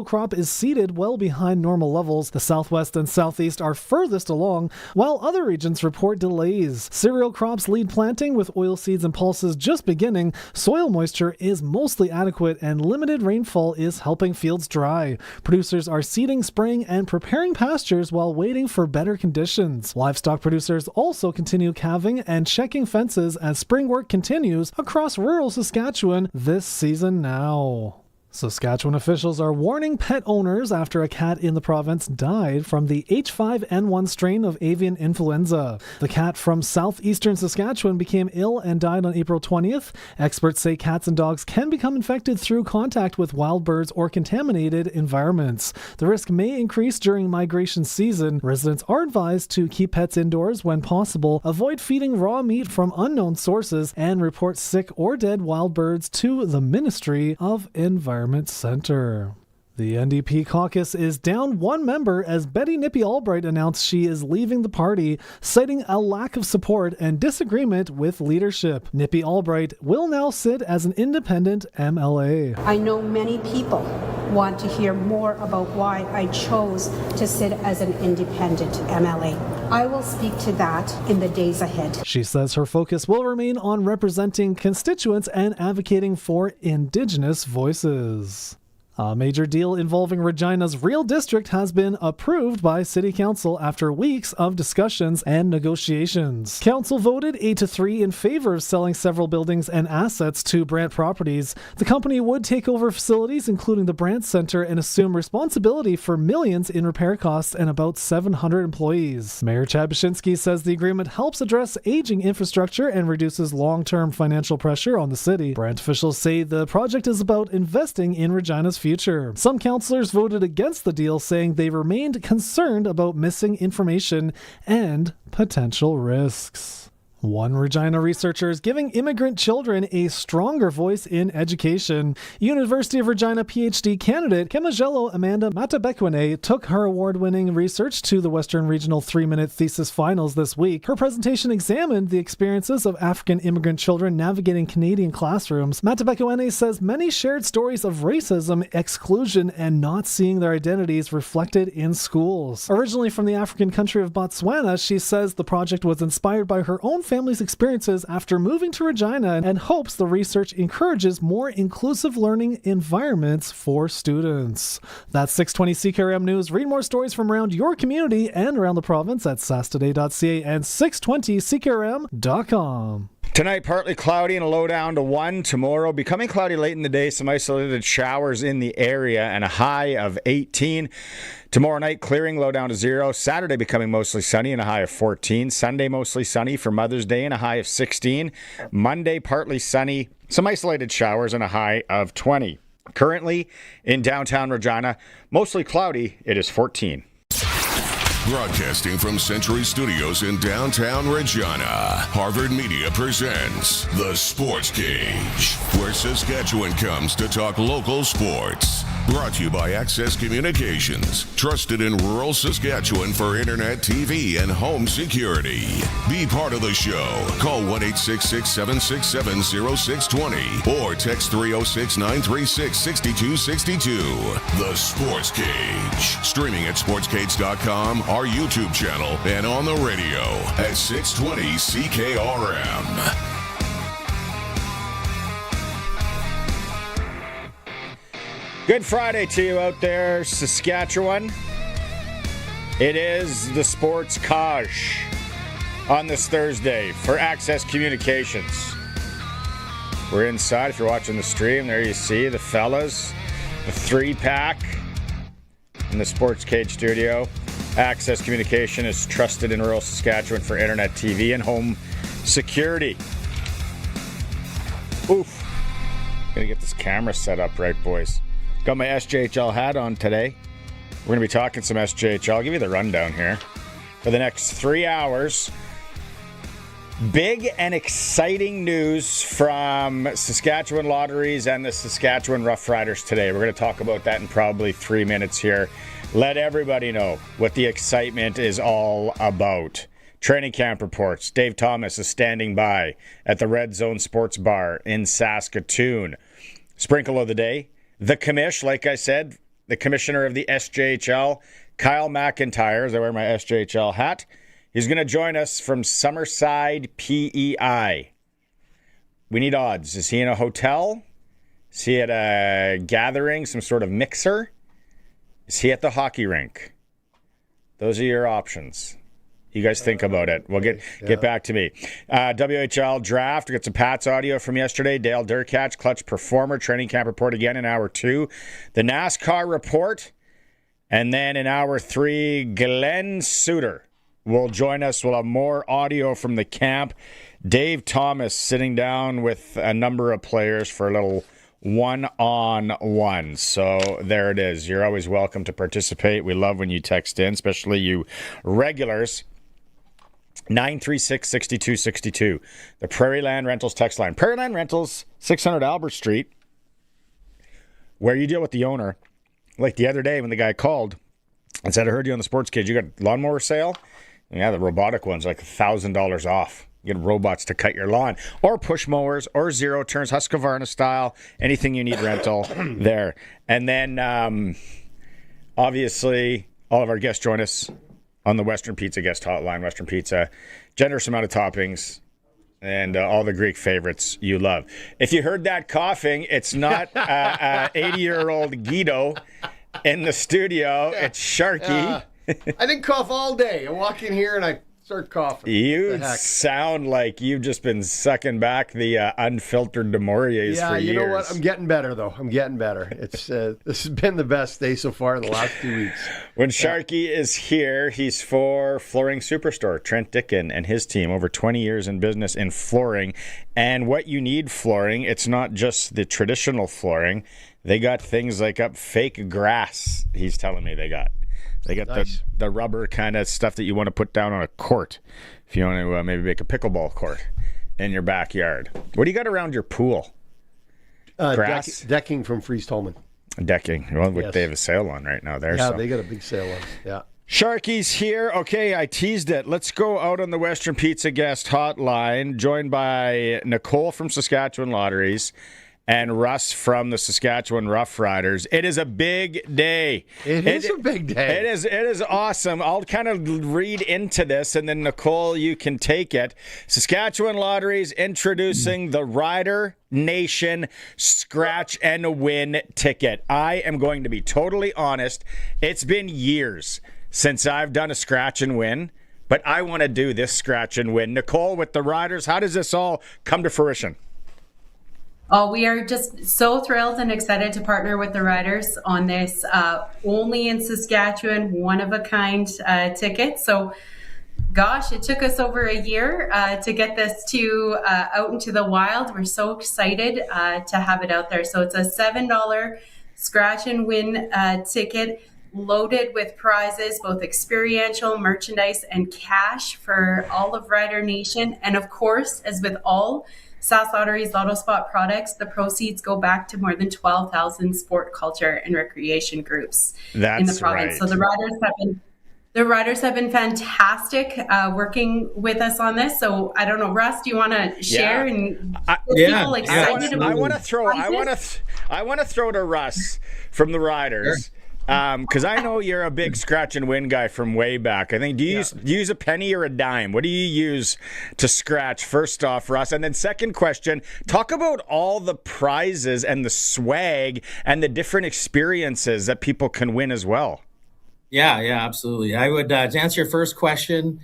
Crop is seeded well behind normal levels. The southwest and southeast are furthest along, while other regions report delays. Cereal crops lead planting with oilseeds and pulses just beginning. Soil moisture is mostly adequate and limited rainfall is helping fields dry. Producers are seeding, spraying, and preparing pastures while waiting for better conditions. Livestock producers also continue calving and checking fences as spring work continues across rural Saskatchewan this season now. Saskatchewan officials are warning pet owners after a cat in the province died from the H5N1 strain of avian influenza. The cat from southeastern Saskatchewan became ill and died on April 20th. Experts say cats and dogs can become infected through contact with wild birds or contaminated environments. The risk may increase during migration season. Residents are advised to keep pets indoors when possible, avoid feeding raw meat from unknown sources, and report sick or dead wild birds to the Ministry of Environment Center. The NDP caucus is down one member as Betty Nippy Albright announced she is leaving the party, citing a lack of support and disagreement with leadership. Nippy Albright will now sit as an independent MLA. I know many people want to hear more about why I chose to sit as an independent MLA. I will speak to that in the days ahead. She says her focus will remain on representing constituents and advocating for Indigenous voices. A major deal involving Regina's Real District has been approved by City Council after weeks of discussions and negotiations. Council voted 8-3 in favor of selling several buildings and assets to Brant Properties. The company would take over facilities, including the Brant Centre, and assume responsibility for millions in repair costs and about 700 employees. Mayor Chad Bashinsky says the agreement helps address aging infrastructure and reduces long-term financial pressure on the city. Brant officials say the project is about investing in Regina's future. Some councillors voted against the deal, saying they remained concerned about missing information and potential risks. One Regina researcher is giving immigrant children a stronger voice in education. University of Regina PhD candidate Kemajello Amanda Matabekwane took her award-winning research to the Western Regional 3-minute thesis finals this week. Her presentation examined the experiences of African immigrant children navigating Canadian classrooms. Matabekwane says many shared stories of racism, exclusion, and not seeing their identities reflected in schools. Originally from the African country of Botswana, she says the project was inspired by her own family's experiences after moving to Regina and hopes the research encourages more inclusive learning environments for students. That's 620 CKRM News. Read more stories from around your community and around the province at sastoday.ca and 620ckrm.com. Tonight, partly cloudy and a low down to 1. Tomorrow, becoming cloudy late in the day. Some isolated showers in the area and a high of 18. Tomorrow night, clearing, low down to 0. Saturday, becoming mostly sunny and a high of 14. Sunday, mostly sunny for Mother's Day and a high of 16. Monday, partly sunny. Some isolated showers and a high of 20. Currently, in downtown Regina, mostly cloudy. It is 14. Broadcasting from Century Studios in downtown Regina, Harvard Media presents The Sportscage, where Saskatchewan comes to talk local sports. Brought to you by Access Communications, trusted in rural Saskatchewan for internet, TV, and home security. Be part of the show. Call 1-866-767-0620 or text 306-936-6262. The Sportscage. Streaming at sportscage.com, our YouTube channel, and on the radio at 620 CKRM. Good Friday to you out there, Saskatchewan. It is the Sportscage on this Thursday for Access Communications. We're inside. If you're watching the stream, there you see the fellas, the 3-pack in the Sportscage studio. Access Communication is trusted in rural Saskatchewan for internet, TV, and home security. Oof. Gonna get this camera set up right, boys. Got my SJHL hat on today. We're going to be talking some SJHL. I'll give you the rundown here. For the next 3 hours, big and exciting news from Saskatchewan Lotteries and the Saskatchewan Roughriders today. We're going to talk about that in probably 3 minutes here. Let everybody know what the excitement is all about. Training camp reports. Dave Thomas is standing by at the Red Zone Sports Bar in Saskatoon. Sprinkle of the day. The commish, like I said, the commissioner of the SJHL, Kyle McIntyre, as I wear my SJHL hat. He's going to join us from Summerside, PEI. We need odds. Is he in a hotel? Is he at a gathering, some sort of mixer? Is he at the hockey rink? Those are your options. You guys think about it. We'll get back to me. WHL draft. We got some Pats audio from yesterday. Dale Durkach, clutch performer. Training camp report again in hour 2. The NASCAR report. And then in hour 3, Glen Suitor will join us. We'll have more audio from the camp. Dave Thomas sitting down with a number of players for a little one-on-one. So there it is. You're always welcome to participate. We love when you text in, especially you regulars. 936-6262. The Prairie Land Rentals text line. Prairie Land Rentals, 600 Albert Street, where you deal with the owner. Like the other day when the guy called and said, I heard you on the Sportscage. You got lawnmower sale? Yeah, the robotic one's like $1,000 off. You get robots to cut your lawn. Or push mowers or zero turns, Husqvarna style. Anything you need rental there. And then, obviously, all of our guests join us on the Western Pizza guest hotline. Western Pizza, generous amount of toppings, and all the Greek favorites you love. If you heard that coughing, it's not 80-year-old Guido in the studio. It's Sharky. I didn't cough all day. I walk in here and I start coughing. You sound like you've just been sucking back the unfiltered Demoriers for years. Yeah, you know what? I'm getting better, though. I'm getting better. It's this has been the best day so far in the last 2 weeks. When Sharky is here, he's for Flooring Superstore, Trent Dickin and his team. Over 20 years in business in flooring. And what you need flooring, it's not just the traditional flooring. They got things like fake grass, he's telling me they got. They got nice. the rubber kind of stuff that you want to put down on a court if you want to maybe make a pickleball court in your backyard. What do you got around your pool? Grass? Decking from Freeze Tolman. Decking. Well, yes. They have a sale on right now there. Yeah, they got a big sale on. Yeah. Sharky's here. Okay, I teased it. Let's go out on the Western Pizza guest hotline, joined by Nicole from Saskatchewan Lotteries and Russ from the Saskatchewan Roughriders. It is a big day. It is a big day. It is awesome. I'll kind of read into this, and then, Nicole, you can take it. Saskatchewan Lotteries introducing the Rider Nation Scratch and Win ticket. I am going to be totally honest. It's been years since I've done a scratch and win, but I want to do this scratch and win. Nicole, with the Riders, how does this all come to fruition? Oh, we are just so thrilled and excited to partner with the Riders on this only in Saskatchewan, one-of-a-kind ticket. So, gosh, it took us over a year to get this out into the wild. We're so excited to have it out there. So it's a $7 scratch and win ticket loaded with prizes, both experiential, merchandise, and cash for all of Rider Nation. And of course, as with all Sask Lotteries Lotto Spot products, the proceeds go back to more than 12,000 sport, culture, and recreation groups in the province. Right. So the Riders have been fantastic working with us on this. So I don't know, Russ, do you want to share and people excited? I want to throw to Russ from the Riders. Sure. Because I know you're a big scratch and win guy from way back. I think, do you use a penny or a dime? What do you use to scratch, first off, Russ? And then second question, talk about all the prizes and the swag and the different experiences that people can win as well. Yeah, absolutely. I would, to answer your first question,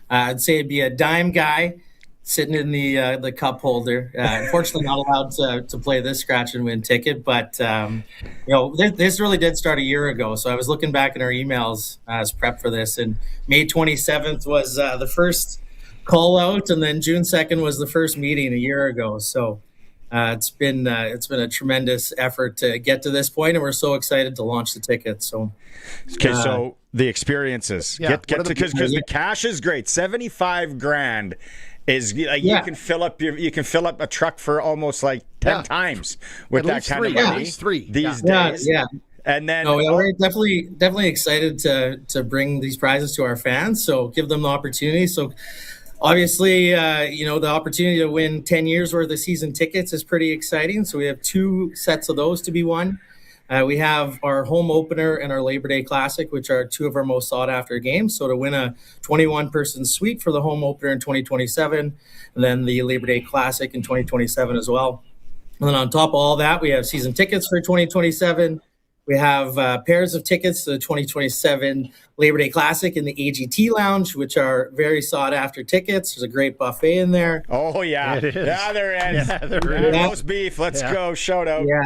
I'd say it'd be a dime guy sitting in the cup holder. Unfortunately, not allowed to play this scratch and win ticket, but this really did start a year ago. So I was looking back in our emails as prep for this, and May 27th was the first call out, and then June 2nd was the first meeting a year ago. So it's been a tremendous effort to get to this point, and we're so excited to launch the ticket. So okay, so the experiences get to, because the cash is great. $75,000 is like you can fill up a truck for almost like 10 times with that kind of money. At least three these days. Yeah. And then we're definitely excited to bring these prizes to our fans. So give them the opportunity. So obviously, the opportunity to win 10 years worth of season tickets is pretty exciting. So we have 2 sets of those to be won. We have our home opener and our Labor Day Classic, which are two of our most sought-after games. So to win a 21-person suite for the home opener in 2027, and then the Labor Day Classic in 2027 as well. And then on top of all that, we have season tickets for 2027. We have pairs of tickets to the 2027 Labor Day Classic in the AGT Lounge, which are very sought-after tickets. There's a great buffet in there. Oh, yeah. It is. Yeah, there is. Yeah, there is. Roast beef. Let's go. Shout out. Yeah.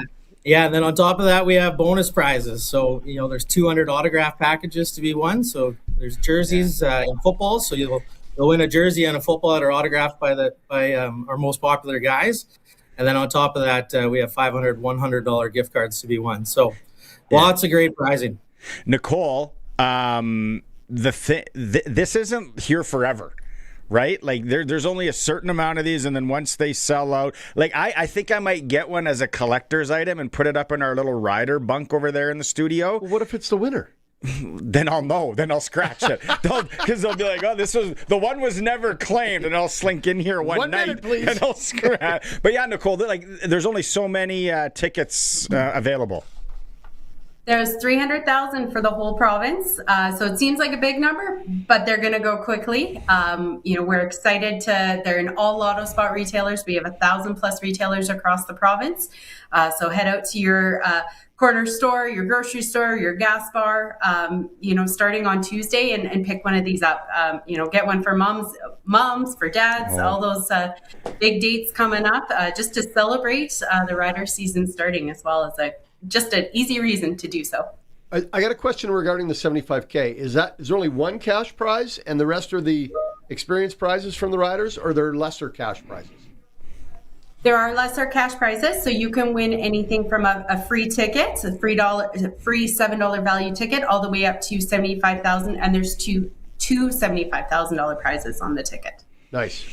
Yeah, and then on top of that, we have bonus prizes. So, there's 200 autograph packages to be won. So there's jerseys in football. So you'll win a jersey and a football that are autographed by our most popular guys. And then on top of that, we have 500 $100 gift cards to be won. So lots of great prizing. Nicole, this isn't here forever. Right? Like there's only a certain amount of these, and then once they sell out, like I think I might get one as a collector's item and put it up in our little rider bunk over there in the studio. Well, what if it's the winner? Then I'll know. Then I'll scratch it. Because they'll be like, oh, the one was never claimed, and I'll slink in here one night minute, please. and I'll scratch. But yeah, Nicole, there's only so many tickets available. There's 300,000 for the whole province. So it seems like a big number, but they're going to go quickly. We're excited they're in all Lotto spot retailers. We have 1,000+ retailers across the province. So head out to your corner store, your grocery store, your gas bar, starting on Tuesday and pick one of these up. Get one for moms, for dads, all those big dates coming up, just to celebrate the rider season starting, as well as just an easy reason to do so. I got a question regarding the $75K. Is there only one cash prize and the rest are the experience prizes from the riders, or are there lesser cash prizes? There are lesser cash prizes, so you can win anything from a free ticket, a free $7 value ticket, all the way up to $75,000, and there's two $75,000 prizes on the ticket. Nice.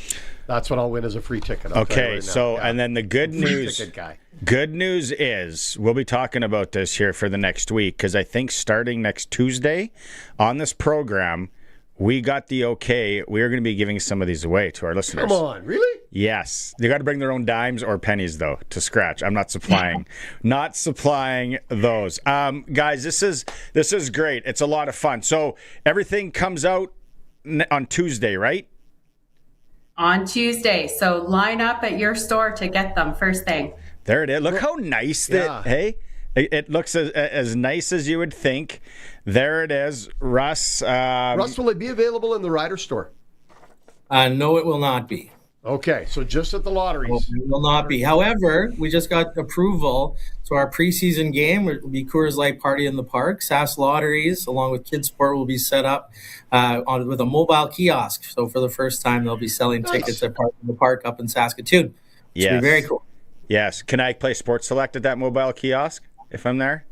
That's what I'll win as a free ticket. Okay, so and then the good news. Ticket guy. Good news is we'll be talking about this here for the next week, because I think starting next Tuesday on this program, we got the okay. We are going to be giving some of these away to our listeners. Come on, really? Yes. They got to bring their own dimes or pennies, though, to scratch. I'm not supplying those. Guys, this is great. It's a lot of fun. So everything comes out on Tuesday, right? On Tuesday. So line up at your store to get them first thing. There it is. Look how nice that, hey? It looks as nice as you would think. There it is. Russ. Russ, will it be available in the rider store? No, it will not be. Okay, so just at the lotteries. It will not be. However, we just got approval. So our preseason game will be Coors Light Party in the Park. Sask Lotteries, along with Kids Sport, will be set up with a mobile kiosk. So for the first time, they'll be selling tickets at Park in the Park up in Saskatoon. It's Yes. be very cool. Yes. Can I play Sports Select at that mobile kiosk if I'm there?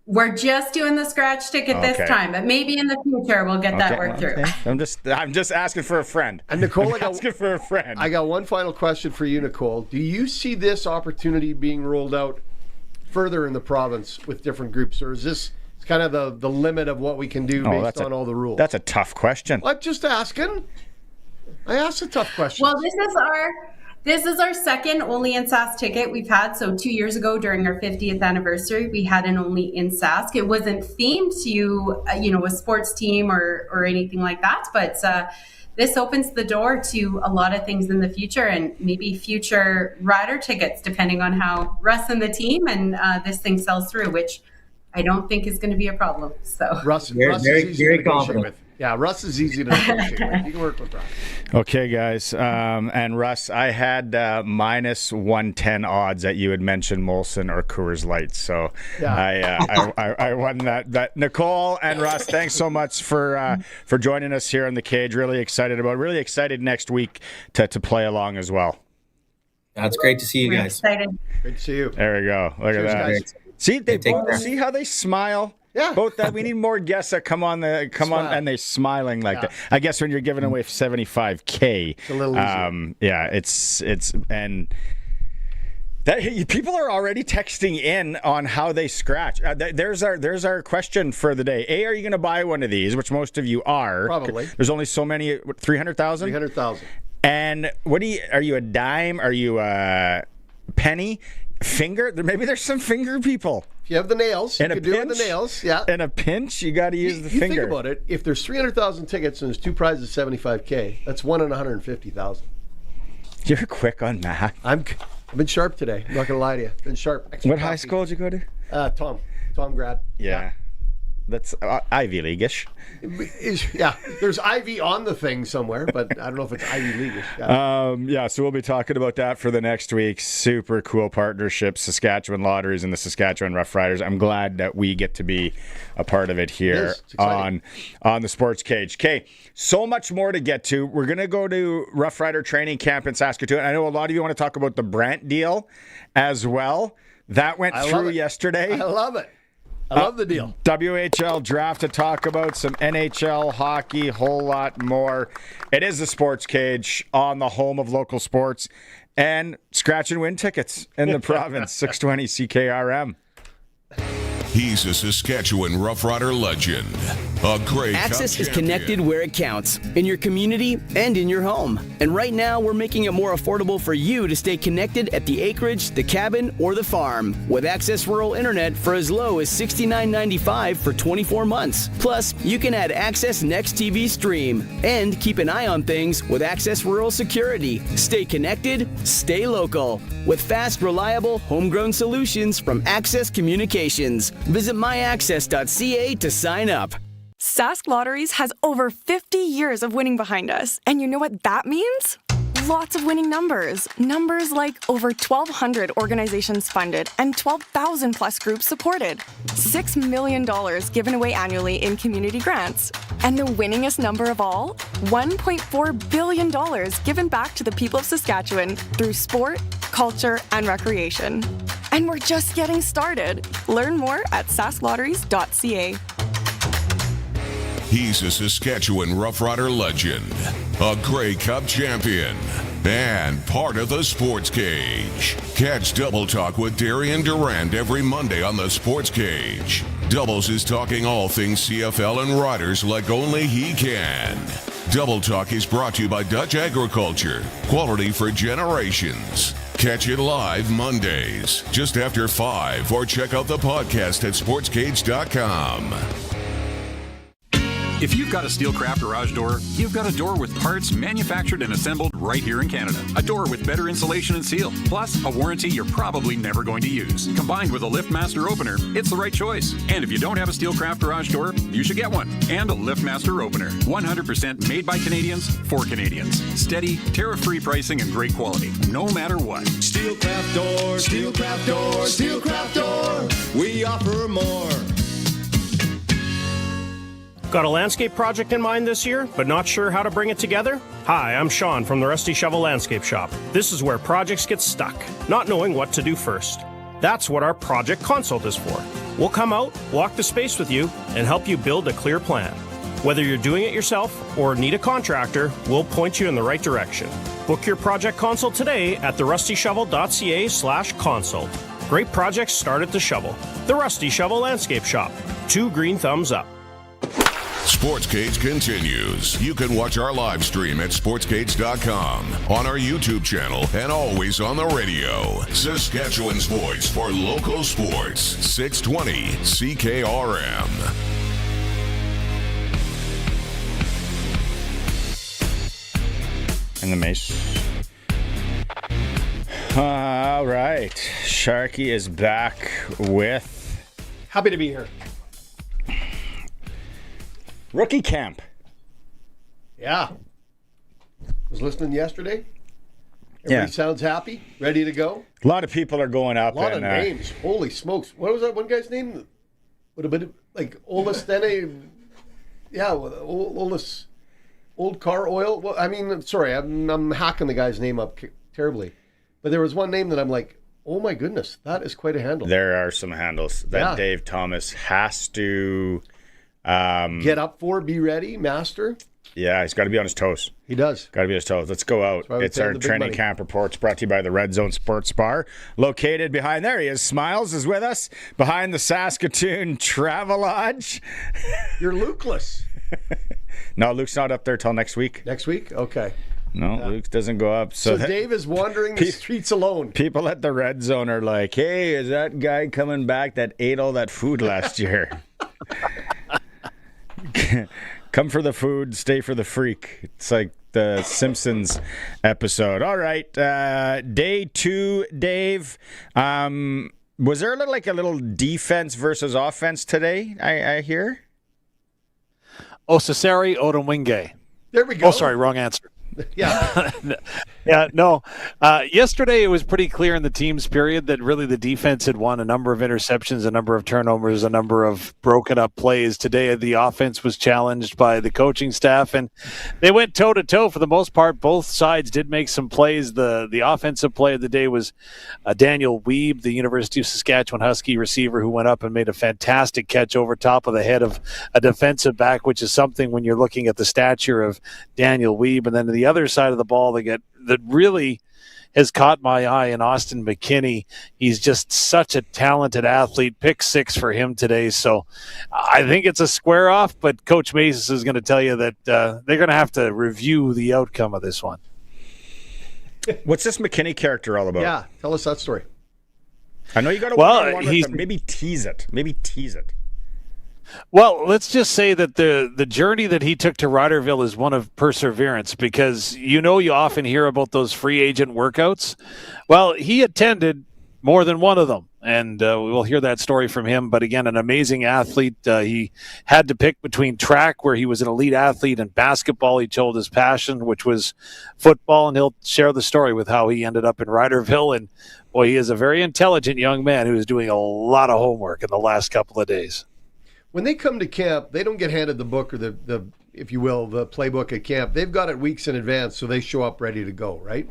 We're just doing the scratch ticket this time, but maybe in the future we'll get that worked through. I'm just asking for a friend. And Nicole, asking for a friend. I got one final question for you, Nicole. Do you see this opportunity being rolled out further in the province with different groups, or is this kind of the limit of what we can do based on all the rules? That's a tough question. I'm just asking. I asked a tough question. Well, this is our second only in Sask ticket we've had. So 2 years ago during our 50th anniversary, we had an only in Sask. It wasn't themed to, a sports team or anything like that. But this opens the door to a lot of things in the future, and maybe future rider tickets, depending on how Russ and the team and this thing sells through, which I don't think is going to be a problem. So Russ is easy to negotiate with. Yeah, Russ is easy to negotiate with. You can work with Russ. Okay, guys. And Russ, I had minus 110 odds that you had mentioned Molson or Coors Light. So I won that. Nicole and Russ, thanks so much for joining us here on The Cage. Really excited next week to play along as well. That's great to see you guys. Excited. Great to see you. There we go. Look Cheers, at that. guys. See, see how they smile? Yeah. Both that we need more guests that come on and they're smiling like that. I guess when you're giving away $75K, it's a little easier. Yeah, it's and that people are already texting in on how they scratch. There's our question for the day. A, are you going to buy one of these? Which most of you are. Probably. There's only so many. 300,000. 300,000. And are you a dime? Are you a penny? Maybe there's some finger people. If you have the nails, you can do it with the nails. Yeah. In a pinch, you got to use the finger. Think about it. If there's 300,000 tickets and there's 2 prizes, $75K, that's 1 in 150,000. You're quick on math. I've been sharp today. I'm not going to lie to you. Been sharp. What high school did you go to? Tom grad. Yeah. That's Ivy League-ish. Yeah, there's Ivy on the thing somewhere, but I don't know if it's Ivy League-ish. Yeah. So we'll be talking about that for the next week. Super cool partnership, Saskatchewan Lotteries and the Saskatchewan Roughriders. I'm glad that we get to be a part of it here on the Sports Cage. Okay, so much more to get to. We're going to go to Rough Rider training camp in Saskatoon. I know a lot of you want to talk about the Brandt deal as well. That went through yesterday. I love it. I love the deal. WHL draft to talk about, some NHL hockey, whole lot more. It is the Sports Cage on the home of local sports and scratch and win tickets in the province. 620 CKRM. He's a Saskatchewan Roughrider legend. A Grey Cup Access is champion. connected where it counts, in your community and in your home. And right now, we're making it more affordable for you to stay connected at the acreage, the cabin, or the farm. With Access Rural Internet for as low as $69.95 for 24 months. Plus, you can add Access Next TV Stream. And keep an eye on things with Access Rural Security. Stay connected, stay local. With fast, reliable, homegrown solutions from Access Communications. Visit myaccess.ca to sign up. Sask Lotteries has over 50 years of winning behind us. And you know what that means? Lots of winning numbers. Numbers like over 1,200 organizations funded and 12,000 plus groups supported. $6 million given away annually in community grants. And the winningest number of all? $1.4 billion given back to the people of Saskatchewan through sport, culture, and recreation. And we're just getting started. Learn more at sasklotteries.ca. He's a Saskatchewan Roughrider legend, a Grey Cup champion, and part of the Sports Cage. Catch Double Talk with Darian Durand every Monday on the Sports Cage. Doubles is talking all things CFL and Riders like only he can. Double Talk is brought to you by Dutch Agriculture, quality for generations. Catch it live Mondays, just after 5, or check out the podcast at sportscage.com. If you've got a Steelcraft garage door, you've got a door with parts manufactured and assembled right here in Canada. A door with better insulation and seal, plus a warranty you're probably never going to use. Combined with a LiftMaster opener, it's the right choice. And if you don't have a Steelcraft garage door, you should get one. And a LiftMaster opener. 100% made by Canadians for Canadians. Steady, tariff-free pricing and great quality, no matter what. Steelcraft door, Steelcraft door, Steelcraft door. We offer more. Got a landscape project in mind this year, but not sure how to bring it together? Hi, I'm Sean from the Rusty Shovel Landscape Shop. This is where projects get stuck, not knowing what to do first. That's what our project consult is for. We'll come out, walk the space with you, and help you build a clear plan. Whether you're doing it yourself or need a contractor, we'll point you in the right direction. Book your project consult today at therustyshovel.ca/consult. Great projects start at the shovel. The Rusty Shovel Landscape Shop. 2 green thumbs up. Sports Cage continues. You can watch our live stream at sportscage.com, on our YouTube channel, and always on the radio. Saskatchewan's voice for local sports. 620 CKRM. And the mace. All right. Sharky is back with... Happy to be here. Rookie camp. Yeah. Was listening yesterday. Everybody sounds happy, ready to go. A lot of people are going up. A lot of names. Holy smokes. What was that one guy's name? Would have been like Ola Stene. Yeah, Ola's Old Car Oil. Well, I mean, sorry, I'm hacking the guy's name up terribly. But there was one name that I'm like, oh my goodness, that is quite a handle. There are some handles that Dave Thomas has to... get up for, be ready, master. Yeah, he's got to be on his toes. He does. Got to be on his toes. Let's go out. It's our training camp reports brought to you by the Red Zone Sports Bar. Located behind, there he is, Smiles is with us, behind the Saskatoon Travelodge. You're Lukeless. No, Luke's not up there till next week. Next week? Okay. No, Luke doesn't go up. So Dave is wandering the streets alone. People at the red zone are like, hey, is that guy coming back that ate all that food last year? Come for the food, stay for the freak. It's like the Simpsons episode. All right, day 2, Dave. Was there a little defense versus offense today, I hear? Osasari Odemwingie. There we go. Oh, sorry, wrong answer. Yeah. No. Yesterday, it was pretty clear in the team's period that really the defense had won a number of interceptions, a number of turnovers, a number of broken up plays. Today, the offense was challenged by the coaching staff, and they went toe-to-toe for the most part. Both sides did make some plays. The offensive play of the day was Daniel Wiebe, the University of Saskatchewan Husky receiver, who went up and made a fantastic catch over top of the head of a defensive back, which is something when you're looking at the stature of Daniel Wiebe. And then the other side of the ball that really has caught my eye in Austin McKinney. He's just such a talented athlete. Pick 6 for him today. So I think it's a square off, but Coach Mason is going to tell you that they're going to have to review the outcome of this one. What's this McKinney character all about? Yeah, tell us that story. I know you got to maybe tease it. Well, let's just say that the journey that he took to Riderville is one of perseverance, because you often hear about those free agent workouts. Well, he attended more than one of them, and we'll hear that story from him. But again, an amazing athlete. He had to pick between track, where he was an elite athlete, and basketball. He chose his passion, which was football, and he'll share the story with how he ended up in Riderville. And boy, he is a very intelligent young man who is doing a lot of homework in the last couple of days. When they come to camp, they don't get handed the book or the if you will, the playbook at camp. They've got it weeks in advance, so they show up ready to go, right?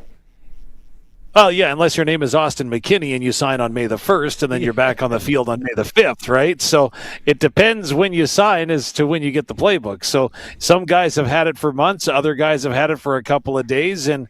Well, yeah, unless your name is Austin McKinney and you sign on May the 1st, and then you're back on the field on May the 5th, right? So it depends when you sign as to when you get the playbook. So some guys have had it for months, other guys have had it for a couple of days, and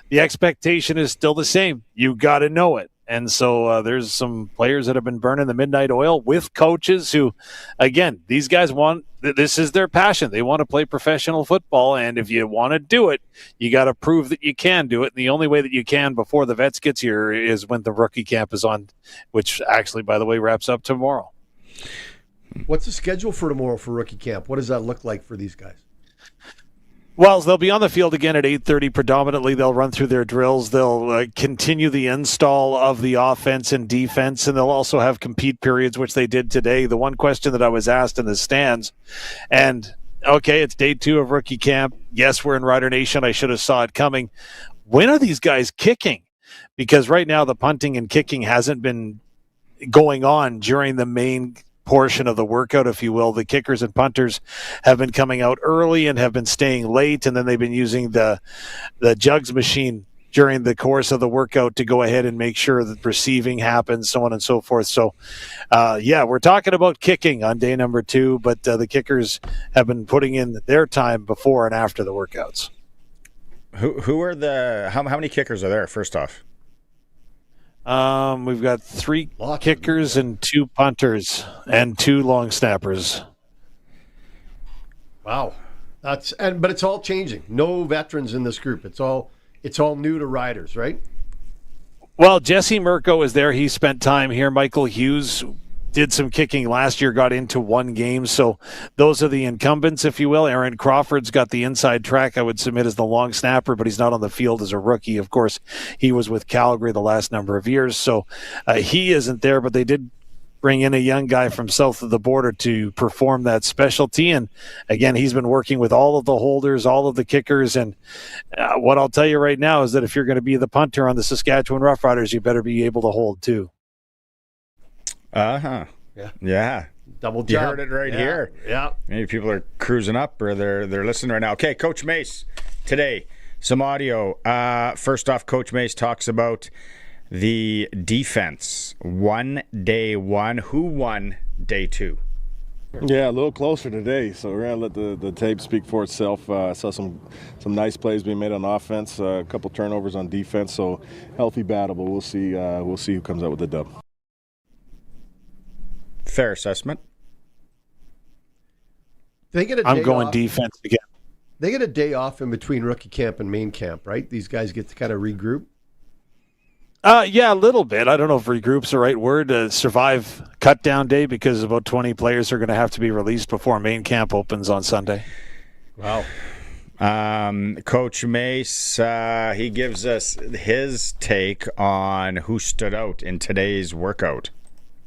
the expectation is still the same. You got to know it. And so there's some players that have been burning the midnight oil with coaches who, again, these guys this is their passion. They want to play professional football, and if you want to do it, you got to prove that you can do it. And the only way that you can before the vets gets here is when the rookie camp is on, which actually, by the way, wraps up tomorrow. What's the schedule for tomorrow for rookie camp? What does that look like for these guys? Well, they'll be on the field again at 8:30. Predominantly, they'll run through their drills. They'll continue the install of the offense and defense, and they'll also have compete periods, which they did today. The one question that I was asked in the stands, and okay, it's day 2 of rookie camp. Yes, we're in Rider Nation. I should have saw it coming. When are these guys kicking? Because right now the punting and kicking hasn't been going on during the main portion of the workout, if you will. The kickers and punters have been coming out early and have been staying late, and then they've been using the jugs machine during the course of the workout to go ahead and make sure that receiving happens, so on and so forth. So we're talking about kicking on day number 2, but the kickers have been putting in their time before and after the workouts. Who are how many kickers are there, first off? We've got 3 kickers and 2 punters and 2 long snappers. Wow. But it's all changing. No veterans in this group. It's all new to riders, right? Well, Jesse Mirko is there. He spent time here. Michael Hughes did some kicking last year, got into 1 game. So those are the incumbents, if you will. Aaron Crawford's got the inside track, I would submit, as the long snapper, but he's not on the field as a rookie. Of course, he was with Calgary the last number of years. So he isn't there, but they did bring in a young guy from south of the border to perform that specialty. And again, he's been working with all of the holders, all of the kickers. And what I'll tell you right now is that if you're going to be the punter on the Saskatchewan Roughriders, you better be able to hold too. Yeah. Double job. You heard it right here. Yeah. Maybe people are cruising up or they're listening right now. Okay, Coach Mace, today, some audio. First off, Coach Mace talks about the defense. Day 1. Who won day 2? Yeah, a little closer today, so we're going to let the tape speak for itself. I saw some nice plays being made on offense, a couple turnovers on defense, so healthy battle, but we'll see who comes out with the dub. Fair assessment. They get a I'm day going off. defense again. They get a day off in between rookie camp and main camp, right? These guys get to kind of regroup. Yeah, a little bit. I don't know if regroup's the right word. Survive cut down day, because about 20 players are going to have to be released before main camp opens on Sunday. Wow. Coach Mace, he gives us his take on who stood out in today's workout.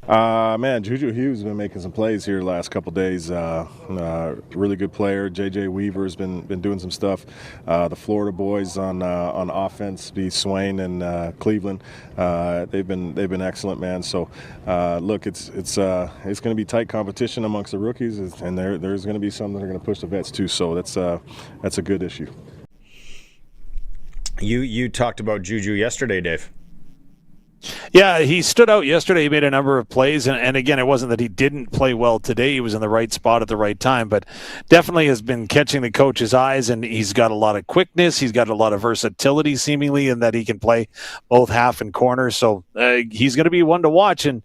Man, Juju Hughes has been making some plays here the last couple days. Really good player. JJ Weaver's been doing some stuff. The Florida boys on offense, B. Swain and Cleveland, they've been excellent, man. So look, it's going to be tight competition amongst the rookies, and there's going to be some that are going to push the vets too. So that's a good issue. You talked about Juju yesterday, Dave. Yeah, he stood out yesterday. He made a number of plays, and again, it wasn't that he didn't play well today. He was in the right spot at the right time, but definitely has been catching the coach's eyes, and he's got a lot of quickness. He's got a lot of versatility, seemingly, in that he can play both half and corner. So he's going to be one to watch, and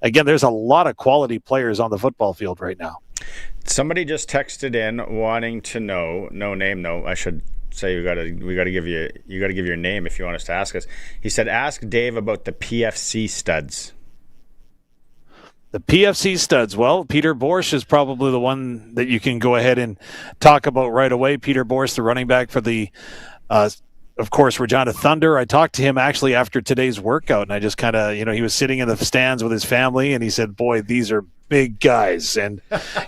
again, there's a lot of quality players on the football field right now. Somebody just texted in wanting to know, no name, no, I should say you got to give your name if you want us to ask us. He said, ask Dave about the PFC studs. The PFC studs. Well, Peter Borsch is probably the one that you can go ahead and talk about right away. Peter Borsch, the running back for the, of course, Regina Thunder. I talked to him actually after today's workout, and I just kind of, he was sitting in the stands with his family, and he said, boy, these are big guys, and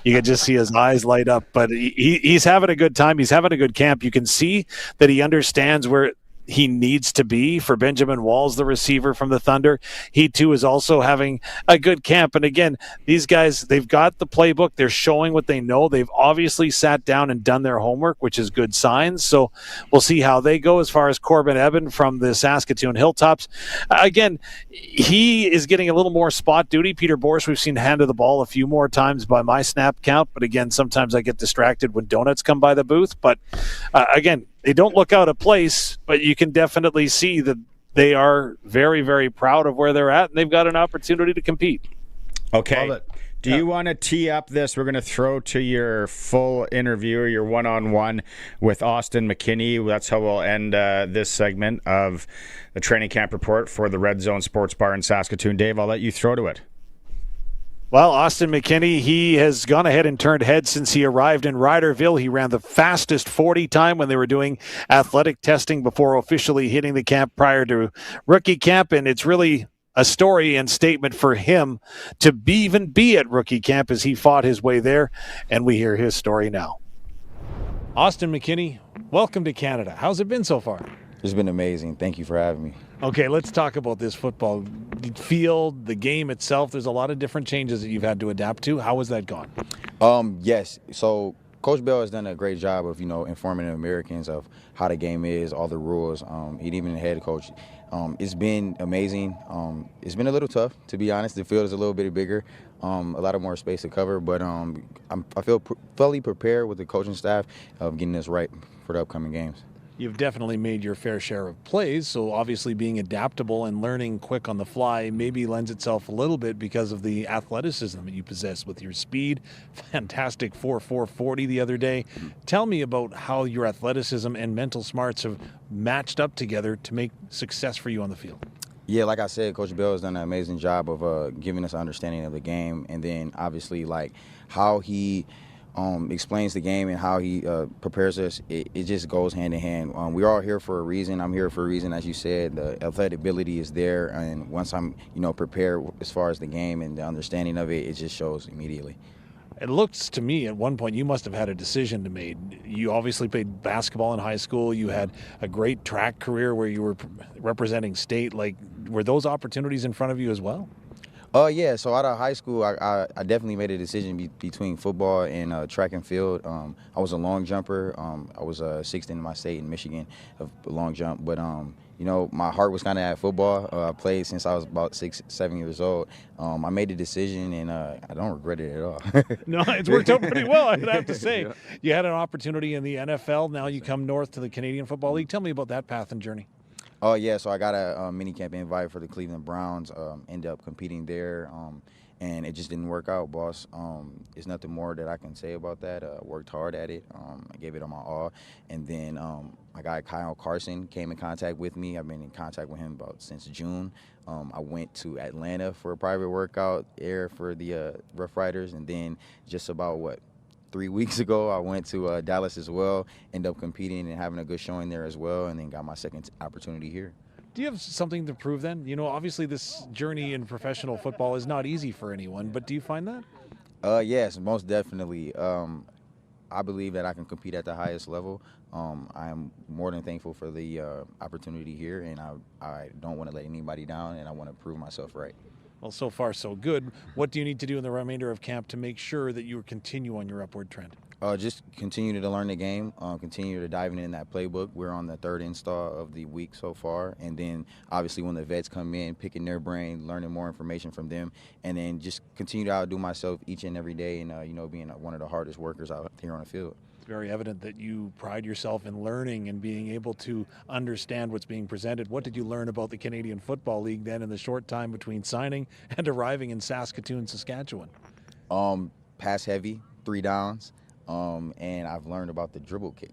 you could just see his eyes light up. But he's having a good time. He's having a good camp. You can see that he understands where he needs to be. For Benjamin Walls, the receiver from the Thunder, he too is also having a good camp. And again, these guys, they've got the playbook. They're showing what they know. They've obviously sat down and done their homework, which is good signs. So we'll see how they go. As far as Corbin Eben from the Saskatoon Hilltops, again, he is getting a little more spot duty. Peter Borsch, we've seen handle the ball a few more times by my snap count, but again, sometimes I get distracted when donuts come by the booth. But again, they don't look out of place, but you can definitely see that they are very, very proud of where they're at, and they've got an opportunity to compete. Okay. Do you want to tee up this? We're going to throw to your full interview, your one-on-one with Austin McKinney. That's how we'll end this segment of the training camp report for the Red Zone Sports Bar in Saskatoon. Dave, I'll let you throw to it. Well, Austin McKinney, he has gone ahead and turned heads since he arrived in Riderville. He ran the fastest 40 time when they were doing athletic testing before officially hitting the camp prior to rookie camp, and it's really a story and statement for him to even be at rookie camp as he fought his way there, and we hear his story now. Austin McKinney, welcome to Canada. How's it been so far? It's been amazing. Thank you for having me. Okay, let's talk about this football field, the game itself. There's a lot of different changes that you've had to adapt to. How has that gone? Yes. So Coach Bell has done a great job of, informing the Americans of how the game is, all the rules. He'd even the head coach. It's been amazing. It's been a little tough, to be honest. The field is a little bit bigger, a lot of more space to cover. But I feel fully prepared with the coaching staff of getting this right for the upcoming games. You've definitely made your fair share of plays, so obviously being adaptable and learning quick on the fly maybe lends itself a little bit because of the athleticism that you possess with your speed. Fantastic 4.40 the other day. Tell me about how your athleticism and mental smarts have matched up together to make success for you on the field. Yeah, like I said, Coach Bell has done an amazing job of giving us an understanding of the game, and then obviously how he explains the game and how he prepares us. It just goes hand in hand. We're all here for a reason. I'm here for a reason, as you said. The athletic ability is there, and once I'm prepared as far as the game and the understanding of it, it just shows immediately. It looks to me at one point you must have had a decision to make. You obviously played basketball in high school. You had a great track career where you were representing state. Were those opportunities in front of you as well? Yeah, so out of high school, I definitely made a decision between football and track and field. I was a long jumper. I was sixth in my state in Michigan of long jump. But, my heart was kind of at football. I played since I was about 6, 7 years old. I made the decision, and I don't regret it at all. No, it's worked out pretty well, I'd have to say. Yeah. You had an opportunity in the NFL. Now you come north to the Canadian Football League. Tell me about that path and journey. Oh, yeah, so I got a mini camp invite for the Cleveland Browns, ended up competing there, and it just didn't work out, boss. There's nothing more that I can say about that. Worked hard at it. I gave it on my all. And then my guy Kyle Carson came in contact with me. I've been in contact with him since June. I went to Atlanta for a private workout there for the Roughriders, and then just about, 3 weeks ago, I went to Dallas as well, ended up competing and having a good showing there as well, and then got my second opportunity here. Do you have something to prove then? Obviously this journey in professional football is not easy for anyone, but do you find that? Yes, most definitely. I believe that I can compete at the highest level. I am more than thankful for the opportunity here, and I don't want to let anybody down, and I want to prove myself right. Well, so far so good. What do you need to do in the remainder of camp to make sure that you continue on your upward trend? Just continue to learn the game, continue to dive in that playbook. We're on the third install of the week so far, and then obviously when the vets come in, picking their brain, learning more information from them, and then just continue to outdo myself each and every day, and being one of the hardest workers out here on the field. It's very evident that you pride yourself in learning and being able to understand what's being presented. What did you learn about the Canadian Football League then in the short time between signing and arriving in Saskatoon, Saskatchewan? Pass heavy, 3 downs. And I've learned about the dribble kick.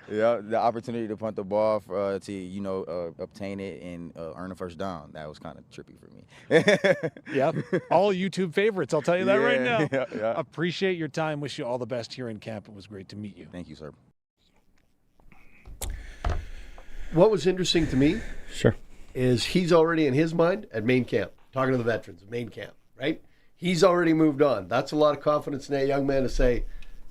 The opportunity to punt the ball to obtain it and earn a first down. That was kind of trippy for me. Yeah, all YouTube favorites. I'll tell you that right now. Yeah. Appreciate your time. Wish you all the best here in camp. It was great to meet you. Thank you, sir. What was interesting to me, is he's already in his mind at main camp, talking to the veterans at main camp, right? He's already moved on. That's a lot of confidence in that young man to say,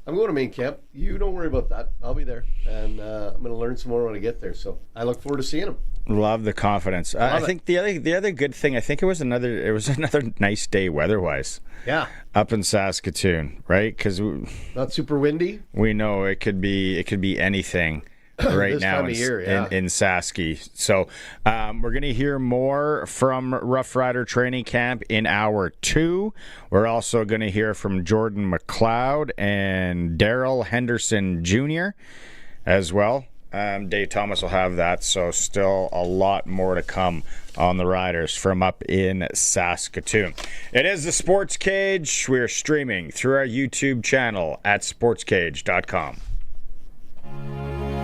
I'm going to main camp. You don't worry about that. I'll be there. And I'm going to learn some more when I get there. So I look forward to seeing him. Love the confidence. I think the other good thing, I think it was another nice day weather-wise. Yeah. Up in Saskatoon, right? Because not super windy. We know it could be anything. Right this now time of year, in Sasky. So we're going to hear more from Rough Rider training camp in hour 2. We're also going to hear from Jordan McLeod and Daryl Henderson Jr. as well. Dave Thomas will have that, so still a lot more to come on the Riders from up in Saskatoon. It is the Sports Cage. We're streaming through our YouTube channel at sportscage.com.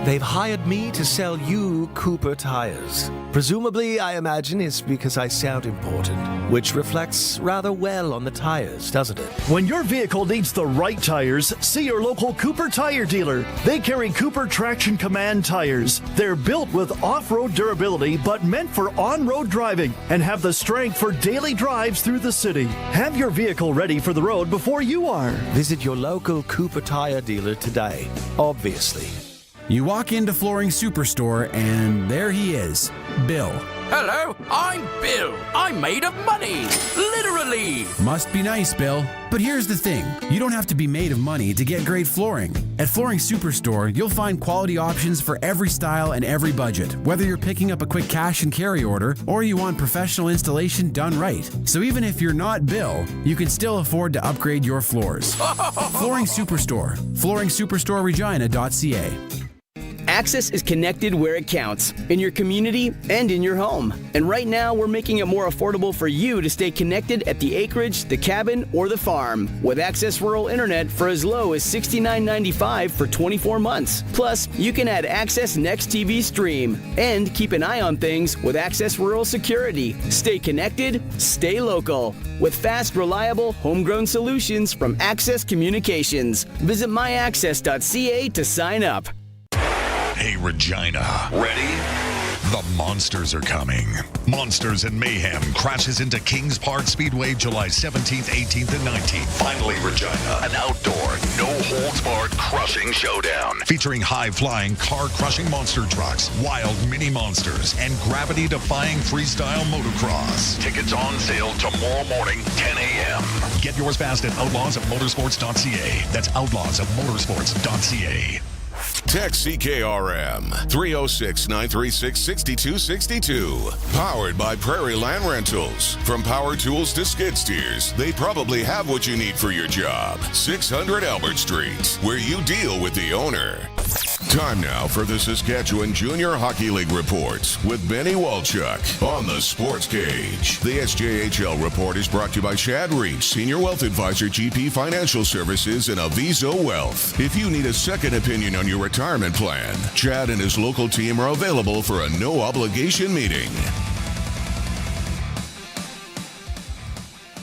They've hired me to sell you Cooper tires. Presumably, I imagine it's because I sound important, which reflects rather well on the tires, doesn't it? When your vehicle needs the right tires, see your local Cooper tire dealer. They carry Cooper Traction Command tires. They're built with off-road durability, but meant for on-road driving, and have the strength for daily drives through the city. Have your vehicle ready for the road before you are. Visit your local Cooper tire dealer today, obviously. You walk into Flooring Superstore, and there he is, Bill. Hello, I'm Bill. I'm made of money, literally. Must be nice, Bill. But here's the thing. You don't have to be made of money to get great flooring. At Flooring Superstore, you'll find quality options for every style and every budget, whether you're picking up a quick cash and carry order or you want professional installation done right. So even if you're not Bill, you can still afford to upgrade your floors. Flooring Superstore. FlooringSuperstoreRegina.ca. Access is connected where it counts, in your community and in your home. And right now, we're making it more affordable for you to stay connected at the acreage, the cabin, or the farm. With Access Rural Internet for as low as $69.95 for 24 months. Plus, you can add Access Next TV Stream. And keep an eye on things with Access Rural Security. Stay connected, stay local. With fast, reliable, homegrown solutions from Access Communications. Visit myaccess.ca to sign up. Hey, Regina. Ready? The Monsters are coming. Monsters and Mayhem crashes into Kings Park Speedway July 17th, 18th, and 19th. Finally, Regina. An outdoor, no-holds-barred crushing showdown. Featuring high-flying, car-crushing monster trucks, wild mini monsters, and gravity-defying freestyle motocross. Tickets on sale tomorrow morning, 10 a.m. Get yours fast at outlawsofmotorsports.ca. That's outlawsofmotorsports.ca. Text CKRM 306-936-6262. Powered by Prairie Land Rentals. From power tools to skid steers, they probably have what you need for your job. 600 Albert Street, where you deal with the owner. Time now for the Saskatchewan Junior Hockey League reports with Benny Walchuk on the Sports Cage. The SJHL report is brought to you by Shad Reach, Senior Wealth Advisor, GP Financial Services, and Aviso Wealth. If you need a second opinion on your retirement plan, Chad and his local team are available for a no-obligation meeting.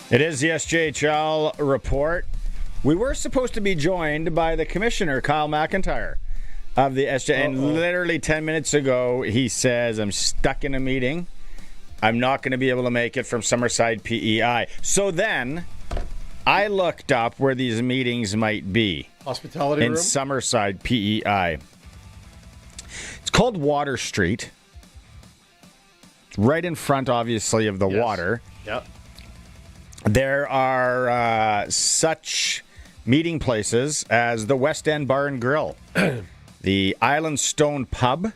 It is the SJHL report. We were supposed to be joined by the commissioner, Kyle McIntyre, of the SJ. And literally 10 minutes ago, he says, I'm stuck in a meeting. I'm not going to be able to make it from Summerside PEI. So then I looked up where these meetings might be. Hospitality in room? Summerside PEI. It's called Water Street. It's right in front, obviously, of the water. Yep. There are such meeting places as the West End Bar and Grill, the Island Stone Pub,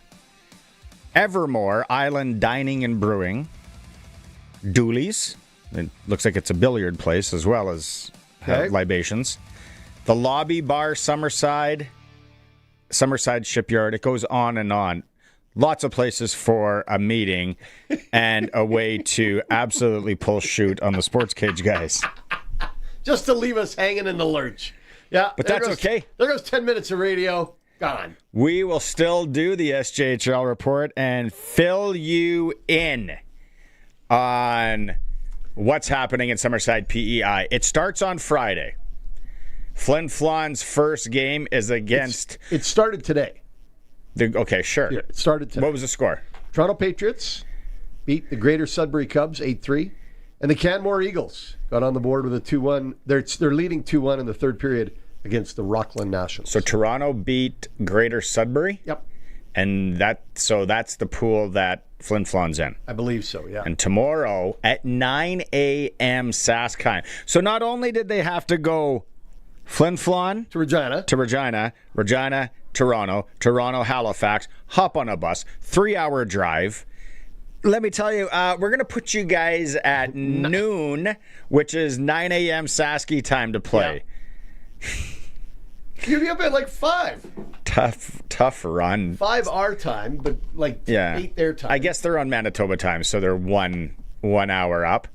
Evermore Island Dining and Brewing, Dooley's. It looks like it's a billiard place as well as libations. The Lobby Bar, Summerside Shipyard. It goes on and on. Lots of places for a meeting and a way to absolutely pull shoot on the Sports Cage guys. Just to leave us hanging in the lurch. Yeah, but that's okay. There goes 10 minutes of radio. Gone. We will still do the SJHL report and fill you in on what's happening in Summerside PEI. It starts on Friday. Flin Flon's first game is against... It started today. Okay, sure. Yeah, it started today. What was the score? Toronto Patriots beat the Greater Sudbury Cubs 8-3. And the Canmore Eagles got on the board with a 2-1. They're leading 2-1 in the third period against the Rockland Nationals. So Toronto beat Greater Sudbury? Yep. And that's the pool that Flin Flon's in. I believe so, yeah. And tomorrow at 9 a.m. Sask time. So not only did they have to go Flin Flon to Regina, Toronto, Halifax, hop on a bus, 3-hour drive. Let me tell you, we're going to put you guys at noon, which is 9 a.m. Sasky time to play. Yeah. You'll be up at like 5. Tough run. 5 our time, but like 8 their time. I guess they're on Manitoba time, so they're one hour up.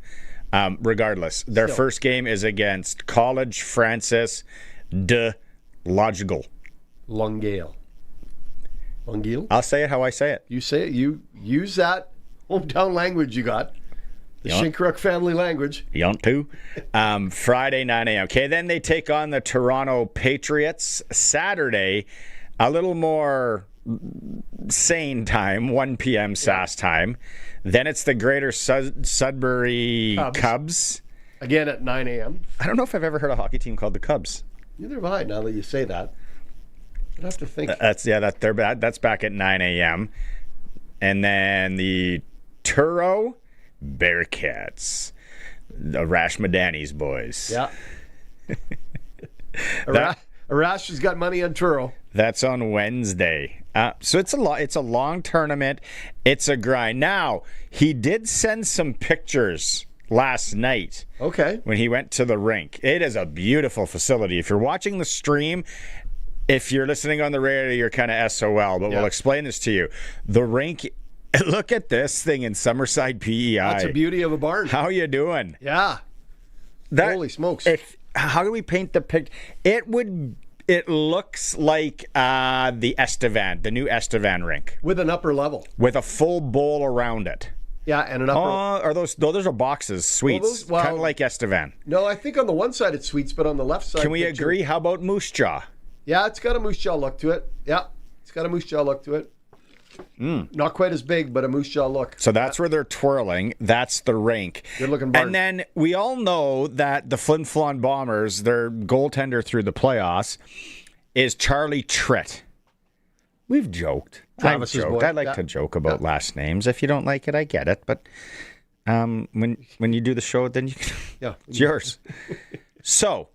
Regardless, their first game is against College Francis de Longueuil. Longueuil. I'll say it how I say it. You say it. You use that hometown language you got. The Shinkaruk family language. You want to? Friday, 9 a.m. Okay, then they take on the Toronto Patriots. Saturday, a little more sane time, 1 p.m. SAS time. Then it's the Greater Sudbury Cubs. Again at 9 a.m. I don't know if I've ever heard a hockey team called the Cubs. Neither have I, now that you say that. I'd have to think. That's back at 9 a.m. And then the Truro Bearcats, the Arash Madani's boys. Yeah. Arash has got money on Truro. That's on Wednesday. So it's a long tournament. It's a grind. Now, he did send some pictures last night. Okay. When he went to the rink. It is a beautiful facility. If you're watching the stream, if you're listening on the radio, you're kind of SOL, but we'll explain this to you. The rink, look at this thing in Summerside PEI. That's the beauty of a barn. How you doing? Yeah. Holy smokes. How do we paint the picture? It looks like the Estevan, the new Estevan rink. With an upper level. With a full bowl around it. Yeah, and an upper... those are boxes, suites, kind of like Estevan. No, I think on the one side it's suites, but on the left side... Can we agree? How about Moose Jaw? Yeah, it's got a moose jaw look to it. Yeah, it's got a moose jaw look to it. Not quite as big, but a moose jaw look. So that's where they're twirling. That's the rink. Good looking barn. And then we all know that the Flin Flon Bombers, their goaltender through the playoffs, is Charlie Tritt. We've joked. Travis's boy. I like to joke about last names. If you don't like it, I get it. But when you do the show, then you can, it's yours. So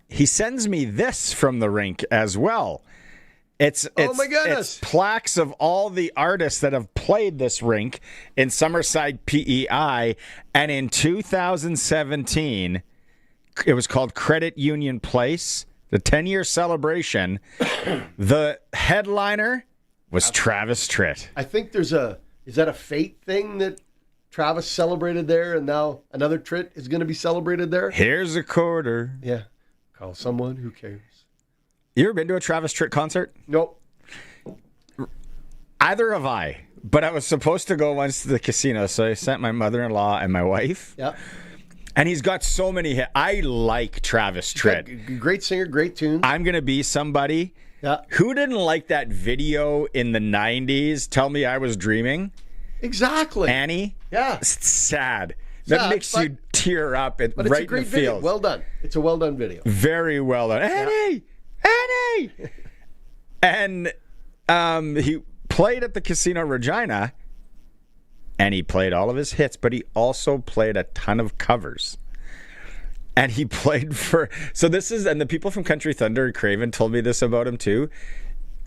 he sends me this from the rink as well. Oh my goodness. It's plaques of all the artists that have played this rink in Summerside PEI. And in 2017, it was called Credit Union Place. the 10-year celebration, the headliner was Travis Tritt. I think is that a fate thing that Travis celebrated there and now another Tritt is going to be celebrated there? Here's a quarter. Yeah. Call someone, who cares? You ever been to a Travis Tritt concert? Nope. Either have I, but I was supposed to go once to the casino, so I sent my mother-in-law and my wife. Yeah. And he's got so many hits. I like Travis Tritt. Great singer, great tunes. I'm going to be somebody. Yeah. Who didn't like that video in the 90s, Tell Me I Was Dreaming? Exactly. Annie? Yeah. It's sad. That makes you tear up right But it's a in great the video. feels. Well done. It's a well done video. Very well done. Annie! Annie! And he played at the Casino Regina, and he played all of his hits, but he also played a ton of covers. And he played for... So this is... And the people from Country Thunder and Craven told me this about him, too.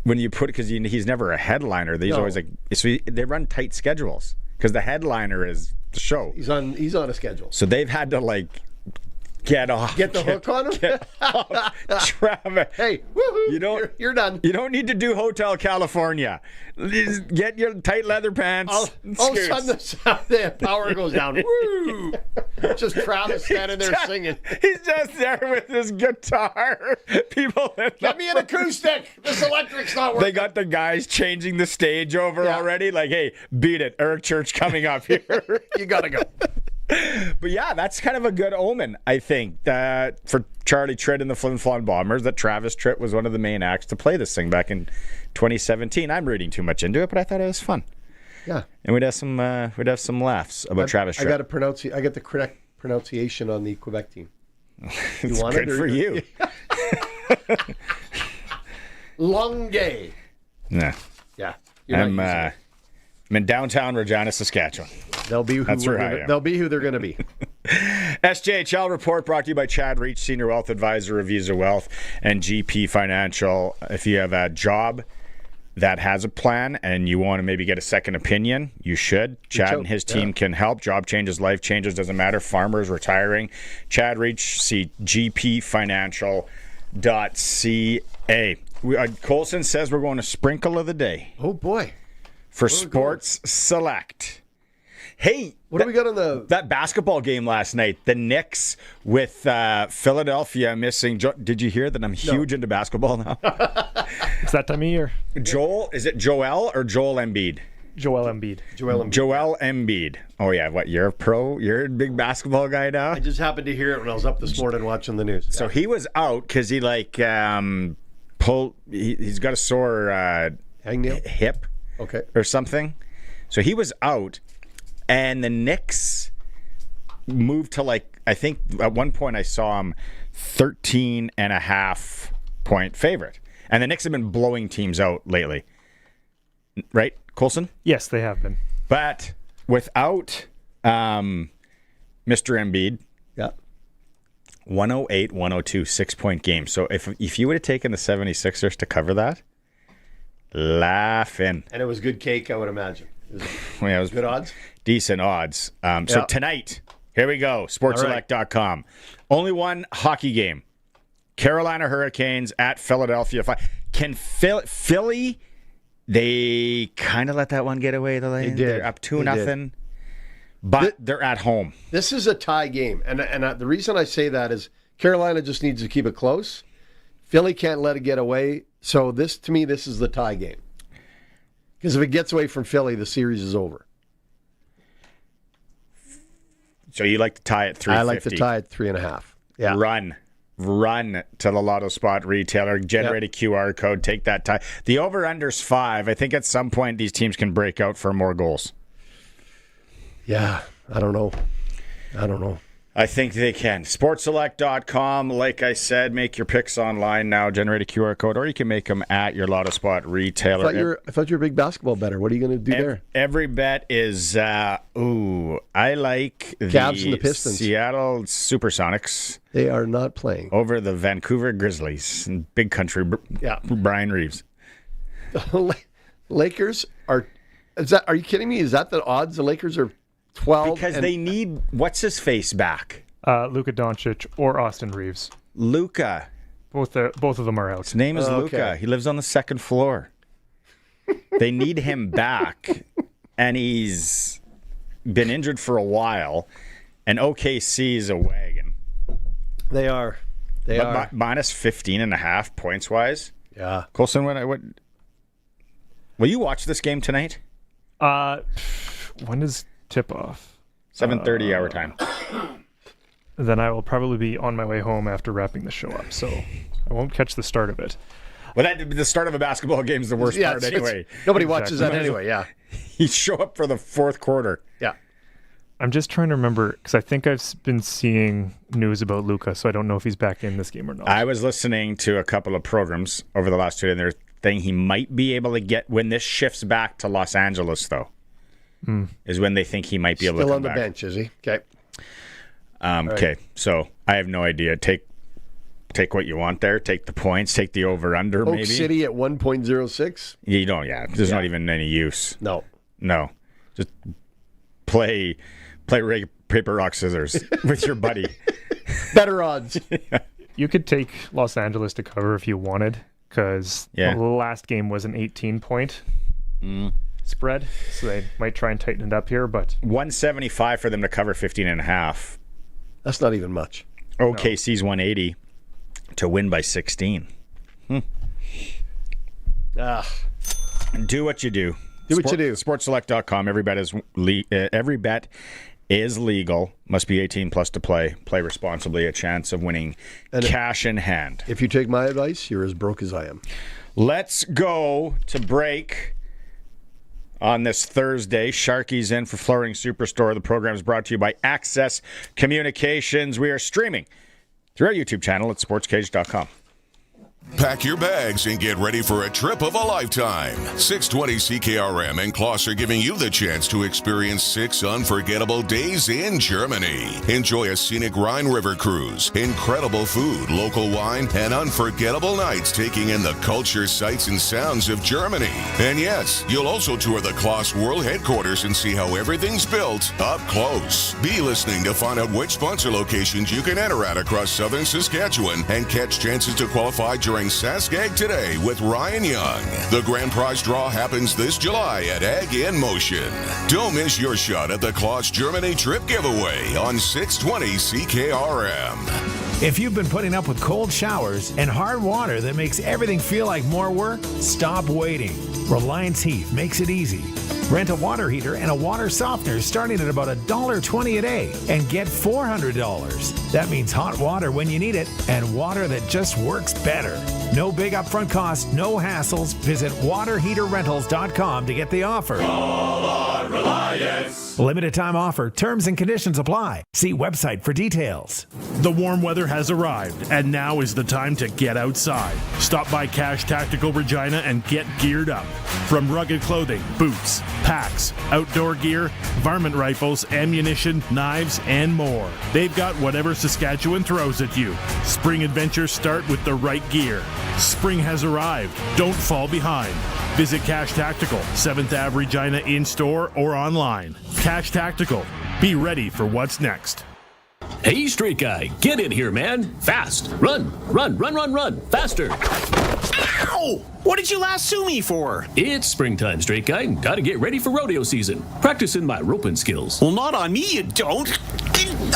When you put... Because he's never a headliner. He's always like... So they run tight schedules. Because the headliner is the show. He's on a schedule. So they've had to, like... Get the hook on him? Get off. Travis. Hey, woohoo, you're done. You don't need to do Hotel California. Just get your tight leather pants. All of a sudden, the power goes down. Woo! Just Travis standing there singing. He's just there with his guitar. People get me an acoustic. This electric's not working. They got the guys changing the stage over already. Like, hey, beat it. Eric Church coming up here. You gotta go. But yeah, that's kind of a good omen, I think, that for Charlie Tritt and the Flin Flon Bombers, that Travis Tritt was one of the main acts to play this thing back in 2017. I'm reading too much into it, but I thought it was fun. Yeah, and we'd have some laughs about Travis Tritt. I got the correct pronunciation on the Quebec team. It's want good it, for you. Longue. Yeah. Yeah. I'm in downtown Regina, Saskatchewan. They'll be who they're going to be. SJHL report brought to you by Chad Reach, Senior Wealth Advisor of Visa Wealth and GP Financial. If you have a job that has a plan and you want to maybe get a second opinion, you should. Chad and his team can help. Job changes, life changes, doesn't matter. Farmers, retiring. Chad Reach, see gpfinancial.ca. Colson says we're going to sprinkle of the day. Oh, boy. For Sports Select. Hey, what do we got on that basketball game last night? The Knicks with Philadelphia missing. Did you hear that I'm huge into basketball now? It's that time of year. Is it Joel or Joel Embiid? Joel Embiid. Joel Embiid. Oh yeah, what? You're a pro? You're a big basketball guy now? I just happened to hear it when I was up this morning watching the news. So he was out because he he's got a sore hip. Okay. Or something. So he was out, and the Knicks moved to I think at one point I saw him 13.5 point favorite. And the Knicks have been blowing teams out lately. Right, Colson? Yes, they have been. But without Mr. Embiid, 108-102, 6-point game. So if you would have taken the 76ers to cover that, laughing. And it was good cake, I would imagine. It was good odds? Decent odds. So tonight, here we go, sportselect.com. Only one hockey game. Carolina Hurricanes at Philadelphia. Can Philly, they kind of let that one get away. They did. They're up 2-0, but they're at home. This is a tie game. And the reason I say that is Carolina just needs to keep it close. Philly can't let it get away. So to me, this is the tie game. Because if it gets away from Philly, the series is over. So you like to tie at 350? I like to tie at 3.5. Yeah. Run to the Lotto spot retailer, generate a QR code, take that tie. The over-under's 5. I think at some point these teams can break out for more goals. Yeah, I don't know. I think they can. Sportselect.com. Like I said, make your picks online now. Generate a QR code, or you can make them at your Lotto Spot retailer. I thought you were a big basketball bettor. What are you going to do there? Every bet is, I like Cavs and the Pistons. Seattle Supersonics. They are not playing. Over the Vancouver Grizzlies. Big country. Brian Reeves. The Lakers are you kidding me? Is that the odds? The Lakers are 12. Because they need, what's his face back? Luka Doncic or Austin Reeves. Luka. Both of them are out. His name is Luca. He lives on the second floor. They need him back, and he's been injured for a while, and OKC is a wagon. They are. They are. Minus 15.5 points-wise. Yeah. Colson, will you watch this game tonight? When is tip-off? 7:30 our time. Then I will probably be on my way home after wrapping the show up, so I won't catch the start of it. Well, the start of a basketball game is the worst part anyway. Nobody watches that anyway, yeah. You show up for the fourth quarter. Yeah. I'm just trying to remember, because I think I've been seeing news about Luca, so I don't know if he's back in this game or not. I was listening to a couple of programs over the last 2 days, and they're saying he might be able to get, when this shifts back to Los Angeles, though, is when they think he might be able to come back. Still on the bench, is he? Okay. Okay, so I have no idea. Take what you want there. Take the points. Take the over-under, maybe. Oak City at 1.06? You don't, There's not even any use. No. Just play paper, rock, scissors with your buddy. Better odds. You could take Los Angeles to cover if you wanted, because the last game was an 18-point spread, so they might try and tighten it up here. But 175 for them to cover 15.5. That's not even much. OKC's 180 to win by 16. Do what you do. Do what you do. Sportselect.com. Every bet is legal. Must be 18 plus to play. Play responsibly. A chance of winning cash in hand. If you take my advice, you're as broke as I am. Let's go to break. On this Thursday, Sharky's in for Flooring Superstore. The program is brought to you by Access Communications. We are streaming through our YouTube channel at sportscage.com. Pack your bags and get ready for a trip of a lifetime. 620 CKRM and Kloss are giving you the chance to experience 6 unforgettable days in Germany. Enjoy a scenic Rhine River cruise, incredible food, local wine, and unforgettable nights taking in the culture, sights, and sounds of Germany. And yes, you'll also tour the Kloss World Headquarters and see how everything's built up close. Be listening to find out which sponsor locations you can enter at across southern Saskatchewan and catch chances to qualify during Sask Ag Today with Ryan Young. The grand prize draw happens this July at Ag in Motion. Don't miss your shot at the Kloss Germany trip giveaway on 620 CKRM. If you've been putting up with cold showers and hard water that makes everything feel like more work, stop waiting. Reliance Heat makes it easy. Rent a water heater and a water softener starting at about $1.20 a day and get $400. That means hot water when you need it and water that just works better. No big upfront costs, no hassles. Visit waterheaterrentals.com to get the offer. Call on Reliance. Limited time offer. Terms and conditions apply. See website for details. The warm weather has arrived, and now is the time to get outside. Stop by Cash Tactical Regina and get geared up. From rugged clothing, boots, packs, outdoor gear, varmint rifles, ammunition, knives, and more. They've got whatever Saskatchewan throws at you. Spring adventures start with the right gear. Spring has arrived. Don't fall behind. Visit Cash Tactical, 7th Ave Regina in-store or online. Cash Tactical. Be ready for what's next. Hey, straight guy, get in here, man. Fast. Run. Faster. Ow! What did you lasso me for? It's springtime, straight guy. Gotta get ready for rodeo season. Practicing my roping skills. Well, not on me, you don't.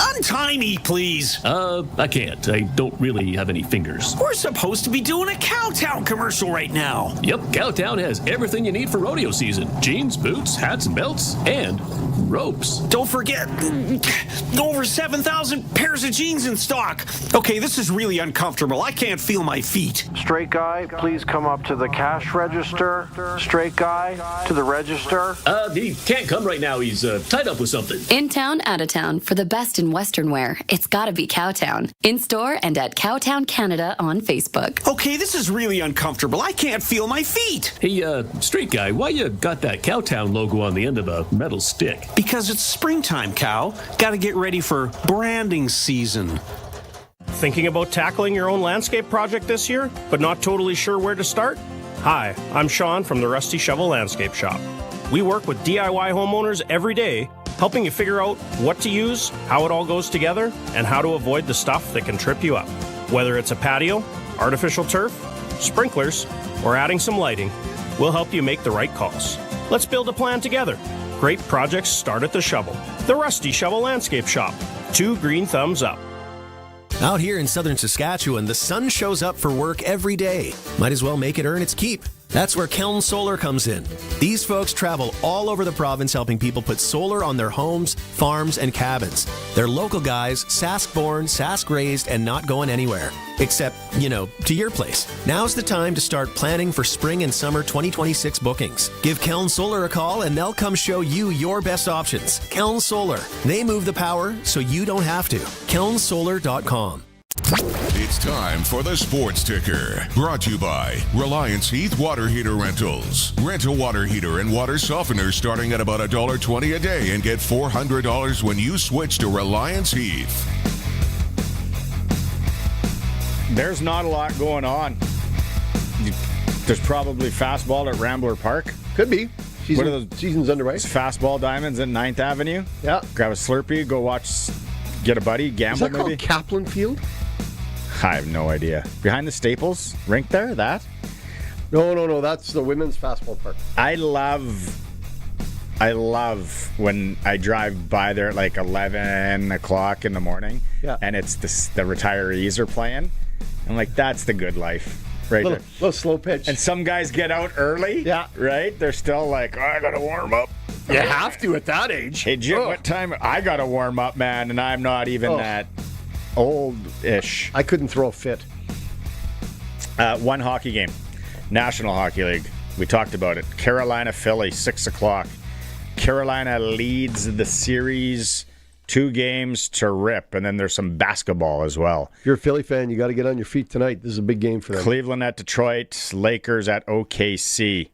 Untie me, please. I can't. I don't really have any fingers. We're supposed to be doing a Cowtown commercial right now. Yep, Cowtown has everything you need for rodeo season. Jeans, boots, hats and belts, and ropes. Don't forget, over 7,000 pairs of jeans in stock. Okay, this is really uncomfortable. I can't feel my feet. Straight guy, please come up to the cash register. Straight guy, to the register. He can't come right now. He's tied up with something. In town, out of town, for the best in Western wear, it's gotta be Cowtown. In store and at Cowtown Canada on Facebook. Okay, this is really uncomfortable. I can't feel my feet. Hey, straight guy, why you got that Cowtown logo on the end of a metal stick? Because it's springtime, Cow. Gotta get ready for branding season. Thinking about tackling your own landscape project this year, but not totally sure where to start? Hi, I'm Sean from the Rusty Shovel Landscape Shop. We work with DIY homeowners every day, helping you figure out what to use, how it all goes together, and how to avoid the stuff that can trip you up. Whether it's a patio, artificial turf, sprinklers, or adding some lighting, we'll help you make the right calls. Let's build a plan together. Great projects start at the shovel. The Rusty Shovel Landscape Shop. 2 green thumbs up. Out here in southern Saskatchewan, the sun shows up for work every day. Might as well make it earn its keep. That's where Keln Solar comes in. These folks travel all over the province helping people put solar on their homes, farms, and cabins. They're local guys, Sask-born, Sask-raised, and not going anywhere. Except, to your place. Now's the time to start planning for spring and summer 2026 bookings. Give Keln Solar a call and they'll come show you your best options. Keln Solar. They move the power so you don't have to. KelnSolar.com. It's time for the Sports Ticker. Brought to you by Reliance Heath Water Heater Rentals. Rent a water heater and water softener starting at about $1.20 a day and get $400 when you switch to Reliance Heath. There's not a lot going on. There's probably fastball at Rambler Park. Could be. What are those? Season's underway. Fastball diamonds at 9th Avenue. Yeah. Grab a Slurpee, go watch, get a buddy, gamble Is that maybe. called Kaplan Field? I have no idea. Behind the Staples rink there, that? No. That's the women's fastball park. I love when I drive by there at like 11 o'clock in the morning, and it's the retirees are playing. I'm like, that's the good life, right? Little slow pitch. And some guys get out early, right? They're still like, oh, I gotta warm up. You have to at that age. Hey Jim, what time? I gotta warm up, man, and I'm not even that old-ish. I couldn't throw a fit. One hockey game, National Hockey League. We talked about it. Carolina Philly, 6 o'clock. Carolina leads the series 2 games to rip, and then there's some basketball as well. If you're a Philly fan, you got to get on your feet tonight. This is a big game for them. Cleveland at Detroit, Lakers at OKC.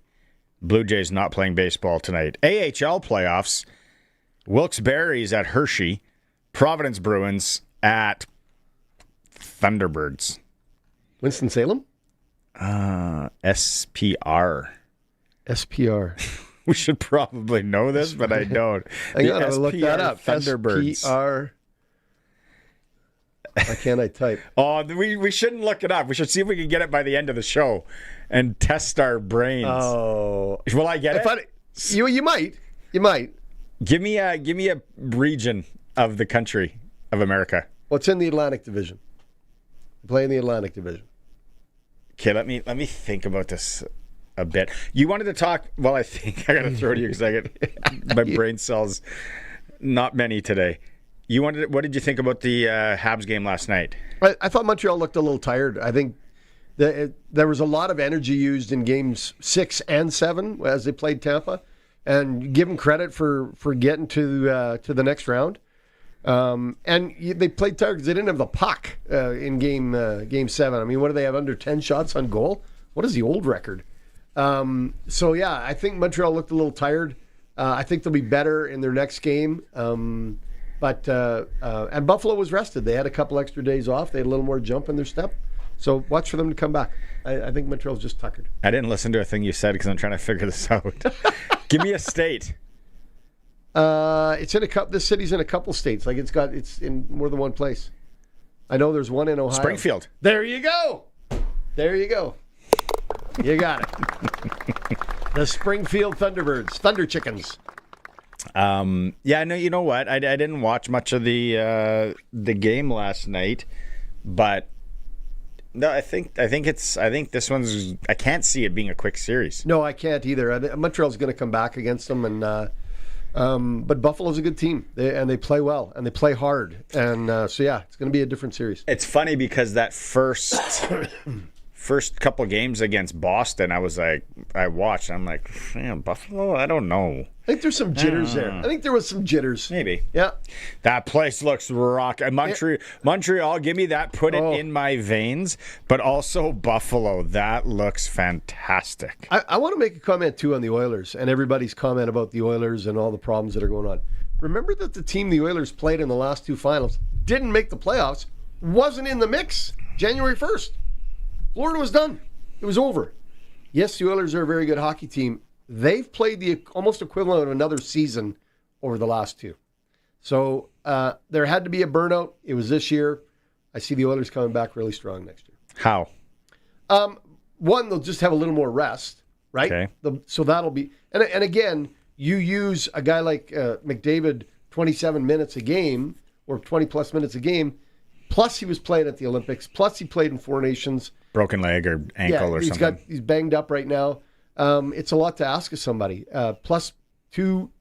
Blue Jays not playing baseball tonight. AHL playoffs, Wilkes-Barre's at Hershey, Providence Bruins at Thunderbirds. Winston-Salem? SPR. SPR. We should probably know this, but I don't. I got to look that up. Thunderbirds. SPR. Why can't I type? Oh, we shouldn't look it up. We should see if we can get it by the end of the show and test our brains. Oh. Will I get it? You might. You might. Give me a region of the country of America. Well, it's in the Atlantic Division. Play in the Atlantic Division. Okay, let me think about this a bit. You wanted to talk. Well, I think I got to throw to you because I get my brain cells. Not many today. What did you think about the Habs game last night? I thought Montreal looked a little tired. I think there was a lot of energy used in games 6 and 7 as they played Tampa, and give them credit for getting to the next round. And they played tired because they didn't have the puck in game 7. I mean, what do they have, under 10 shots on goal? What is the old record? I think Montreal looked a little tired. I think they'll be better in their next game. And Buffalo was rested. They had a couple extra days off. They had a little more jump in their step. So watch for them to come back. I think Montreal's just tuckered. I didn't listen to a thing you said because I'm trying to figure this out. Give me a state. It's in this city's in a couple states. Like it's in more than one place. I know there's one in Ohio. Springfield. There you go. You got it. The Springfield Thunderbirds, Thunder Chickens. No, you know what? I didn't watch much of the game last night, but no, I think this one's. I can't see it being a quick series. No, I can't either. Montreal's going to come back against them, and but Buffalo's a good team, they play well and they play hard, and it's going to be a different series. It's funny because that first couple games against Boston, I watched. I'm like, man, Buffalo. I don't know. I think there's some jitters there. I think there was some jitters. Maybe. Yeah. That place looks rock. Montreal, give me that. Put it in my veins. But also Buffalo. That looks fantastic. I want to make a comment, too, on the Oilers and everybody's comment about the Oilers and all the problems that are going on. Remember that the team the Oilers played in the last 2 finals didn't make the playoffs, wasn't in the mix January 1st. Florida was done. It was over. Yes, the Oilers are a very good hockey team. They've played the almost equivalent of another season over the last 2. So there had to be a burnout. It was this year. I see the Oilers coming back really strong next year. How? One, they'll just have a little more rest, right? Okay. So that'll be, and again, you use a guy like McDavid 27 minutes a game or 20 plus minutes a game, plus he was playing at the Olympics, plus he played in Four Nations. Broken leg or ankle or something. He's banged up right now. It's a lot to ask of somebody. Plus two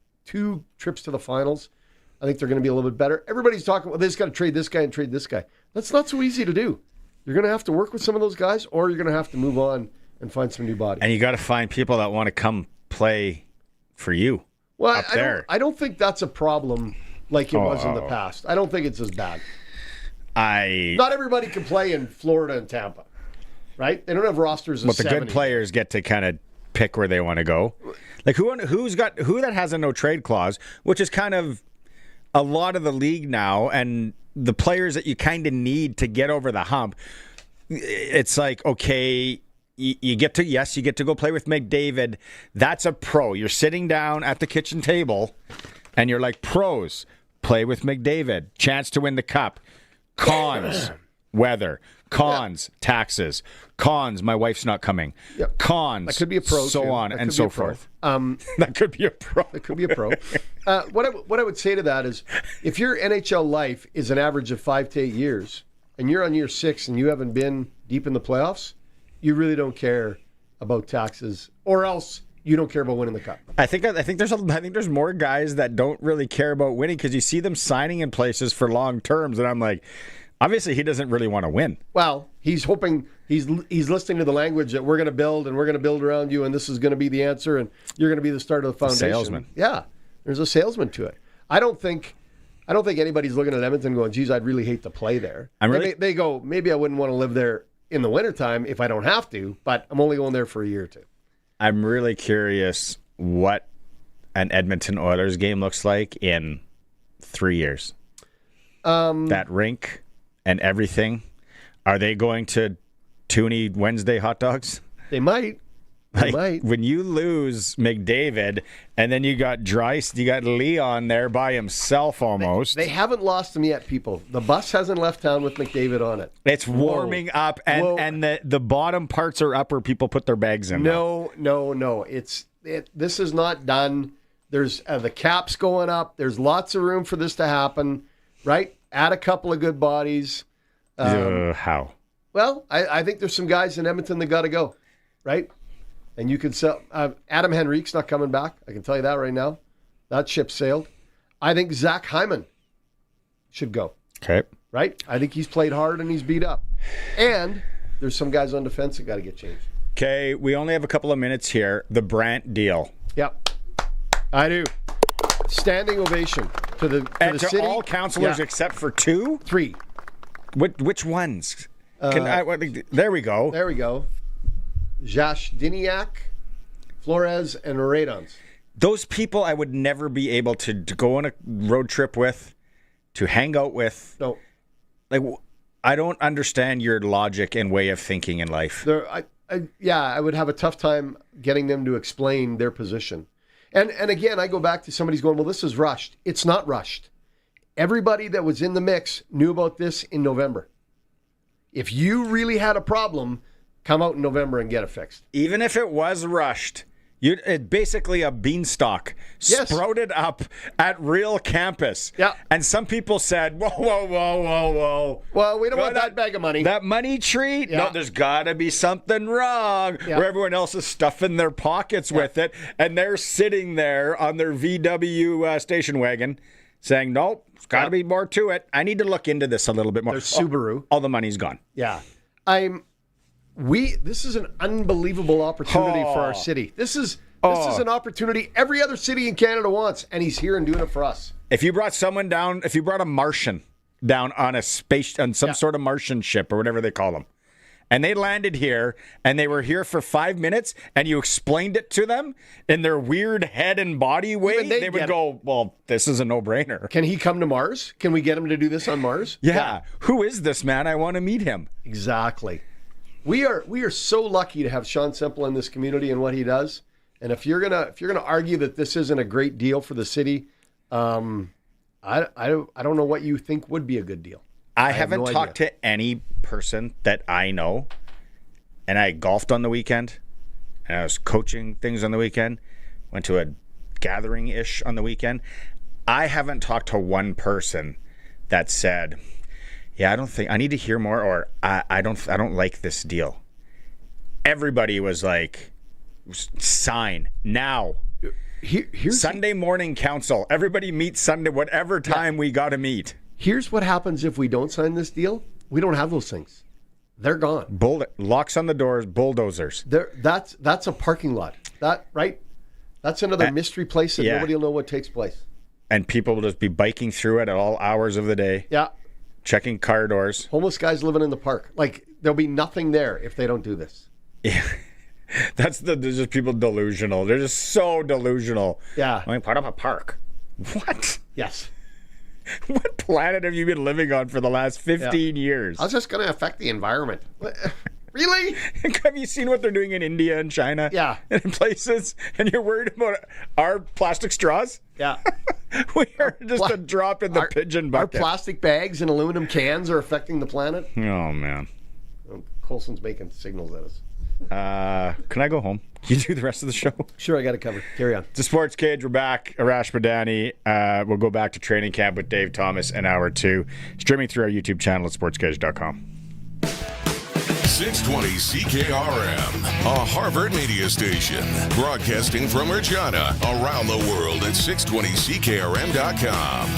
trips to the finals. I think they're going to be a little bit better. Everybody's talking, well, they just got to trade this guy and trade this guy. That's not so easy to do. You're going to have to work with some of those guys, or you're going to have to move on and find some new bodies. And you got to find people that want to come play for you. Well, up there. I don't think that's a problem like it was in the past. I don't think it's as bad. Not everybody can play in Florida and Tampa, right? They don't have rosters of 70. The good players get to kind of pick where they want to go. Like who that has a no trade clause, which is kind of a lot of the league now, and the players that you kind of need to get over the hump. It's like, okay, you get to go play with McDavid. That's a pro. You're sitting down at the kitchen table, and you're like, pros, play with McDavid, chance to win the cup. Cons, weather. Cons, taxes. Cons, my wife's not coming. Yep. Cons, that could be a pro. So too. on and so forth. That could be a pro. That could be a pro. What I would say to that is, if your NHL life is an average of 5 to 8 years, and you're on year 6 and you haven't been deep in the playoffs, you really don't care about taxes, or else you don't care about winning the cup. I think there's more guys that don't really care about winning because you see them signing in places for long terms, and I'm like, obviously he doesn't really want to win. Well, he's hoping he's listening to the language that we're going to build, and we're going to build around you, and this is going to be the answer, and you're going to be the start of the foundation. Salesman. Yeah, there's a salesman to it. I don't think anybody's looking at Edmonton going, geez, I'd really hate to play there. They go, maybe I wouldn't want to live there in the wintertime if I don't have to, but I'm only going there for a year or two. I'm really curious what an Edmonton Oilers game looks like in 3 years. That rink and everything. Are they going to Toonie Wednesday hot dogs? They might. When you lose McDavid and then you got Leon there by himself almost. They haven't lost him yet, people. The bus hasn't left town with McDavid on it. It's warming up, and the bottom parts are up where people put their bags in. No. This is not done. There's the cap's going up. There's lots of room for this to happen, right? Add a couple of good bodies. How? Well, I think there's some guys in Edmonton that got to go, right? And you can sell. Adam Henrique's not coming back. I can tell you that right now. That ship sailed. I think Zach Hyman should go. Okay. Right? I think he's played hard and he's beat up. And there's some guys on defense that got to get changed. Okay, we only have a couple of minutes here. The Brandt deal. Yep. I do. Standing ovation to the city. All councilors except for 2? 3. Which ones? There we go. There we go. Jashdiniak, Flores, and Radons. Those people I would never be able to go on a road trip with, to hang out with. No. I don't understand your logic and way of thinking in life. I would have a tough time getting them to explain their position. And again, I go back to somebody's going, well, this is rushed. It's not rushed. Everybody that was in the mix knew about this in November. If you really had a problem, come out in November and get it fixed. Even if it was rushed, it's basically a beanstalk sprouted up at real campus. Yeah. And some people said, whoa. Well, we don't want that bag of money. That money tree? Yeah. No, there's got to be something wrong. Yeah. Where everyone else is stuffing their pockets with it. And they're sitting there on their VW station wagon saying, nope, there's got to be more to it. I need to look into this a little bit more. There's Subaru. All the money's gone. Yeah. This is an unbelievable opportunity for our city. This is an opportunity every other city in Canada wants, and he's here and doing it for us. If you brought someone down, if you brought a Martian down on some sort of Martian ship or whatever they call them, and they landed here and they were here for 5 minutes and you explained it to them in their weird head and body way, they would go, well, this is a no-brainer. Can he come to Mars? Can we get him to do this on Mars? Yeah. Who is this man? I want to meet him. Exactly. We are so lucky to have Sean Semple in this community and what he does. And if you're gonna argue that this isn't a great deal for the city, I don't know what you think would be a good deal. I haven't talked to any person that I know and I golfed on the weekend, and I was coaching things on the weekend, went to a gathering-ish on the weekend. I haven't talked to one person that said, yeah, I need to hear more, or I don't like this deal. Everybody was like, sign now. Here's Sunday morning council. Everybody meet Sunday, whatever time we got to meet. Here's what happens if we don't sign this deal. We don't have those things. They're gone. Locks on the doors, bulldozers. That's a parking lot. That's another mystery place that nobody will know what takes place. And people will just be biking through it at all hours of the day. Yeah. Checking car doors. Homeless guys living in the park. Like, there'll be nothing there if they don't do this. Yeah. They're just people delusional. They're just so delusional. Yeah. I mean, put up a park. What? Yes. What planet have you been living on for the last 15 years? How's this going to affect the environment? Really? Have you seen what they're doing in India and China? Yeah. And in places, and you're worried about our plastic straws? Yeah. We are just a drop in the pigeon bucket. Our plastic bags and aluminum cans are affecting the planet. Oh, man. Colson's making signals at us. Can I go home? Can you do the rest of the show? Sure, I got it covered. Carry on. It's the Sports Cage. We're back. Arash, Madani. We'll go back to training camp with Dave Thomas in hour 2. Streaming through our YouTube channel at sportscage.com. 620 CKRM, a Harvard media station. Broadcasting from Regina, around the world at 620CKRM.com.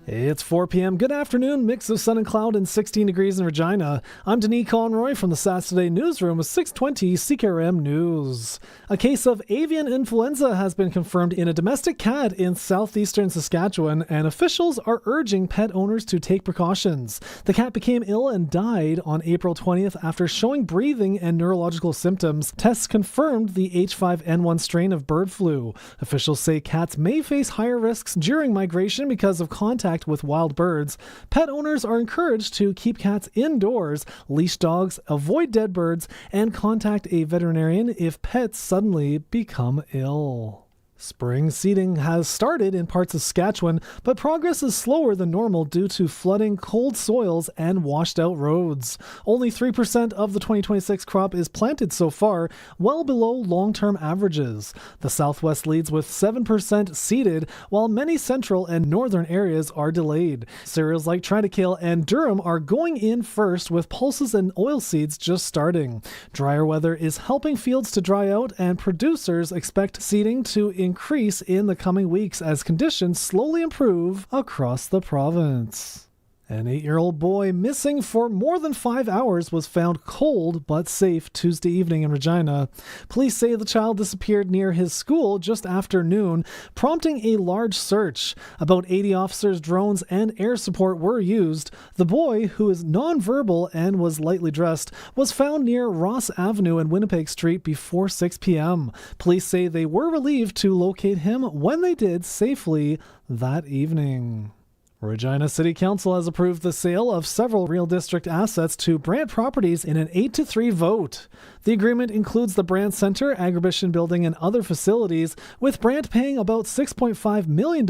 It's 4 p.m. Good afternoon. Mix of sun and cloud and 16 degrees in Regina. I'm Denis Conroy from the Saturday Newsroom with 620 CKRM News. A case of avian influenza has been confirmed in a domestic cat in southeastern Saskatchewan, and officials are urging pet owners to take precautions. The cat became ill and died on April 20th after showing breathing and neurological symptoms. Tests confirmed the H5N1 strain of bird flu. Officials say cats may face higher risks during migration because of contact with wild birds. Pet owners are encouraged to keep cats indoors, leash dogs, avoid dead birds, and contact a veterinarian if pets suddenly become ill. Spring seeding has started in parts of Saskatchewan, but progress is slower than normal due to flooding, cold soils, and washed out roads. Only 3% of the 2026 crop is planted so far, well below long-term averages. The Southwest leads with 7% seeded, while many central and northern areas are delayed. Cereals like triticale and durum are going in first, with pulses and oilseeds just starting. Drier weather is helping fields to dry out, and producers expect seeding to increase in the coming weeks as conditions slowly improve across the province. An 8-year-old boy missing for more than 5 hours was found cold but safe Tuesday evening in Regina. Police say the child disappeared near his school just after noon, prompting a large search. About 80 officers, drones, and air support were used. The boy, who is nonverbal and was lightly dressed, was found near Ross Avenue and Winnipeg Street before 6 p.m. Police say they were relieved to locate him when they did safely that evening. Regina City Council has approved the sale of several Real District assets to Brant Properties in an 8-3 vote. The agreement includes the Brant Centre, Agribition Building, and other facilities, with Brant paying about $6.5 million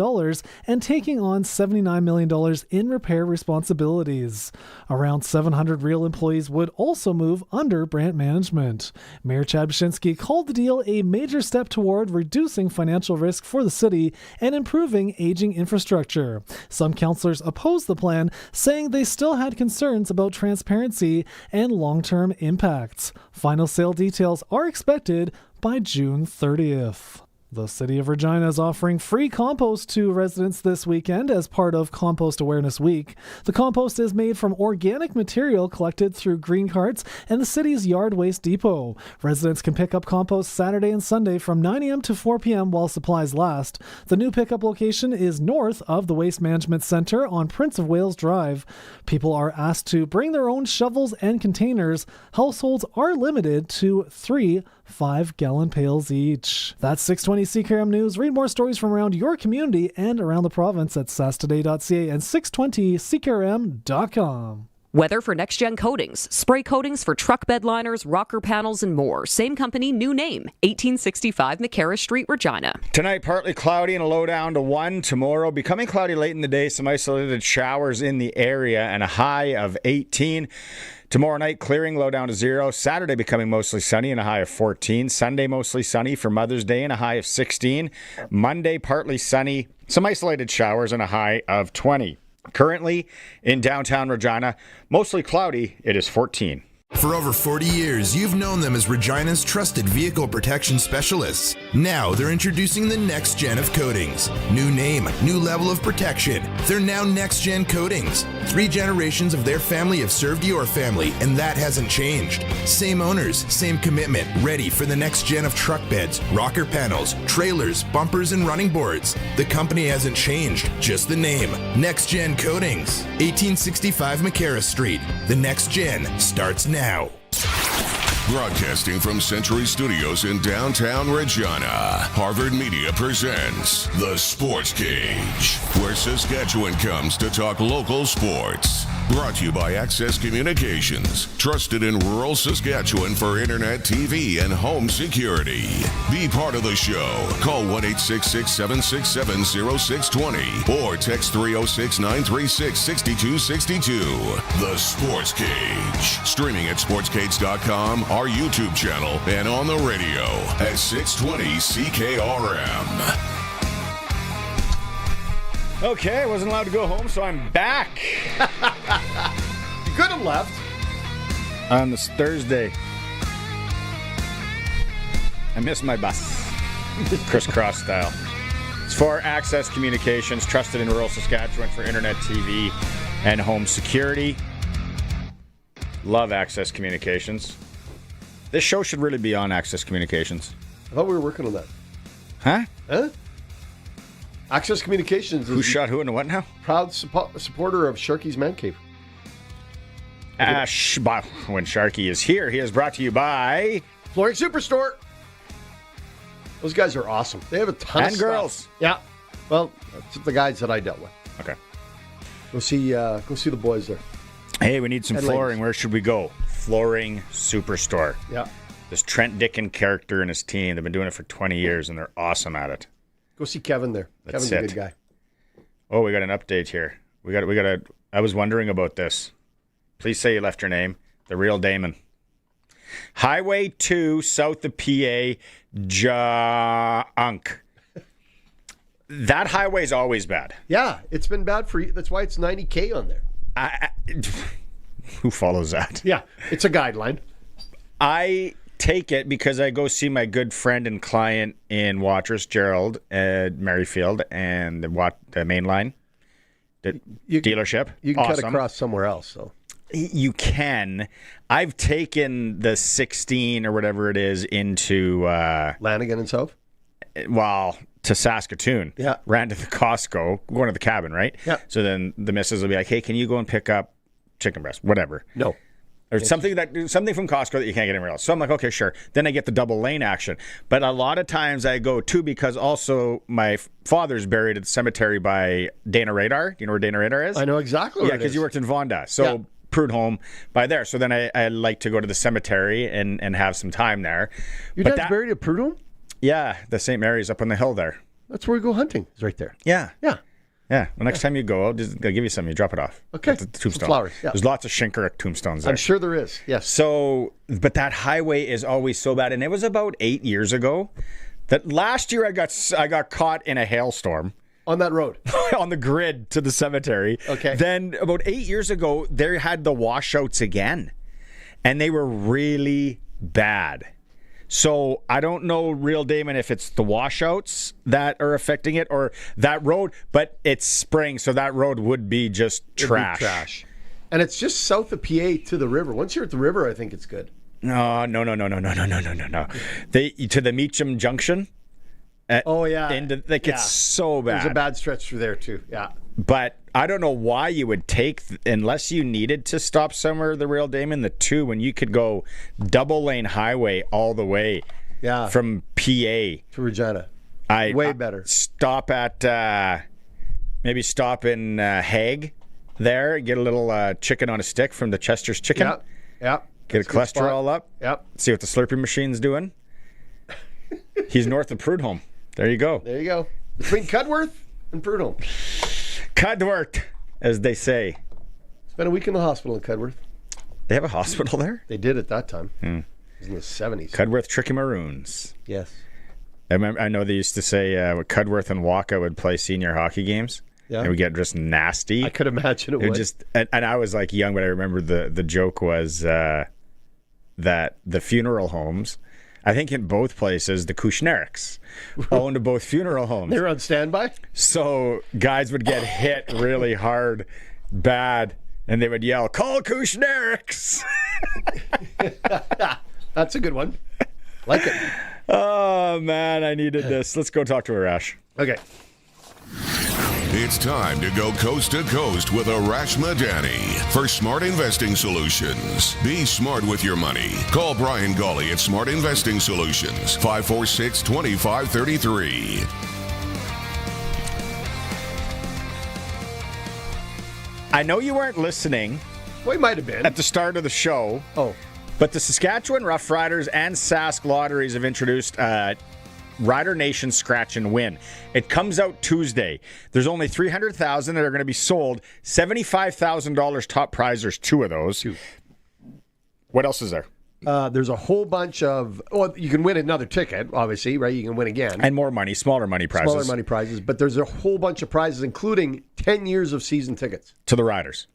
and taking on $79 million in repair responsibilities. Around 700 Real employees would also move under Brant management. Mayor Chad Baczynski called the deal a major step toward reducing financial risk for the city and improving aging infrastructure. Some councillors opposed the plan, saying they still had concerns about transparency and long-term impacts. Final sale details are expected by June 30th. The City of Regina is offering free compost to residents this weekend as part of Compost Awareness Week. The compost is made from organic material collected through green carts and the city's yard waste depot. Residents can pick up compost Saturday and Sunday from 9 a.m. to 4 p.m. while supplies last. The new pickup location is north of the Waste Management Centre on Prince of Wales Drive. People are asked to bring their own shovels and containers. Households are limited to 3 5-gallon pails each. That's 620 CKRM News. Read more stories from around your community and around the province at sastoday.ca and 620CKRM.com. Weather for next-gen coatings, spray coatings for truck bed liners, rocker panels, and more. Same company, new name, 1865 McCarra Street, Regina. Tonight, partly cloudy and a low down to 1. Tomorrow, becoming cloudy late in the day. Some isolated showers in the area and a high of 18. Tomorrow night, clearing, low down to 0. Saturday, becoming mostly sunny and a high of 14. Sunday, mostly sunny for Mother's Day and a high of 16. Monday, partly sunny, some isolated showers and a high of 20. Currently, in downtown Regina, mostly cloudy, it is 14. For over 40 years, you've known them as Regina's trusted vehicle protection specialists. Now they're introducing the next gen of coatings. New name, new level of protection. They're now Next Gen Coatings. 3 generations of their family have served your family, and that hasn't changed. Same owners, same commitment, ready for the next gen of truck beds, rocker panels, trailers, bumpers, and running boards. The company hasn't changed, just the name. Next Gen Coatings. 1865 McCarra Street. The next gen starts now. Broadcasting from Century Studios in downtown Regina, Harvard Media presents The Sports Cage, where Saskatchewan comes to talk local sports. Brought to you by Access Communications, trusted in rural Saskatchewan for internet, TV, and home security. Be part of the show. Call 1-866-767-0620 or text 306-936-6262. The Sports Cage. Streaming at sportscage.com, our YouTube channel, and on the radio at 620 CKRM. Okay, I wasn't allowed to go home, so I'm back. You could have left. On this Thursday. I missed my bus. Crisscross style. It's for Access Communications, trusted in rural Saskatchewan for internet, TV, and home security. Love Access Communications. This show should really be on Access Communications. I thought we were working on that. Huh? Access Communications. Who shot who and what now? Proud supporter of Sharky's Man Cave. When Sharky is here, he is brought to you by Flooring Superstore. Those guys are awesome. They have a ton of stuff. And girls. Yeah. Well, that's the guys that I dealt with. Okay. Go see the boys there. Hey, we need some And flooring. ladies. Where should we go? Flooring Superstore. Yeah. This Trent Dickin character and his team, they've been doing it for 20 years, and they're awesome at it. Go see Kevin there. That's Kevin's it. a good guy. Oh, we got an update here. We got a. I was wondering about this. Please say you left your name. The real Damon. Highway 2 south of PA, Junk. That highway's always bad. Yeah, it's been bad for you. That's why it's 90K on there. Who follows that? Yeah, it's a guideline. I take it because I go see my good friend and client in Watrous, Gerald at Merrifield, and the main line, the dealership. You can awesome. cut across somewhere else. So you can. I've taken the 16 or whatever it is into Lanigan and South. Well, to Saskatoon. Yeah. Ran to the Costco, going to the cabin, right? Yeah. So then the missus will be like, "Hey, can you go and pick up chicken breast, whatever?" No. Or something from Costco that you can't get anywhere else. So I'm like, okay, sure. Then I get the double lane action. But a lot of times I go too because also my father's buried at the cemetery by Dana Radar. Do you know where Dana Radar is? I know exactly where Yeah, it because is. you worked in Vonda. So Yeah. Prudhomme by there. So then I like to go to the cemetery and have some time there. Your dad's buried at Prudhomme? Yeah, the St. Mary's up on the hill there. That's where we go hunting. It's right there. Yeah. Yeah. Yeah. Well, next time you go, I'll give you some. You drop it off. Okay. At the tombstone. Some flowers. Yeah. There's lots of Schinker tombstones there. I'm sure there is. Yes. So, but that highway is always so bad. And it was about 8 years ago that last year I got caught in a hailstorm. On that road? On the grid to the cemetery. Okay. Then about 8 years ago, they had the washouts again. And they were really bad. So I don't know, real Damon, if it's the washouts that are affecting it or that road, but it's spring, so that road would be just trash. It'd be trash. And it's just south of PA to the river. Once you're at the river, I think it's good. No. To the Meacham Junction. Oh, yeah. It's so bad. There's a bad stretch through there, too. Yeah. But I don't know why you would take, unless you needed to stop somewhere, the real Damon, the 2, when you could go double lane highway all the way from PA to Regina. Way better. Stop at, maybe stop in Hague there. Get a little chicken on a stick from the Chester's Chicken. Yeah. Get a cholesterol up. Yep. See what the Slurpee machine's doing. He's north of Prudhoe. There you go. There you go. Between Cudworth and Prudhoe. Cudworth, as they say. Spent a week in the hospital in Cudworth. They have a hospital there? They did at that time. It was in the 70s. Cudworth Tricky Maroons. Yes. I know they used to say Cudworth and Waka would play senior hockey games. Yeah. It would get just nasty. I could imagine it would. And I was like young, but I remember the joke was that the funeral homes, I think in both places, the Kushneriks owned both funeral homes. They were on standby? So guys would get hit really hard, bad, and they would yell, "Call Kushneriks!" That's a good one. Like it. Oh, man, I needed this. Let's go talk to Arash. Okay. It's time to go coast to coast with Arash Madani for Smart Investing Solutions. Be smart with your money. Call Brian Goalie at Smart Investing Solutions, 546-2533. I know you weren't listening. Well, you might have been. At the start of the show. Oh. But the Saskatchewan Roughriders and Sask lotteries have introduced Rider Nation Scratch and Win. It comes out Tuesday. There's only 300,000 that are going to be sold. $75,000 top prize. There's two of those. Two. What else is there? There's a whole bunch of... Well, you can win another ticket, obviously, right? You can win again. And more money, smaller money prizes. Smaller money prizes. But there's a whole bunch of prizes, including 10 years of season tickets. To the Riders.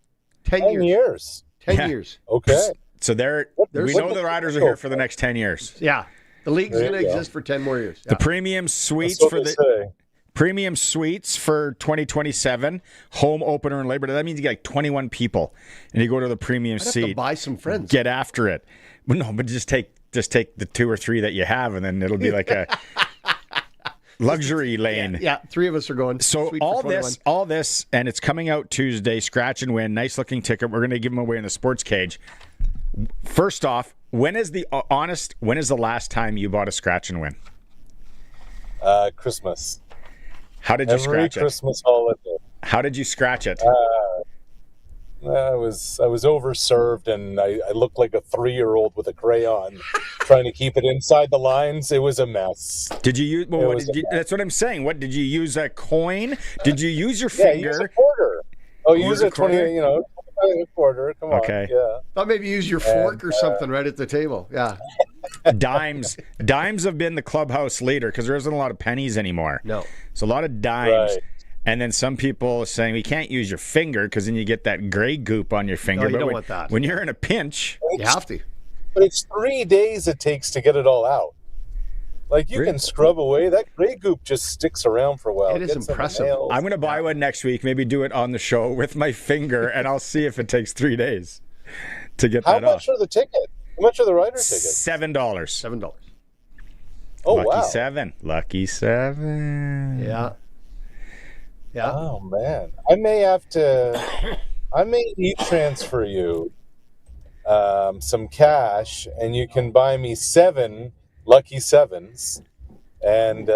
10 years. 10 years. Okay. So we know the Riders are here for the next 10 years. Yeah. The league's going to exist for 10 more years. Yeah. The premium suites premium suites for 2027, home opener and Labor Day. That means you get like 21 people, and you go to the premium seat. Have to buy some friends. Get after it. But no, but just take the 2 or 3 that you have, and then it'll be like a luxury lane. Yeah, 3 of us are going. So all this, and it's coming out Tuesday. Scratch and Win, nice looking ticket. We're going to give them away in the Sportscage. First off, when is the last time you bought a Scratch and Win? Christmas. How did you scratch it? Every Christmas holiday. How did you scratch it? I was overserved, and I looked like a 3-year-old with a crayon trying to keep it inside the lines. It was a mess. Did you use? Well, that's what I'm saying. What did you use? A coin? Did you use your finger? Use a quarter. Oh, use a 20. A quarter. Come on. Okay. Yeah. Thought maybe use your fork or something right at the table. Yeah. Dimes have been the clubhouse leader because there isn't a lot of pennies anymore. No. So a lot of dimes. Right. And then some people are saying we can't use your finger because then you get that gray goop on your finger. No, you don't want that. When you're in a pinch, you have to. But it's 3 days it takes to get it all out. Like, you can scrub away. That gray goop just sticks around for a while. It is impressive. I'm going to buy one next week, maybe do it on the show with my finger, and I'll see if it takes 3 days to get that off. How much are the ticket? How much are the rider tickets? $7. $7. Oh, Lucky wow. 7. Lucky 7. Yeah. Yeah. Oh, man. I may e-transfer you some cash, and you can buy me 7 lucky 7s, and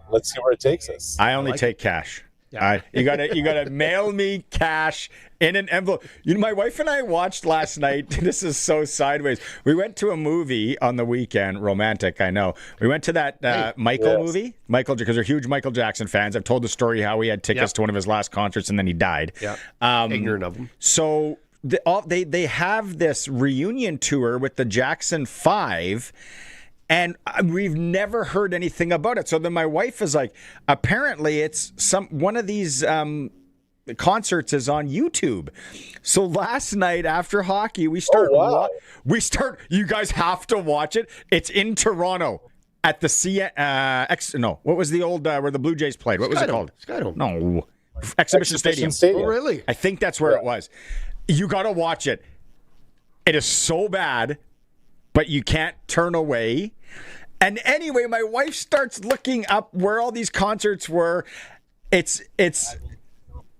let's see where it takes us. I only take cash. Yeah. You gotta mail me cash in an envelope. My wife and I watched last night. This is so sideways. We went to a movie on the weekend. Romantic, I know. We went to that Michael movie. Michael, because we're huge Michael Jackson fans. I've told the story how we had tickets to one of his last concerts and then he died. Yeah. Ignorant of him. So they have this reunion tour with the Jackson 5. And we've never heard anything about it. So then my wife is like, apparently it's one of these concerts is on YouTube. So last night after hockey, we start. You guys have to watch it. It's in Toronto at the what was the old where the Blue Jays played? What was it called? Skydome. No, Exhibition Stadium. Oh, really? I think that's where it was. You got to watch it. It is so bad, but you can't turn away. And anyway, my wife starts looking up where all these concerts were. It's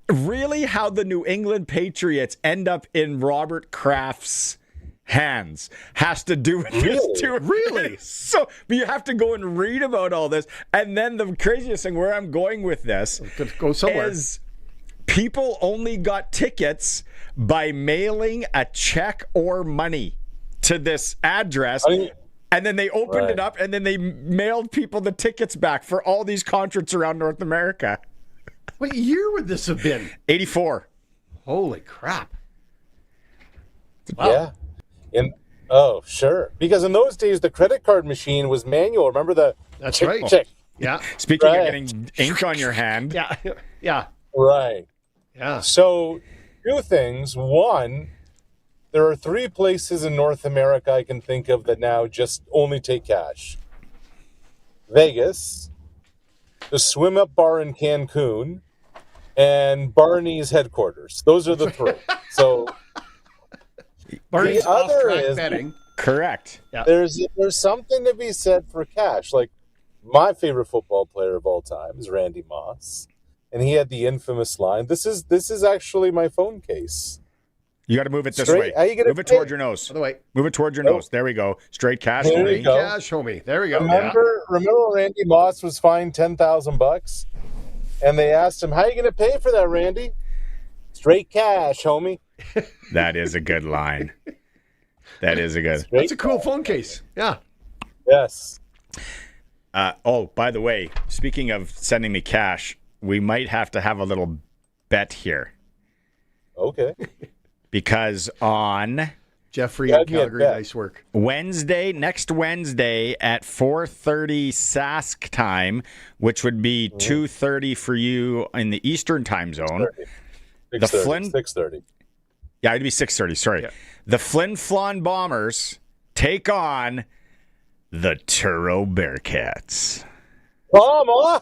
really how the New England Patriots end up in Robert Kraft's hands has to do with this too. Really? So, but you have to go and read about all this. And then the craziest thing where I'm going with this go somewhere. is People only got tickets by mailing a check or money to this address. And then they opened it up, and then they mailed people the tickets back for all these concerts around North America. What year would this have been? 84. Holy crap. Wow. Yeah. Oh, sure. Because in those days, the credit card machine was manual. Remember the That's tick, right. tick. Yeah. Speaking of getting ink on your hand. Yeah. Yeah. Right. Yeah. So, two things. One, there are 3 places in North America I can think of that now just only take cash. Vegas, the Swim Up Bar in Cancun, and Barney's headquarters. Those are the 3. So Barney's the other off-track is betting. Correct. Yeah. There's something to be said for cash. Like, my favorite football player of all time is Randy Moss, and he had the infamous line. This is actually my phone case. You got to move it this Straight- way. Move it toward your nose. By the way. Move it toward your nose. There we go. Straight cash. There homie. you go. Cash, homie. There we go. Remember Randy Moss was fined $10,000, and they asked him, "How are you going to pay for that, Randy?" Straight cash, homie. That is a good line. That is a good. That's a cool phone case. Yeah. Yes. By the way, speaking of sending me cash, we might have to have a little bet here. Okay. Because on Jeffrey and Calgary, nice work. next Wednesday at 4:30 Sask time, which would be 2:30 for you in the Eastern time zone. 6:30. Yeah, it'd be 6:30. Sorry. Yeah. The Flin Flon Bombers take on the Truro Bearcats. Come on.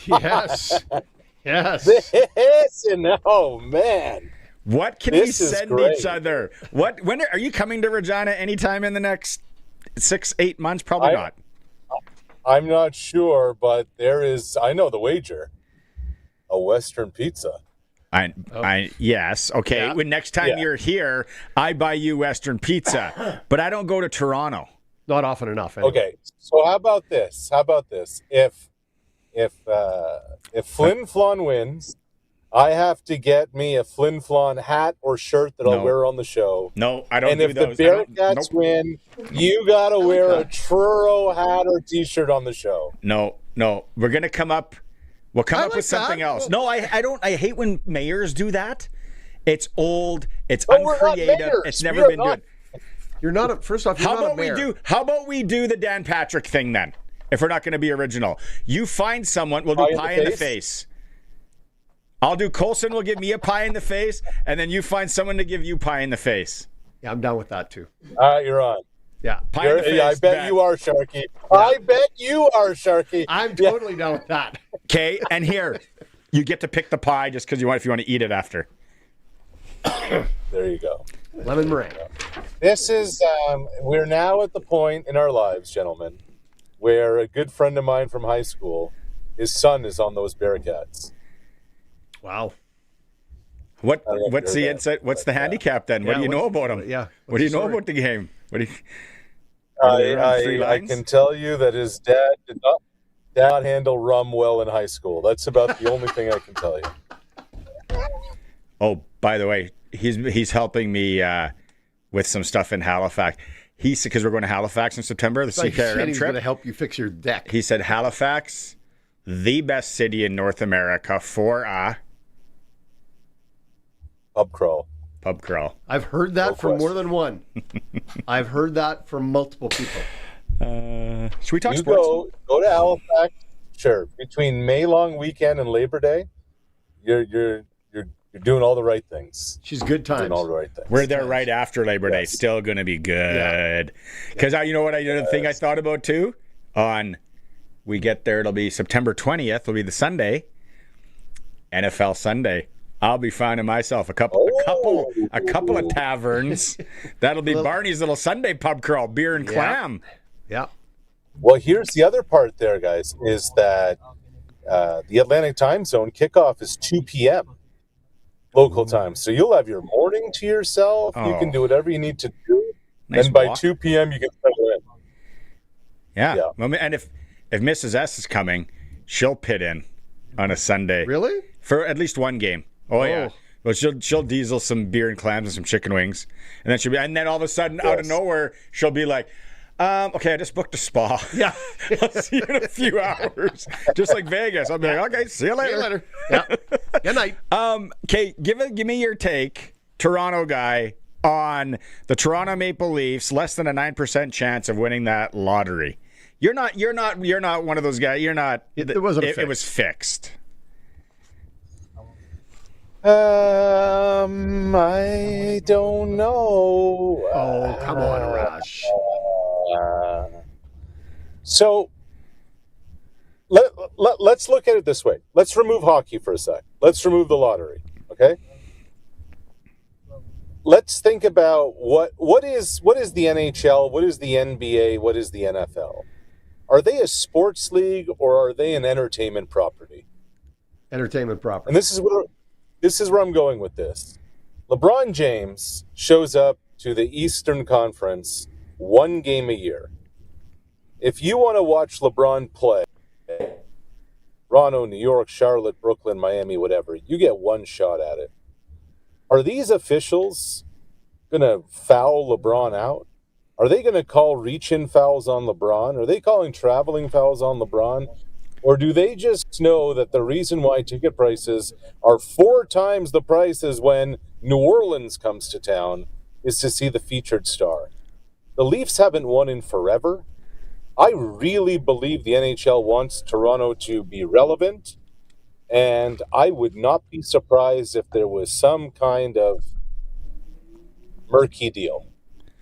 Yes. Yes. Oh, man. What can we send each other? When are you coming to Regina anytime in the next 6-8 months? Probably not. I'm not sure, but I know the wager. A Western pizza. Yes. Okay. Yeah. When next time you're here, I buy you Western pizza, but I don't go to Toronto. Not often enough. Anyway. Okay. So how about this? If Flin Flon wins, I have to get me a Flin Flon hat or shirt that I'll wear on the show. No, I don't. And if the Bearcats win, you gotta wear a Truro hat or T-shirt on the show. No. We're gonna come up. We'll come up with something else. No, I don't. I hate when mayors do that. It's old. It's uncreative. It's never been good. You're not. First off, you're not a mayor. How about we do the Dan Patrick thing then? If we're not going to be original, you find someone. We'll do pie in the face. I'll do Colson will give me a pie in the face, and then you find someone to give you pie in the face. Yeah, I'm down with that too. You're on. Yeah. Pie in the face. I bet you are, Sharky. Yeah. I bet you are, Sharky. I'm totally down with that. Okay, and here, you get to pick the pie just because you want, if you want to eat it after. There you go. Lemon meringue. This is, we're now at the point in our lives, gentlemen, where a good friend of mine from high school, his son is on those Bearcats. Wow. What's the insight? What's the handicap then? What do you know about him? Yeah. What do you know about the game? I can tell you that his dad did not handle rum well in high school. That's about the only thing I can tell you. Oh, by the way, he's helping me with some stuff in Halifax. Because we're going to Halifax in September, the CKRM trip. He's going to help you fix your deck. He said Halifax, the best city in North America for a pub crawl. I've heard that from more than one. I've heard that from multiple people. Should we talk sports? Go to Halifax. Sure. Between May long weekend and Labor Day, you're doing all the right things. She's good times. Doing all the right things. We're there right after Labor Day. Still going to be good. Because you know what? The thing I thought about too. We get there. It'll be September 20th. Will be the Sunday. NFL Sunday. I'll be finding myself a couple of taverns. That'll be Barney's little Sunday pub crawl, beer and clam. Yeah. Well, here's the other part there, guys, is that the Atlantic time zone kickoff is 2 p.m. local time. So you'll have your morning to yourself. You can do whatever you need to do. Nice and by walk. 2 p.m. you can settle in. Yeah. Well, and if Mrs. S is coming, she'll pit in on a Sunday. Really? For at least one game. Oh yeah. Well, she'll diesel some beer and clams and some chicken wings, and then all of a sudden, out of nowhere, she'll be like, "Okay, I just booked a spa. Yeah, I'll see you in a few hours." Just like Vegas, I'll be like, "Okay, see you later." See you later. Yeah. Good night. Okay, give me your take, Toronto guy, on the Toronto Maple Leafs less than a 9% chance of winning that lottery. You're not one of those guys. You're not. It wasn't. It was fixed. I don't know. Oh, come on, Arash. So let's look at it this way. Let's remove hockey for a sec. Let's remove the lottery, okay? Let's think about what is the NHL, what is the NBA, what is the NFL? Are they a sports league or are they an entertainment property? Entertainment property. And this is where I'm going with this. LeBron James shows up to the Eastern Conference one game a year. If you want to watch LeBron play, Toronto, New York, Charlotte, Brooklyn, Miami, whatever, you get one shot at it. Are these officials going to foul LeBron out? Are they going to call reach-in fouls on LeBron? Are they calling traveling fouls on LeBron? Or do they just know that the reason why ticket prices are 4 times the prices when New Orleans comes to town is to see the featured star? The Leafs haven't won in forever. I really believe the NHL wants Toronto to be relevant, and I would not be surprised if there was some kind of murky deal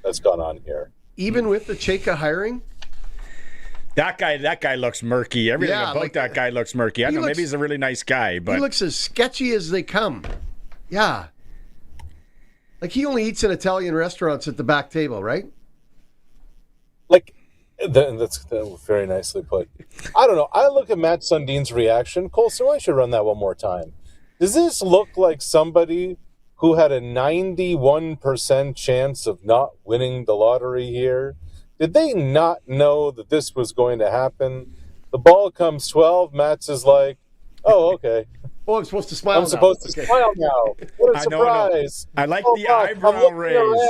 that's gone on here. Even with the Cheka hiring? That guy looks murky. Everything about that guy looks murky. I don't know, maybe he's a really nice guy, but he looks as sketchy as they come. Yeah. Like he only eats in Italian restaurants at the back table, right? Like, that's very nicely put. I don't know. I look at Matt Sundin's reaction. Cole, so I should run that one more time. Does this look like somebody who had a 91% chance of not winning the lottery here? Did they not know that this was going to happen? The ball comes 12. Matt's is like, oh, okay. Oh, I'm supposed to smile now. Smile now. What a surprise. I like the eyebrow raise.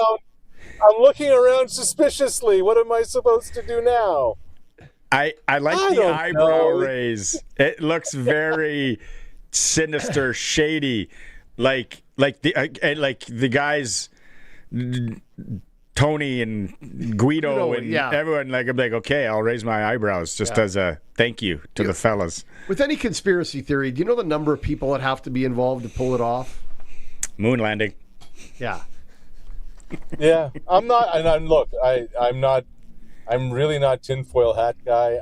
I'm looking around suspiciously. What am I supposed to do now? I like the eyebrow raise. It looks very sinister, shady. Like the guys, Tony and Guido and everyone. I'm like, okay, I'll raise my eyebrows just as a thank you to the fellas. With any conspiracy theory, do you know the number of people that have to be involved to pull it off? Moon landing. Yeah. Yeah, I'm not, and I'm really not tinfoil hat guy.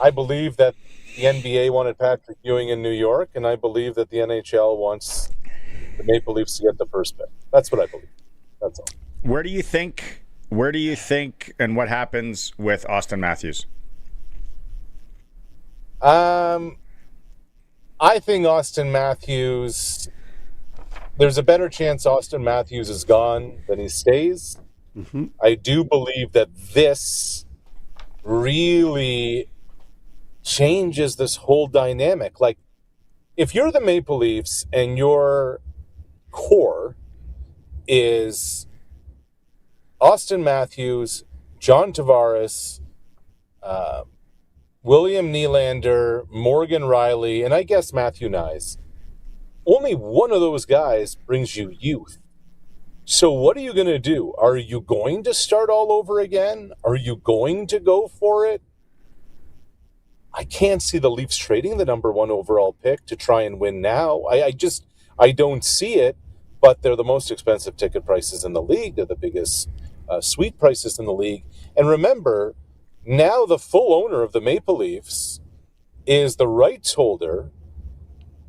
I believe that the NBA wanted Patrick Ewing in New York, and I believe that the NHL wants the Maple Leafs to get the first pick. That's what I believe. That's all. Where do you think, and what happens with Austin Matthews? I think Austin Matthews, there's a better chance Austin Matthews is gone than he stays. Mm-hmm. I do believe that this really changes this whole dynamic. Like, if you're the Maple Leafs and your core is Austin Matthews, John Tavares, William Nylander, Morgan Riley, and I guess Matthew Nyes, only one of those guys brings you youth. So what are you going to do? Are you going to start all over again? Are you going to go for it? I can't see the Leafs trading the number 1 overall pick to try and win now. I don't see it, but they're the most expensive ticket prices in the league. They're the biggest suite prices in the league. And remember, now the full owner of the Maple Leafs is the rights holder.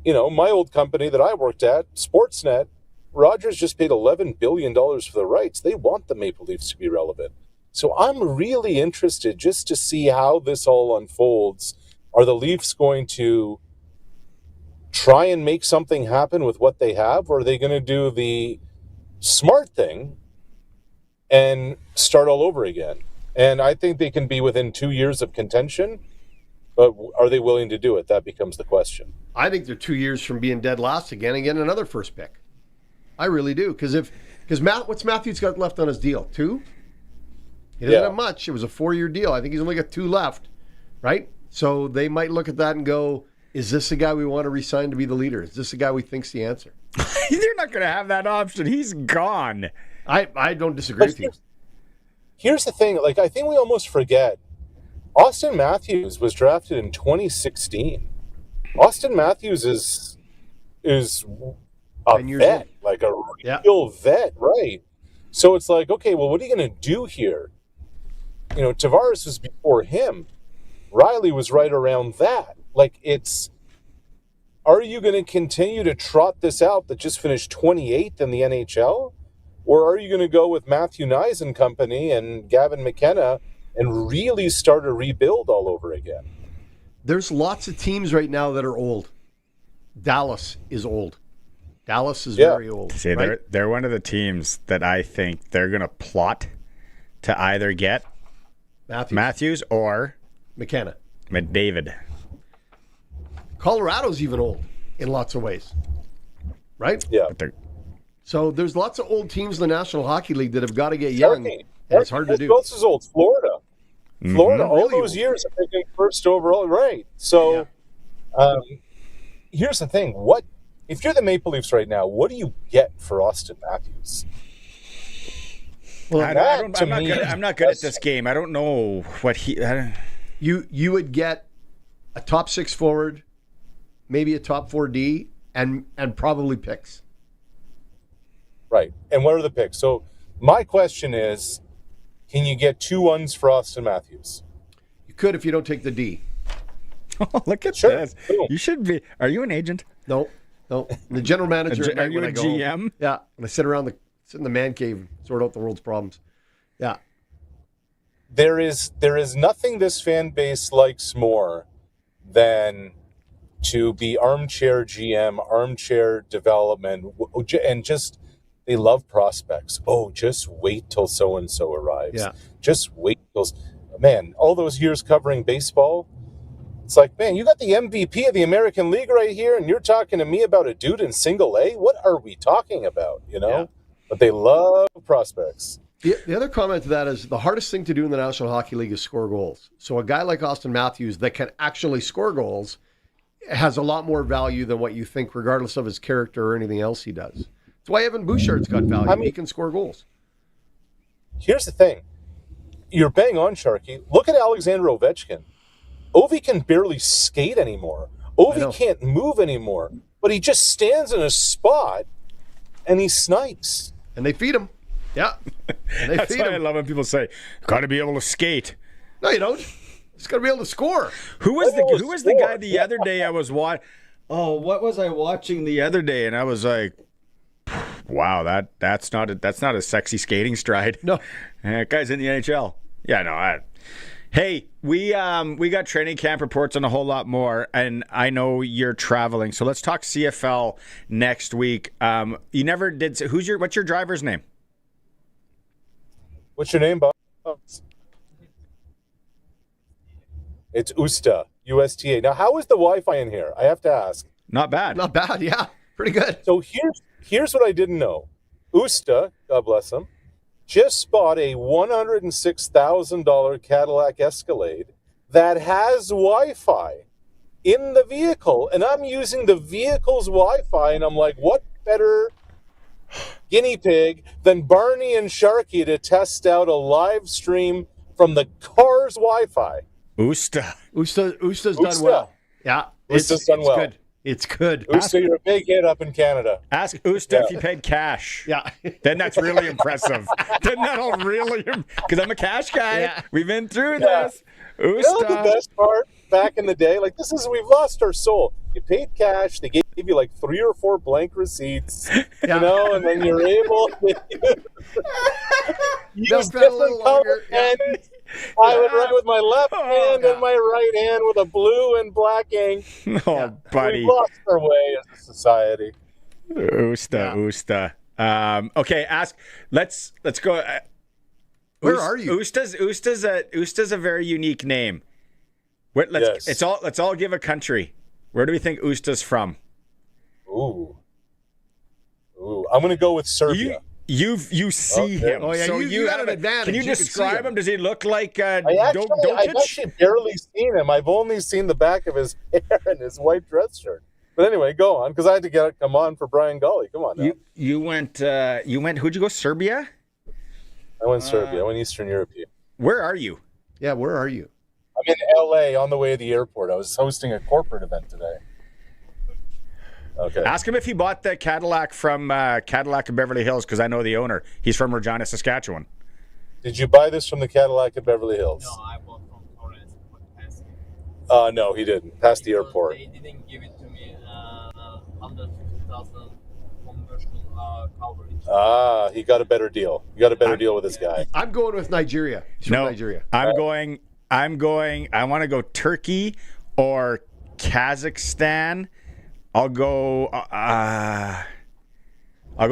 You know, my old company that I worked at, Sportsnet, Rogers just paid $11 billion for the rights. They want the Maple Leafs to be relevant. So I'm really interested just to see how this all unfolds. Are the Leafs going to try and make something happen with what they have, or are they going to do the smart thing and start all over again? And I think they can be within 2 years of contention. But are they willing to do it? That becomes the question. I think they're 2 years from being dead last again and getting another first pick. I really do. Because what's Matthews got left on his deal? 2? He doesn't have much. It was a 4-year deal. I think he's only got 2 left, right? So they might look at that and go, is this the guy we want to re-sign to be the leader? Is this the guy we think's the answer? They're not going to have that option. He's gone. I don't disagree with you. Here's the thing. Like, I think we almost forget. Austin Matthews was drafted in 2016. Austin Matthews is a vet, like a real vet, right? So it's like, okay, well, what are you going to do here? You know, Tavares was before him. Riley was right around that. Like, are you going to continue to trot this out that just finished 28th in the NHL? Or are you going to go with Matthew Nyes and company and Gavin McKenna and really start a rebuild all over again? There's lots of teams right now that are old. Dallas is old. Dallas is very old. See, right? they're one of the teams that I think they're going to plot to either get Matthews or McKenna. David. Colorado's even old in lots of ways. Right? Yeah. So there's lots of old teams in the National Hockey League that have got to get young. And it's hard to do. Who else is old? Florida. Florida, all those years are picking first overall. Right. So here's the thing. If you're the Maple Leafs right now, what do you get for Austin Matthews? Well, I'm not good at this game. I don't know what You would get a top 6 forward, maybe a top 4 D, and probably picks. Right. And what are the picks? So my question is, can you get 2 ones for Austin Matthews? You could if you don't take the D. Oh, look at this. Boom. You should be. Are you an agent? No. The general manager. Are you a GM? Yeah. And I sit in the man cave and sort out the world's problems. Yeah. There is nothing this fan base likes more than to be armchair GM, armchair development, and just they love prospects. Oh, just wait till so-and-so arrives. Yeah. Just wait till... Man, all those years covering baseball, it's like, man, you got the MVP of the American League right here, and you're talking to me about a dude in single A? What are we talking about, you know? Yeah. But they love prospects. The other comment to that is the hardest thing to do in the National Hockey League is score goals. So a guy like Austin Matthews that can actually score goals has a lot more value than what you think, regardless of his character or anything else he does. That's why Evan Bouchard's got value. I mean, he can score goals. Here's the thing. You're bang on, Sharky. Look at Alexander Ovechkin. Ovi can barely skate anymore. Ovi can't move anymore. But he just stands in a spot and he snipes. And they feed him. Yeah. And That's why I love when people say, got to be able to skate. No, you don't. Just got to be able to score. Who was the guy the other day I was watching? Oh, what was I watching the other day? And I was like, wow, that's not a sexy skating stride. No. That guy's in the NHL. Yeah, no. Hey, we got training camp reports and a whole lot more, and I know you're traveling, so let's talk CFL next week. You never did. What's your driver's name? What's your name, Bob? It's Usta, USTA. Now, how is the Wi-Fi in here? I have to ask. Not bad. Not bad, yeah. Pretty good. So here's what I didn't know. Usta, God bless him, just bought a $106,000 Cadillac Escalade that has Wi-Fi in the vehicle. And I'm using the vehicle's Wi-Fi, and I'm like, what better guinea pig than Barney and Sharky to test out a live stream from the car's Wi-Fi? Usta's done well. Yeah. Usta's done well. Good. It's good. Usta, you're a big hit up in Canada. Ask Usta if you paid cash. Yeah. Then that's really impressive. Then that'll really... Because I'm a cash guy. Yeah. We've been through this. Usta. You know the best part back in the day? Like, we've lost our soul. You paid cash. They gave you like 3 or 4 blank receipts, you know, and then you're able to use different color pens. I would write with my left hand and my right hand with a blue and black ink. Oh, buddy. We've lost our way as a society. Usta. Okay, let's go. Where are you? Usta's a very unique name. Wait, let's all give a country. Where do we think Usta's from? Ooh, I'm going to go with Serbia. You see him. Oh, yeah, so you got an advantage. Can you describe him? Does he look like I've actually barely seen him. I've only seen the back of his hair and his white dress shirt. But anyway, go on, because I had to come on for Brian Goalie. Come on now. You went, who'd you go, Serbia? I went Serbia. I went Eastern European. Where are you? Yeah, where are you? I'm in L.A. on the way to the airport. I was hosting a corporate event today. Okay. Ask him if he bought the Cadillac from Cadillac in Beverly Hills, because I know the owner. He's from Regina, Saskatchewan. Did you buy this from the Cadillac in Beverly Hills? No, I bought from Torrance. No, he didn't. Past the airport. They didn't give it to me under 50,000 conversion coverage. He got a better deal. You got a better deal with this guy. I'm going with Nigeria. He's from Nigeria. I'm going. I want to go Turkey or Kazakhstan. I'll go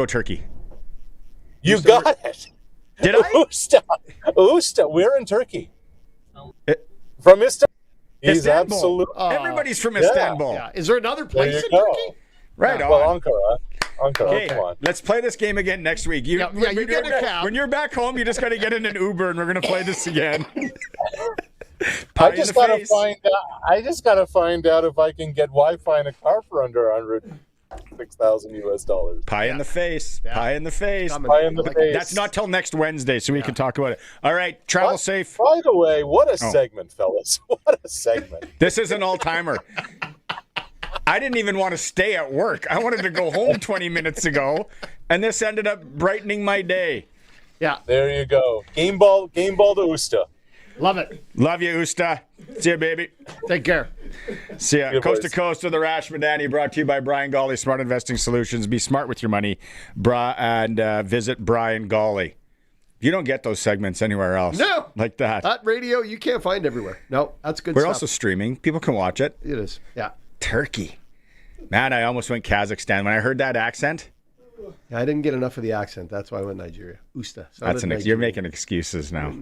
Turkey. You got it. Did I? Usta. We're in Turkey. From Istanbul. He's Istanbul. Absolutely. Everybody's from Istanbul. Yeah. Is there another place in go. Turkey? Right on. Well, Ankara. Okay, come on. let's play this game again next week. You get a cab. When you're back home, you just got to get in an Uber, and we're going to play this again. I just got to find out if I can get Wi-Fi in a car for under $106,000 US. Pie in the face. Yeah. Pie in the face. Pie in the face. That's not till next Wednesday, so we can talk about it. All right, travel safe. By the way, what a segment, fellas. What a segment. This is an all-timer. I didn't even want to stay at work. I wanted to go home 20 minutes ago, and this ended up brightening my day. Yeah. There you go. Game ball to Usta. Love it. Love you, Usta. See you, baby. Take care. See ya. Coast to coast with Arash Madani, brought to you by Brian Goalie, Smart Investing Solutions. Be smart with your money, and visit Brian Goalie. You don't get those segments anywhere else. No. Like that. That radio you can't find everywhere. No, that's good We're stuff. also streaming. People can watch it. It is. Yeah. Turkey. Man, I almost went Kazakhstan. When I heard that accent. I didn't get enough of the accent. That's why I went Nigeria. Usta. You're making excuses now.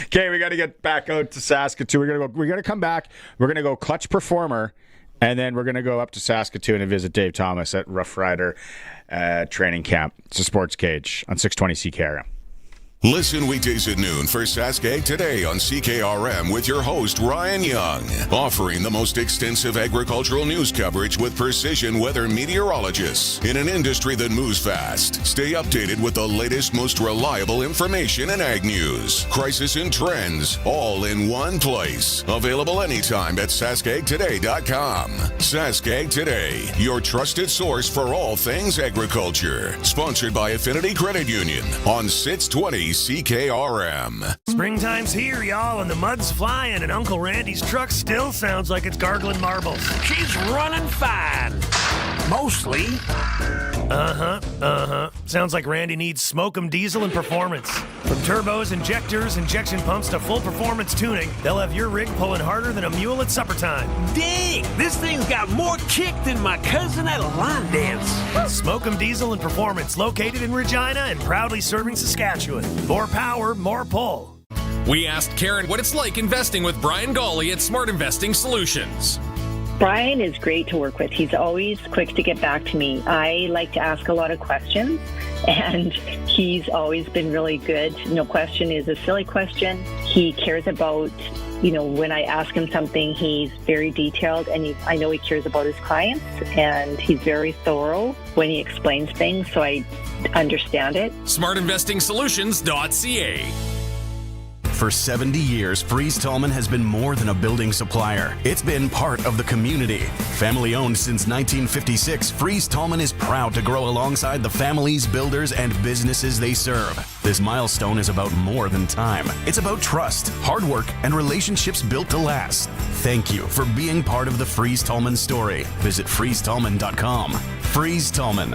Okay, we got to get back out to Saskatoon. We're gonna come back. We're gonna go Clutch Performer, and then we're gonna go up to Saskatoon and visit Dave Thomas at Rough Rider training camp. It's a Sportscage on 620 CKRM. Listen weekdays at noon for Sask Today on CKRM with your host, Ryan Young, offering the most extensive agricultural news coverage with precision weather meteorologists in an industry that moves fast. Stay updated with the latest, most reliable information in ag news, crisis and trends, all in one place. Available anytime at saskagtoday.com. Sask Today, your trusted source for all things agriculture. Sponsored by Affinity Credit Union on 620 CKRM. Springtime's here, y'all, and the mud's flying, and Uncle Randy's truck still sounds like it's gargling marbles. She's running fine. Mostly. Sounds like Randy needs Smoke'em Diesel and Performance. From turbos, injectors, injection pumps to full performance tuning, they'll have your rig pulling harder than a mule at supper time. Dang, this thing's got more kick than my cousin at a line dance. Smoke'em Diesel and Performance, located in Regina and proudly serving Saskatchewan. More power, more pull. We asked Karen what it's like investing with Brian Goalie at Smart Investing Solutions. Brian is great to work with. He's always quick to get back to me. I like to ask a lot of questions, and he's always been really good. No question is a silly question. He cares about, when I ask him something, he's very detailed, and I know he cares about his clients, and he's very thorough when he explains things, so I understand it. SmartInvestingSolutions.ca. For 70 years, Freeze Tallman has been more than a building supplier. It's been part of the community. Family owned since 1956, Freeze Tallman is proud to grow alongside the families, builders, and businesses they serve. This milestone is about more than time. It's about trust, hard work, and relationships built to last. Thank you for being part of the Freeze Tallman story. Visit freezetallman.com. Freeze Tallman.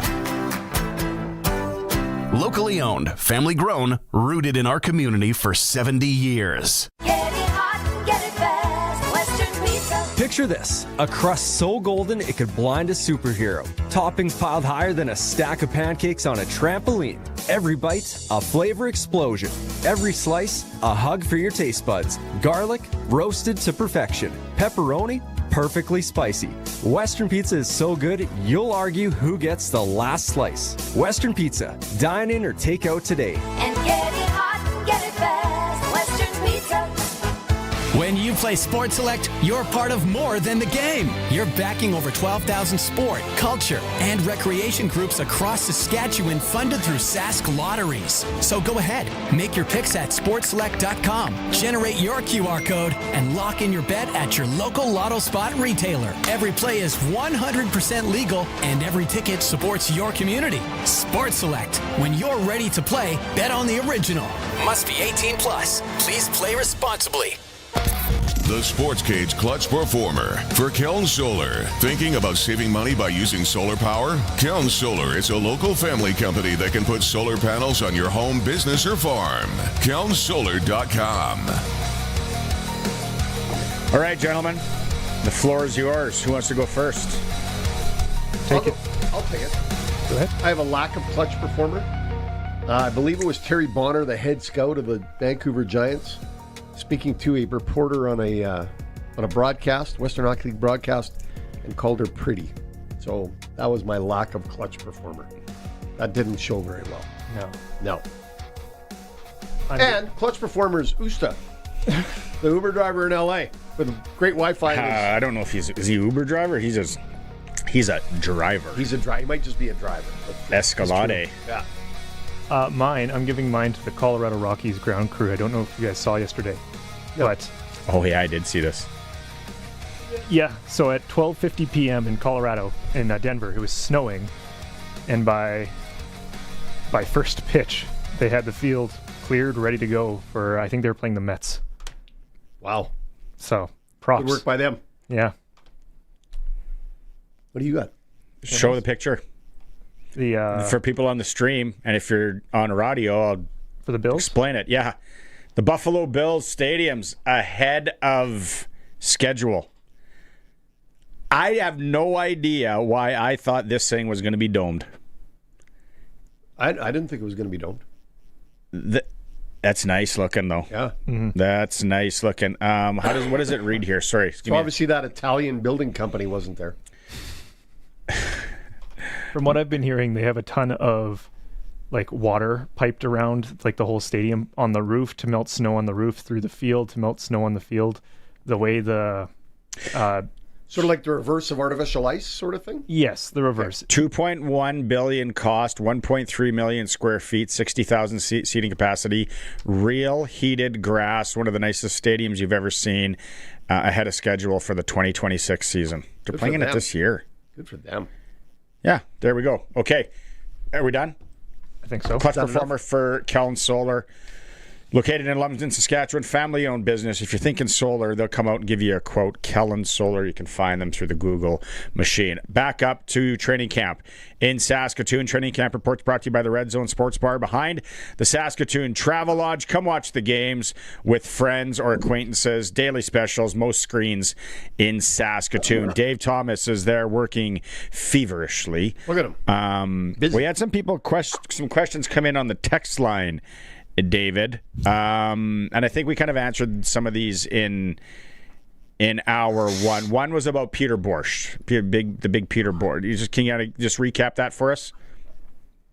Locally owned, family grown, rooted in our community for 70 years. Get it hot, get it fast, Western Pizza. Pick Picture this, a crust so golden it could blind a superhero. Toppings piled higher than a stack of pancakes on a trampoline. Every bite, a flavor explosion. Every slice, a hug for your taste buds. Garlic, roasted to perfection. Pepperoni, perfectly spicy. Western Pizza is so good, you'll argue who gets the last slice. Western Pizza, dine in or take out today. And get it hot and get it fast. Western Pizza. When you play Sports Select, you're part of more than the game. You're backing over 12,000 sport, culture, and recreation groups across Saskatchewan funded through Sask lotteries. So go ahead, make your picks at sportselect.com, generate your QR code, and lock in your bet at your local Lotto spot retailer. Every play is 100% legal, and every ticket supports your community. Sports Select. When you're ready to play, bet on the original. Must be 18 plus. Please play responsibly. The Sportscage Clutch Performer for Keln Solar. Thinking about saving money by using solar power? Keln Solar is a local family company that can put solar panels on your home, business, or farm. KelnSolar.com. All right, gentlemen, the floor is yours. Who wants to go first? I'll take it. Go ahead. I have a lack of clutch performer. I believe it was Terry Bonner, the head scout of the Vancouver Giants, speaking to a reporter on a broadcast, Western Hockey League broadcast, and called her pretty. So that was my lack of clutch performer. That didn't show very well. No. And clutch performer is Usta, the Uber driver in LA with great Wi-Fi. I don't know if is he Uber driver? He's a driver. He's a driver. He might just be a driver. Escalade. Yeah. I'm giving mine to the Colorado Rockies ground crew. I don't know if you guys saw yesterday, but oh yeah, I did see this. Yeah, so at 12:50 p.m. in Colorado, in Denver, it was snowing, and by first pitch, they had the field cleared, ready to go for. I think they were playing the Mets. Wow. So props. Good work by them. Yeah. What do you got? Show the picture. For people on the stream, and if you're on radio, I'll for the Bills explain it. Yeah, the Buffalo Bills stadium's ahead of schedule. I have no idea why I thought this thing was going to be domed. I didn't think it was going to be domed. That's nice looking, though. Yeah, that's nice looking. What does it read here? Sorry, so obviously that Italian building company wasn't there. From what I've been hearing, they have a ton of like water piped around like the whole stadium on the roof to melt snow on the roof, through the field to melt snow on the field. The way the sort of like the reverse of artificial ice sort of thing? Yes, the reverse. 2.1 billion cost, 1.3 million square feet, 60,000 seating capacity, real heated grass, one of the nicest stadiums you've ever seen, ahead of schedule for the 2026 season. They're playing in it this year. Good for them. Yeah, there we go. Okay. Are we done? I think so. Clutch performer for Keln Solar. Located in Lumsden, Saskatchewan, family-owned business. If you're thinking solar, they'll come out and give you a quote. Keln Solar, you can find them through the Google machine. Back up to training camp in Saskatoon. Training camp reports brought to you by the Red Zone Sports Bar behind the Saskatoon Travel Lodge. Come watch the games with friends or acquaintances. Daily specials, most screens in Saskatoon. Dave Thomas is there working feverishly. Look at him. We had some people some questions come in on the text line, David, and I think we kind of answered some of these in hour one. One was about Peter Borscht, the big Peter Borscht. Can you just recap that for us?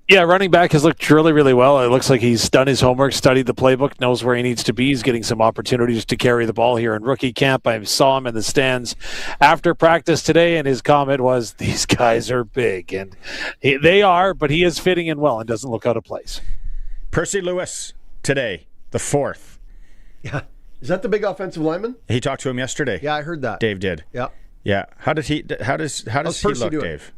Yeah, running back has looked really, really well. It looks like he's done his homework, studied the playbook, knows where he needs to be. He's getting some opportunities to carry the ball here in rookie camp. I saw him in the stands after practice today, and his comment was, these guys are big. And they are, but he is fitting in well and doesn't look out of place. Percy Lewis today, the fourth. Yeah. Is that the big offensive lineman? He talked to him yesterday. Yeah, I heard that. Dave did. Yeah. Yeah. How does he look, Dave?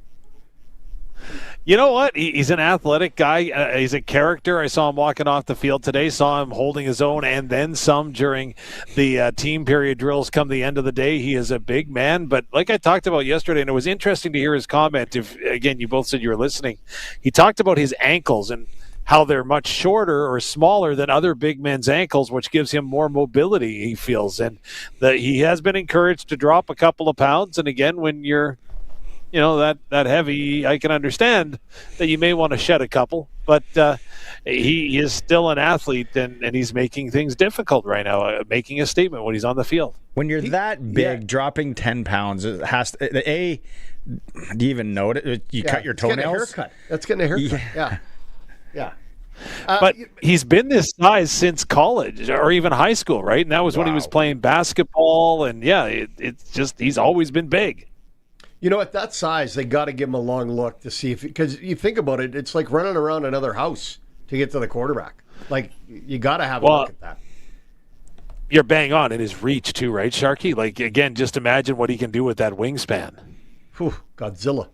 You know what? He's an athletic guy. He's a character. I saw him walking off the field today, saw him holding his own, and then some during the team period drills come the end of the day. He is a big man, but like I talked about yesterday, and it was interesting to hear his comment. If, again, you both said you were listening, he talked about his ankles and how they're much shorter or smaller than other big men's ankles, which gives him more mobility, he feels. And that he has been encouraged to drop a couple of pounds. And again, when you're, that heavy, I can understand that you may want to shed a couple. But he is still an athlete, and he's making things difficult right now, making a statement when he's on the field. When you're that big, dropping 10 pounds, it has to, do you even know it? You cut your toenails? That's getting a haircut. Yeah. But he's been this size since college or even high school, right? And that was when he was playing basketball. And it's just, he's always been big. At that size, they got to give him a long look to see if, because you think about it, it's like running around another house to get to the quarterback. Like, you got to have a look at that. You're bang on in his reach too, right, Sharky? Like, again, just imagine what he can do with that wingspan. Whew, Godzilla.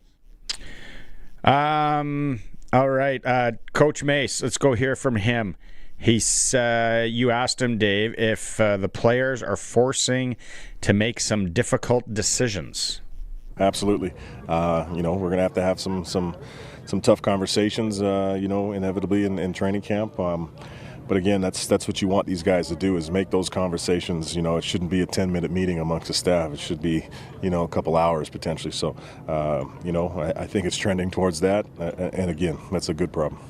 All right, Coach Mace, let's go hear from him. You asked him, Dave, if the players are forcing to make some difficult decisions. Absolutely. We're going to have some tough conversations, inevitably in training camp. But again, that's what you want these guys to do, is make those conversations. It shouldn't be a 10-minute meeting amongst the staff. It should be, a couple hours potentially. So, I think it's trending towards that. And again, that's a good problem.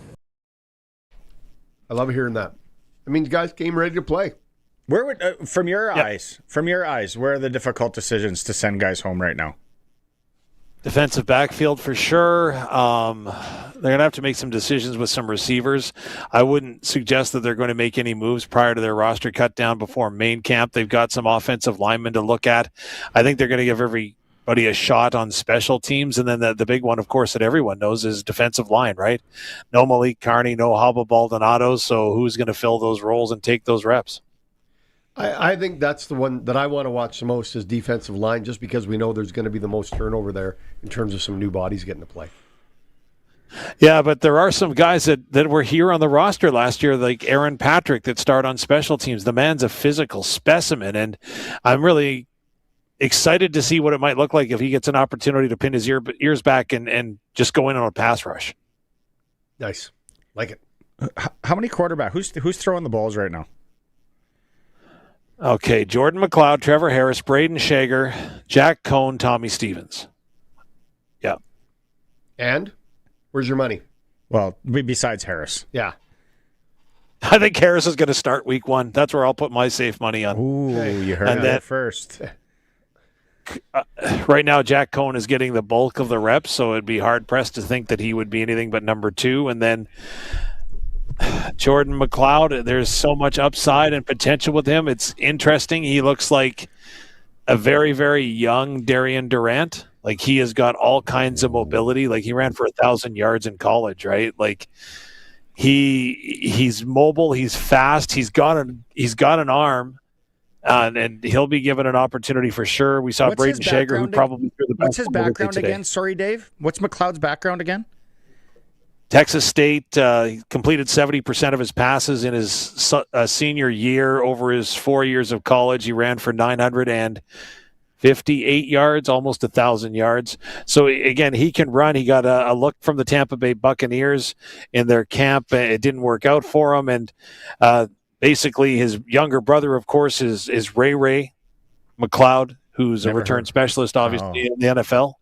I love hearing that. I mean, the guys came ready to play. Where would, from your eyes, where are the difficult decisions to send guys home right now? Defensive backfield for sure. They're going to have to make some decisions with some receivers. I wouldn't suggest that they're going to make any moves prior to their roster cut down before main camp. They've got some offensive linemen to look at. I think they're going to give everybody a shot on special teams. And then the big one, of course, that everyone knows is defensive line, right? No Malik Carney, no Haba Baldonado. So who's going to fill those roles and take those reps? I think that's the one that I want to watch the most, is defensive line, just because we know there's going to be the most turnover there in terms of some new bodies getting to play. Yeah, but there are some guys that were here on the roster last year, like Aaron Patrick, that start on special teams. The man's a physical specimen, and I'm really excited to see what it might look like if he gets an opportunity to pin his ears back and just go in on a pass rush. Nice. Like it. How many quarterback? Who's throwing the balls right now? Okay, Jordan McLeod, Trevor Harris, Braden Shager, Jack Cohn, Tommy Stevens. Yeah. And where's your money? Well, besides Harris. Yeah. I think Harris is going to start week 1. That's where I'll put my safe money on. Ooh, you heard that first. Right now, Jack Cohn is getting the bulk of the reps, so it'd be hard-pressed to think that he would be anything but number 2. And then Jordan McLeod, there's so much upside and potential with him. It's interesting. He looks like a very, very young Darian Durant. Like, he has got all kinds of mobility. Like, he ran for 1,000 yards in college, right? Like, he's mobile, he's fast, he's got an arm, and he'll be given an opportunity for sure. We saw Braden Shager, who probably threw the best. What's his background again? Sorry, Dave. What's McLeod's background again? Texas State, completed 70% of his passes in his senior year. Over his 4 years of college, he ran for 958 yards, almost 1,000 yards. So, again, he can run. He got a look from the Tampa Bay Buccaneers in their camp. It didn't work out for him. And basically his younger brother, of course, is Ray McLeod, who's a return specialist, obviously, in the NFL.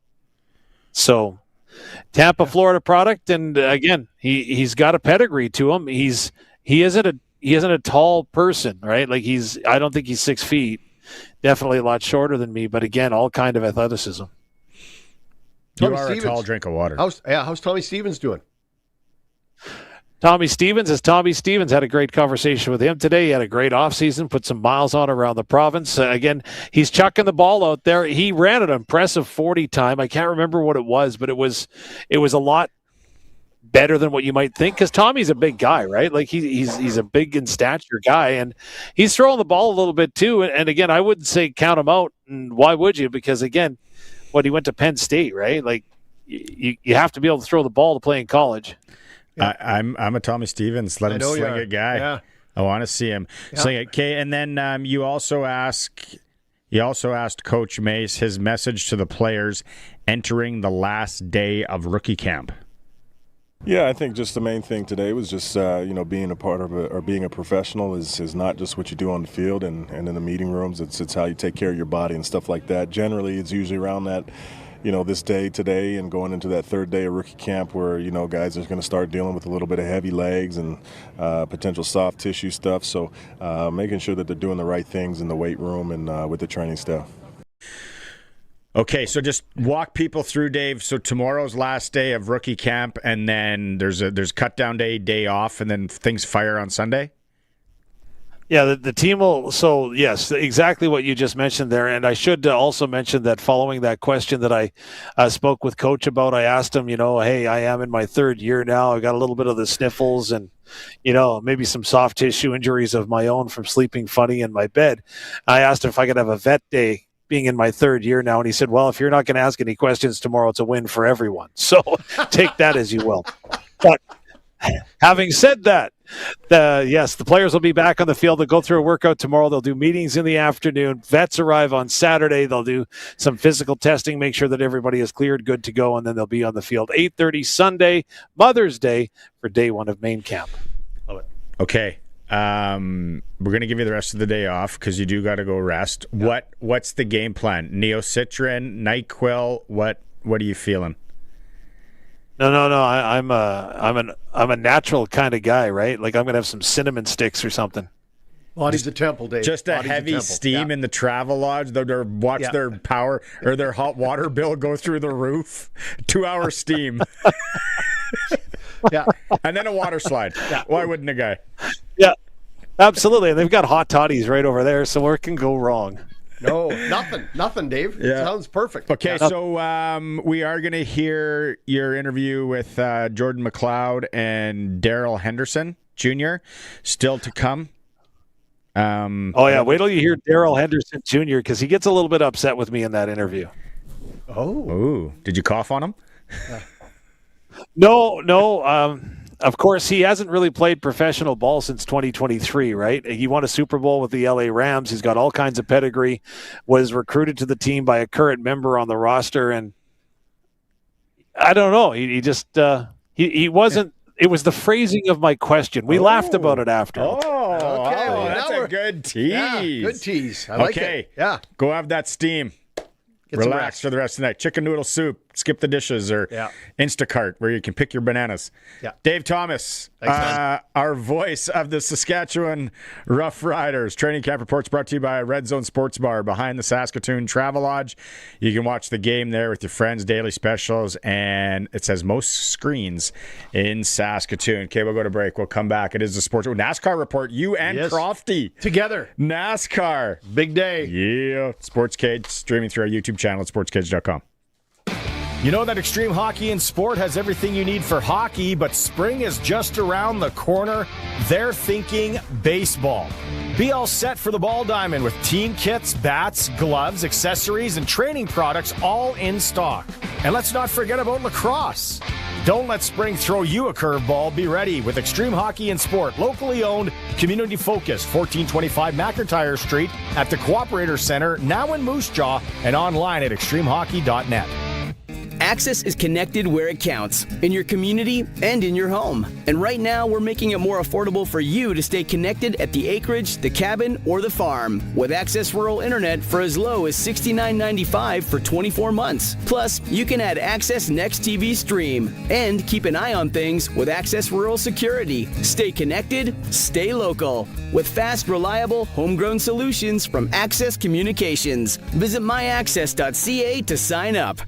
So, Tampa, Florida product, and again, he's got a pedigree to him. He isn't a tall person, right? Like, I don't think he's 6 feet. Definitely a lot shorter than me, but again, all kind of athleticism. You are a tall drink of water. How's Tommy Stevens doing? Tommy Stevens had a great conversation with him today. He had a great offseason, put some miles on around the province. Again, he's chucking the ball out there. He ran an impressive 40 time. I can't remember what it was, but it was a lot better than what you might think, because Tommy's a big guy, right? Like, he's a big in stature guy, and he's throwing the ball a little bit too. And again, I wouldn't say count him out. And why would you? Because again, he went to Penn State, right? Like, you have to be able to throw the ball to play in college. Yeah. I'm a Tommy Stevens. Let him sling it guy. Yeah. I want to see him sling it. Okay, and then you also asked Coach Mace his message to the players entering the last day of rookie camp. Yeah, I think just the main thing today was just being a part of or being a professional is not just what you do on the field and in the meeting rooms. It's how you take care of your body and stuff like that. Generally, it's usually around that, this day today and going into that third day of rookie camp where guys are going to start dealing with a little bit of heavy legs and potential soft tissue stuff. So making sure that they're doing the right things in the weight room and with the training staff. Okay, so just walk people through, Dave. So tomorrow's last day of rookie camp, and then there's cut down day off, and then things fire on Sunday? Yeah, the team will. So, yes, exactly what you just mentioned there. And I should also mention that following that question that I spoke with Coach about, I asked him, hey, I am in my third year now. I got a little bit of the sniffles and, maybe some soft tissue injuries of my own from sleeping funny in my bed. I asked him if I could have a vet day being in my third year now. And he said, well, if you're not going to ask any questions tomorrow, it's a win for everyone. So take that as you will. But having said that, yes, the players will be back on the field. They'll go through a workout tomorrow. They'll do meetings in the afternoon. Vets arrive on Saturday. They'll do some physical testing, make sure that everybody is cleared, good to go, and then they'll be on the field 8:30 Sunday, Mother's Day, for day one of main camp. Love it. Okay. We're going to give you the rest of the day off because you do got to go rest. Yeah. What's the game plan? Neocitrin, NyQuil, what are you feeling? No. I'm a natural kind of guy, right? Like I'm going to have some cinnamon sticks or something. Body's a temple, Dave. Just a heavy steam in the travel lodge. They'll watch their power or their hot water bill go through the roof. 2-hour steam. Yeah. And then a water slide. Yeah. Why wouldn't a guy? Yeah, absolutely. And they've got hot toddies right over there, so where can go wrong? No, nothing, Dave. Yeah. It sounds perfect. Okay, so we are going to hear your interview with Jordan McLeod and Daryl Henderson Jr. still to come. Wait till you hear Daryl Henderson Jr. because he gets a little bit upset with me in that interview. Oh, did you cough on him? No. Of course, he hasn't really played professional ball since 2023, right? He won a Super Bowl with the LA Rams. He's got all kinds of pedigree, was recruited to the team by a current member on the roster, and I don't know. He just he wasn't. It was the phrasing of my question. We laughed about it after. That's a good tease. Yeah, good tease. I like it. Yeah. Go have that steam. Relax for the rest of the night. Chicken noodle soup, skip the dishes, or Instacart where you can pick your bananas. Yeah. Dave Thomas, our voice of the Saskatchewan Roughriders. Training camp reports brought to you by Red Zone Sports Bar behind the Saskatoon Travel Lodge. You can watch the game there with your friends, daily specials, and it says most screens in Saskatoon. Okay, we'll go to break. We'll come back. It is the Sports NASCAR report. You and Crofty together. NASCAR. Big day. Yeah. Sportscage streaming through our YouTube channel at sportscage.com. You know that Extreme Hockey and Sport has everything you need for hockey, but spring is just around the corner. They're thinking baseball. Be all set for the ball diamond with team kits, bats, gloves, accessories, and training products all in stock. And let's not forget about lacrosse. Don't let spring throw you a curveball. Be ready with Extreme Hockey and Sport, locally owned, community focused, 1425 McIntyre Street at the Cooperator Center, now in Moose Jaw, and online at extremehockey.net. Access is connected where it counts, in your community and in your home. And right now, we're making it more affordable for you to stay connected at the acreage, the cabin, or the farm. With Access Rural Internet for as low as $69.95 for 24 months. Plus, you can add Access Next TV Stream and keep an eye on things with Access Rural Security. Stay connected, stay local. With fast, reliable, homegrown solutions from Access Communications. Visit myaccess.ca to sign up.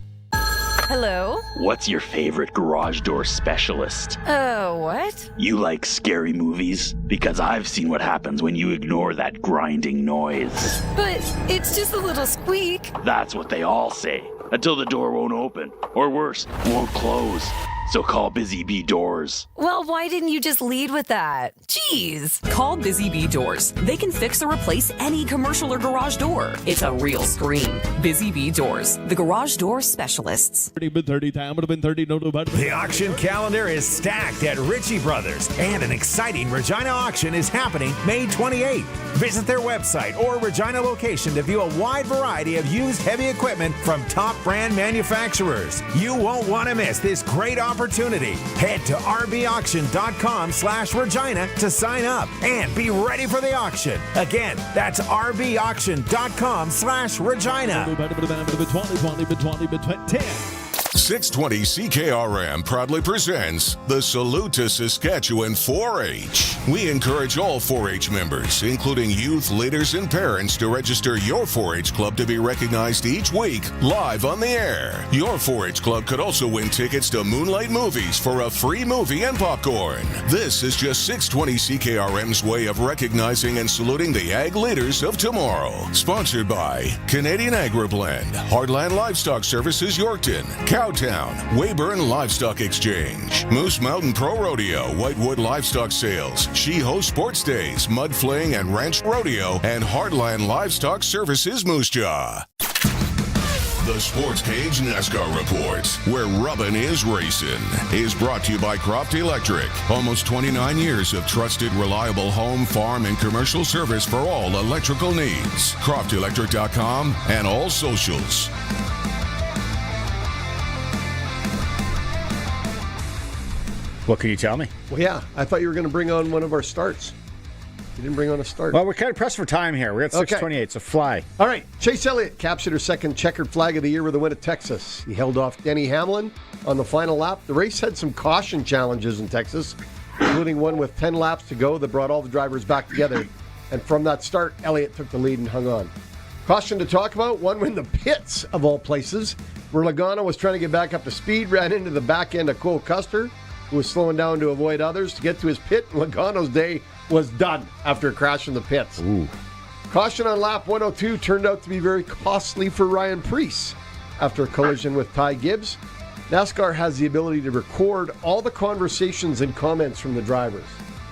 Hello? What's your favorite garage door specialist? What? You like scary movies? Because I've seen what happens when you ignore that grinding noise. But it's just a little squeak. That's what they all say. Until the door won't open. Or worse, won't close. So call Busy Bee Doors. Well, why didn't you just lead with that? Jeez. Call Busy Bee Doors. They can fix or replace any commercial or garage door. It's a real scream. Busy Bee Doors, the garage door specialists. The auction calendar is stacked at Ritchie Brothers, and an exciting Regina auction is happening May 28th. Visit their website or Regina location to view a wide variety of used heavy equipment from top brand manufacturers. You won't want to miss this great opportunity opportunity. Head to rbauction.com/Regina to sign up and be ready for the auction. Again, that's rbauction.com/Regina. 620 CKRM proudly presents the Salute to Saskatchewan 4-H. We encourage all 4-H members, including youth, leaders, and parents, to register your 4-H club to be recognized each week live on the air. Your 4-H club could also win tickets to Moonlight Movies for a free movie and popcorn. This is just 620 CKRM's way of recognizing and saluting the ag leaders of tomorrow. Sponsored by Canadian Agri-Blend, Heartland Livestock Services Yorkton, Cowtown, Weyburn Livestock Exchange, Moose Mountain Pro Rodeo, Whitewood Livestock Sales, She-Ho Sports Days, Mud Fling and Ranch Rodeo, and Heartland Livestock Services Moose Jaw. The Sportscage NASCAR Report, where rubbin' is racing, is brought to you by Crofty Electric. Almost 29 years of trusted, reliable home, farm, and commercial service for all electrical needs. CroftyElectric.com and all socials. What can you tell me? Well, yeah, I thought you were going to bring on one of our starts. You didn't bring on a start. Well, we're kind of pressed for time here. We're at 6:28, so fly. All right. Chase Elliott captured her second checkered flag of the year with a win at Texas. He held off Denny Hamlin on the final lap. The race had some caution challenges in Texas, including one with 10 laps to go that brought all the drivers back together. And from that start, Elliott took the lead and hung on. Caution to talk about, one in the pits, of all places, where Logano was trying to get back up to speed, ran into the back end of Cole Custer, who was slowing down to avoid others to get to his pit. Logano's day was done after a crash in the pits. Ooh. Caution on lap 102 turned out to be very costly for Ryan Preece after a collision with Ty Gibbs. NASCAR has the ability to record all the conversations and comments from the drivers.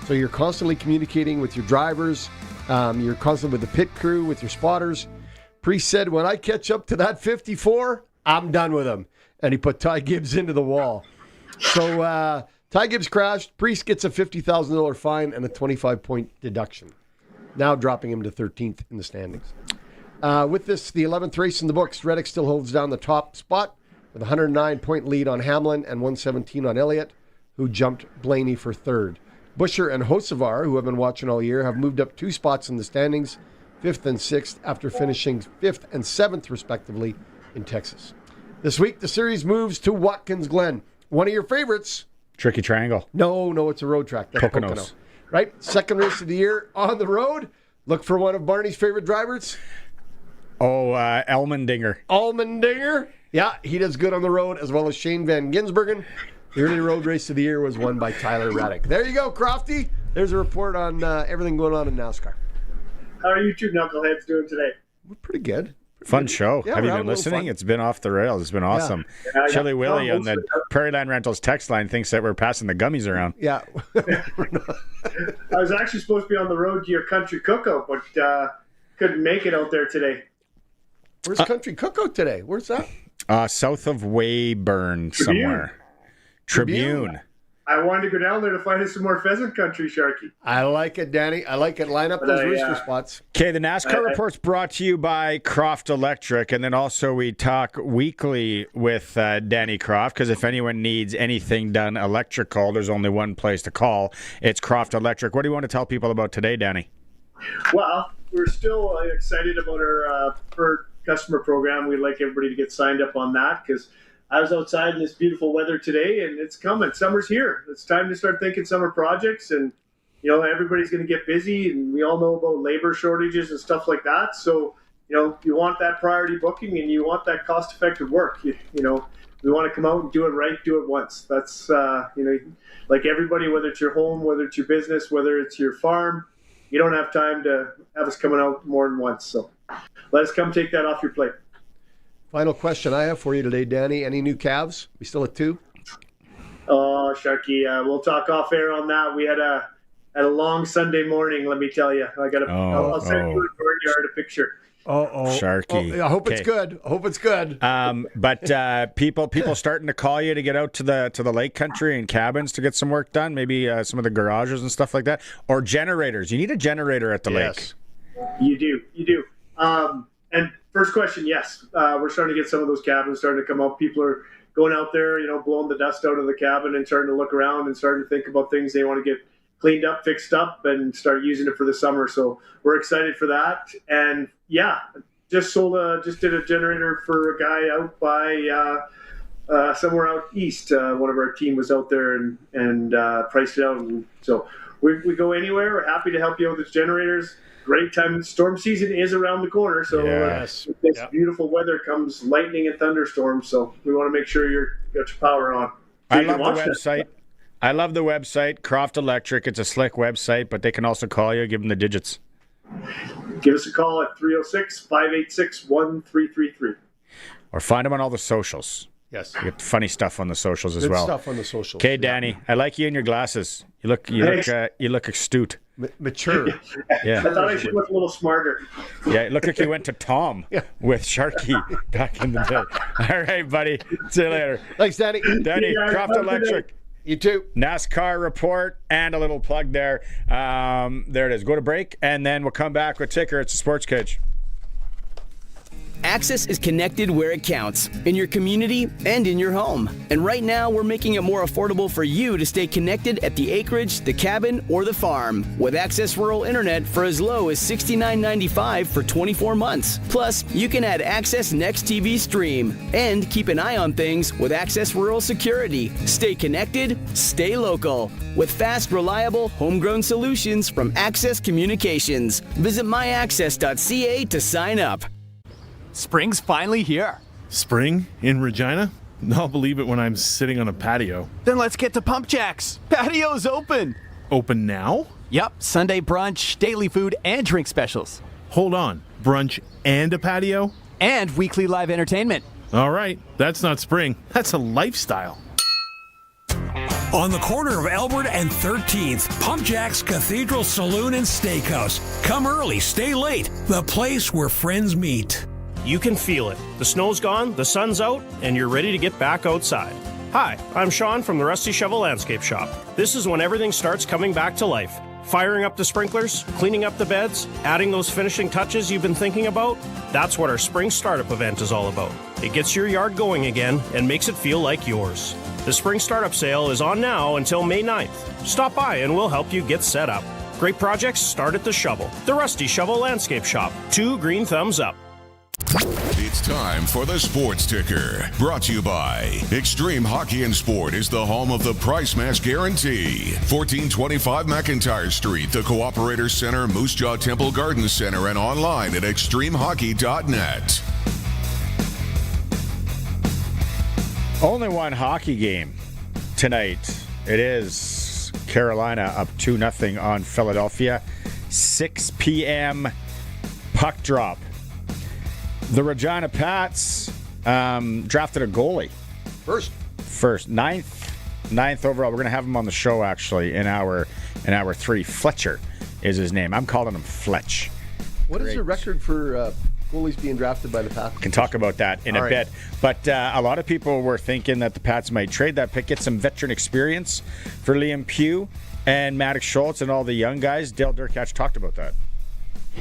So you're constantly communicating with your drivers. You're constantly with the pit crew, with your spotters. Preece said, when I catch up to that 54, I'm done with him. And he put Ty Gibbs into the wall. So Ty Gibbs crashed. Preece gets a $50,000 fine and a 25-point deduction, now dropping him to 13th in the standings. With this, the 11th race in the books, Reddick still holds down the top spot with a 109-point lead on Hamlin and 117 on Elliott, who jumped Blaney for third. Busher and Hocevar, who have been watching all year, have moved up 2 spots in the standings, 5th and 6th, after finishing 5th and 7th, respectively, in Texas. This week, the series moves to Watkins Glen. One of your favorites. Tricky Triangle. No, it's a road track. That's Pocono. Right? Second race of the year on the road. Look for one of Barney's favorite drivers. Elmendinger. Allmendinger. Yeah, he does good on the road, as well as Shane Van Ginsbergen. The early road race of the year was won by Tyler Reddick. There you go, Crofty. There's a report on everything going on in NASCAR. How are you two knuckleheads doing today? We're pretty good. Fun show. Yeah, have you been listening? It's been off the rails. It's been awesome. Yeah, Chili Willie on the Prairie Land Rentals text line thinks that we're passing the gummies around. Yeah. I was actually supposed to be on the road to your country cookout, but couldn't make it out there today. Where's country cookout today? Where's that? South of Weyburn somewhere. Tribune. I wanted to go down there to find us some more pheasant country, Sharky. I like it, Danny. I like it. Line up those rooster spots. Okay, the NASCAR report's brought to you by Croft Electric, and then also we talk weekly with Danny Croft, because if anyone needs anything done electrical, there's only one place to call. It's Croft Electric. What do you want to tell people about today, Danny? Well, we're still excited about our preferred customer program. We'd like everybody to get signed up on that, because I was outside in this beautiful weather today, and it's coming. Summer's here. It's time to start thinking summer projects, and everybody's going to get busy, and we all know about labor shortages and stuff like that. So you want that priority booking, and you want that cost-effective work. We want to come out and do it right, do it once. That's like everybody, whether it's your home, whether it's your business, whether it's your farm, you don't have time to have us coming out more than once. So let us come take that off your plate. Final question I have for you today, Danny. Any new calves? We still at 2? Oh, Sharky, we'll talk off air on that. We had a long Sunday morning, let me tell you. I'll send you a courtyard a picture. Sharky. I hope it's good. I hope it's good. But people starting to call you to get out to the lake country and cabins to get some work done. Maybe some of the garages and stuff like that, or generators. You need a generator at the lake. You do. And first question, yes, we're starting to get some of those cabins starting to come up. People are going out there, blowing the dust out of the cabin and starting to look around and starting to think about things they want to get cleaned up, fixed up, and start using it for the summer. So we're excited for that. And yeah, just did a generator for a guy out by somewhere out east. One of our team was out there and priced it out. And so we go anywhere. We're happy to help you out with generators. Great time. Storm season is around the corner. So with this beautiful weather comes lightning and thunderstorms. So we want to make sure you got your power on. So I love the website. I love the website, Croft Electric. It's a slick website, but they can also call you. Give them the digits. Give us a call at 306-586-1333. Or find them on all the socials. Yes. You get funny stuff on the socials as Good well. stuff on the socials. Okay, Danny, I like you and your glasses. You look astute. Mature. Yeah. I thought I should look a little smarter. Yeah, it looked like you went to Tom with Sharky back in the day. All right, buddy. See you later. Thanks, Danny. Danny, Croft Electric. You too. NASCAR report and a little plug there. There it is. Go to break, and then we'll come back with Ticker. It's a Sportscage. Access is connected where it counts, in your community and in your home. And right now, we're making it more affordable for you to stay connected at the acreage, the cabin, or the farm. With Access Rural Internet for as low as $69.95 for 24 months. Plus, you can add Access Next TV Stream. And keep an eye on things with Access Rural Security. Stay connected, stay local. With fast, reliable, homegrown solutions from Access Communications. Visit myaccess.ca to sign up. Spring's finally here. Spring in Regina? I'll believe it when I'm sitting on a patio. Then let's get to Pump Jacks. Patio's open. Open now? Yep, Sunday brunch, daily food, and drink specials. Hold on, brunch and a patio? And weekly live entertainment. All right, that's not spring. That's a lifestyle. On the corner of Albert and 13th, Pump Jack's Cathedral Saloon and Steakhouse. Come early, stay late. The place where friends meet. You can feel it. The snow's gone, the sun's out, and you're ready to get back outside. Hi, I'm Sean from the Rusty Shovel Landscape Shop. This is when everything starts coming back to life. Firing up the sprinklers, cleaning up the beds, adding those finishing touches you've been thinking about. That's what our spring startup event is all about. It gets your yard going again and makes it feel like yours. The spring startup sale is on now until May 9th. Stop by and we'll help you get set up. Great projects start at the shovel. The Rusty Shovel Landscape Shop. 2 green thumbs up. It's time for the Sports Ticker. Brought to you by Extreme Hockey and Sport is the home of the Price Match Guarantee. 1425 McIntyre Street, the Cooperator Center, Moose Jaw Temple Garden Center, and online at extremehockey.net. Only one hockey game tonight. It is Carolina up 2-0 on Philadelphia. 6 p.m. puck drop. The Regina Pats drafted a goalie. First. Ninth overall. We're going to have him on the show, actually, in hour 3. Fletcher is his name. I'm calling him Fletch. What is the record for goalies being drafted by the Pats? Can talk about that in a bit. But a lot of people were thinking that the Pats might trade that pick, get some veteran experience for Liam Pugh and Maddox Schultz and all the young guys. Dale Durkach talked about that.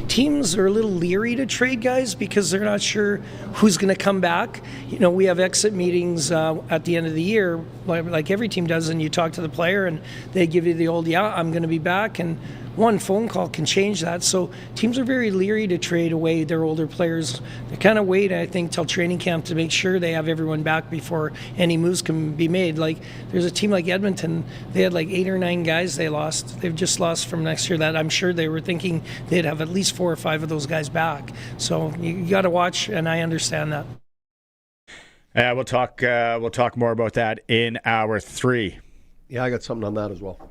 Teams are a little leery to trade guys because they're not sure who's going to come back. You know, we have exit meetings at the end of the year, like every team does, and you talk to the player and they give you the old, yeah, I'm going to be back, and one phone call can change that. So teams are very leery to trade away their older players. They kind of wait, I think, till training camp to make sure they have everyone back before any moves can be made. Like, there's a team like Edmonton, they had like 8 or 9 guys they lost. They've just lost from next year that I'm sure they were thinking they'd have at least 4 or 5 of those guys back. So you got to watch, and I understand that. We'll talk more about that in hour 3. Yeah, I got something on that as well.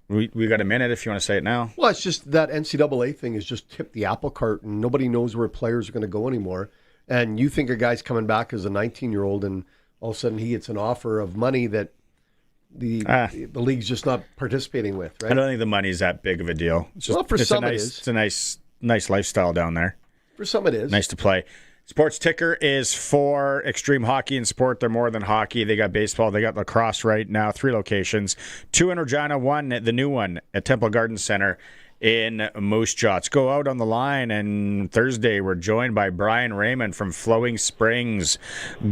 We got a minute if you want to say it now. Well, it's just that NCAA thing has just tipped the apple cart, and nobody knows where players are going to go anymore. And you think a guy's coming back as a 19-year-old, and all of a sudden he gets an offer of money that the league's just not participating with, right? I don't think the money's that big of a deal. For some it is. It's a nice lifestyle down there. For some it is. Nice to play. Sports Ticker is for Extreme Hockey and Sport. They're more than hockey. They got baseball. They got lacrosse right now. 3 locations. 2 in Regina. 1, the new one at Temple Garden Center in Moose Jaw. Let's go out on the line, and Thursday we're joined by Brian Raymond from Flowing Springs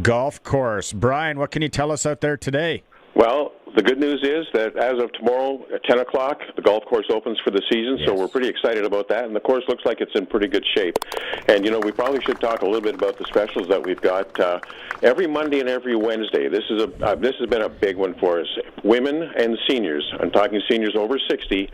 Golf Course. Brian, what can you tell us out there today? Well, the good news is that as of tomorrow at 10 o'clock, the golf course opens for the season, so we're pretty excited about that, and the course looks like it's in pretty good shape. And, you know, we probably should talk a little bit about the specials that we've got. Every Monday and every Wednesday, this has been a big one for us. Women and seniors, I'm talking seniors over 60,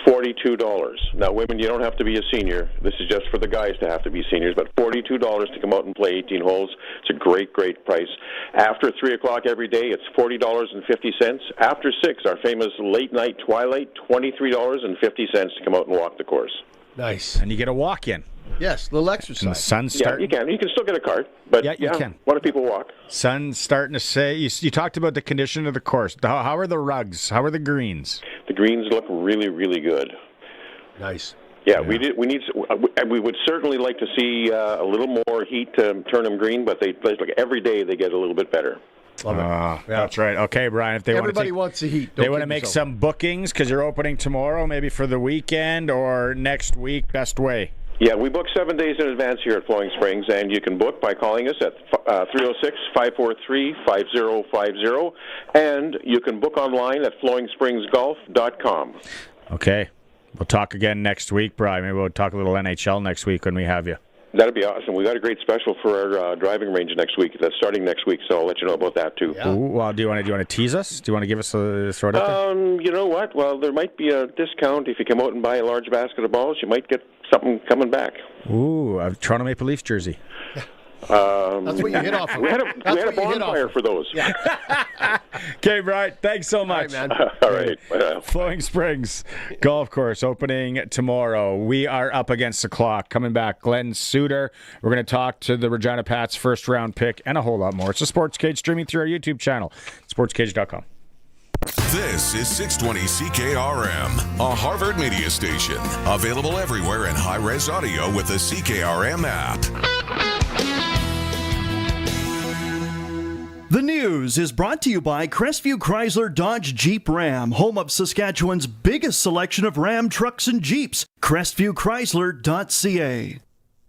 $42. Now, women, you don't have to be a senior. This is just for the guys to have to be seniors, but $42 to come out and play 18 holes. It's a great, great price. After 3 o'clock every day, it's $40.50. After 6, our famous late night twilight, $23.50 to come out and walk the course. Nice. And you get a walk-in. Yes, little exercise. And the sun's Yeah, starting. you can. You can still get a cart, but you can. What do people walk? Sun's starting to say. You talked about the condition of the course. How are the rugs? How are the greens? The greens look really, really good. Nice. Yeah, we would certainly like to see a little more heat to turn them green, but like every day they get a little bit better. That's right. Okay, Brian. If they Everybody wants the heat. They want to make some bookings because you're opening tomorrow, maybe for the weekend or next week. Best way. Yeah, we book 7 days in advance here at Flowing Springs, and you can book by calling us at 306-543-5050, and you can book online at flowingspringsgolf.com. Okay. We'll talk again next week, Brian. Maybe we'll talk a little NHL next week when we have you. That'd be awesome. We got a great special for our driving range next week. That's starting next week, so I'll let you know about that too. Yeah. Ooh, well, do you want to tease us? Do you want to give us a throw it out there? You know what? Well, there might be a discount if you come out and buy a large basket of balls. You might get something coming back. Ooh, a Toronto Maple Leafs jersey. That's what you hit off of. We had a bonfire for those. Yeah. Okay, Brian. Thanks so much. All right, man. All right. Flowing Springs Golf Course opening tomorrow. We are up against the clock. Coming back, Glen Suitor. We're going to talk to the Regina Pats first-round pick and a whole lot more. It's the Sportscage streaming through our YouTube channel, sportscage.com. This is 620 CKRM, a Harvard media station. Available everywhere in high-res audio with the CKRM app. The news is brought to you by Crestview Chrysler Dodge Jeep Ram, home of Saskatchewan's biggest selection of Ram trucks and Jeeps. CrestviewChrysler.ca.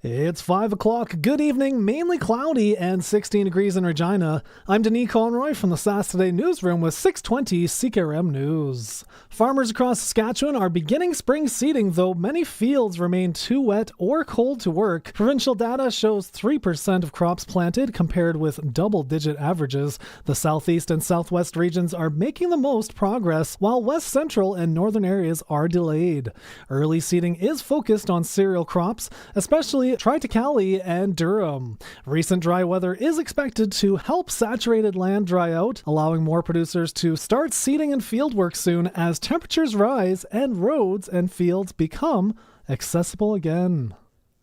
It's 5 o'clock. Good evening. Mainly cloudy and 16 degrees in Regina. I'm Denis Conroy from the Sask Today newsroom with 620 CKRM News. Farmers across Saskatchewan are beginning spring seeding, though many fields remain too wet or cold to work. Provincial data shows 3% of crops planted compared with double-digit averages. The southeast and southwest regions are making the most progress, while west central and northern areas are delayed. Early seeding is focused on cereal crops, especially triticale and durum. Recent dry weather is expected to help saturated land dry out, allowing more producers to start seeding and fieldwork soon as temperatures rise and roads and fields become accessible again.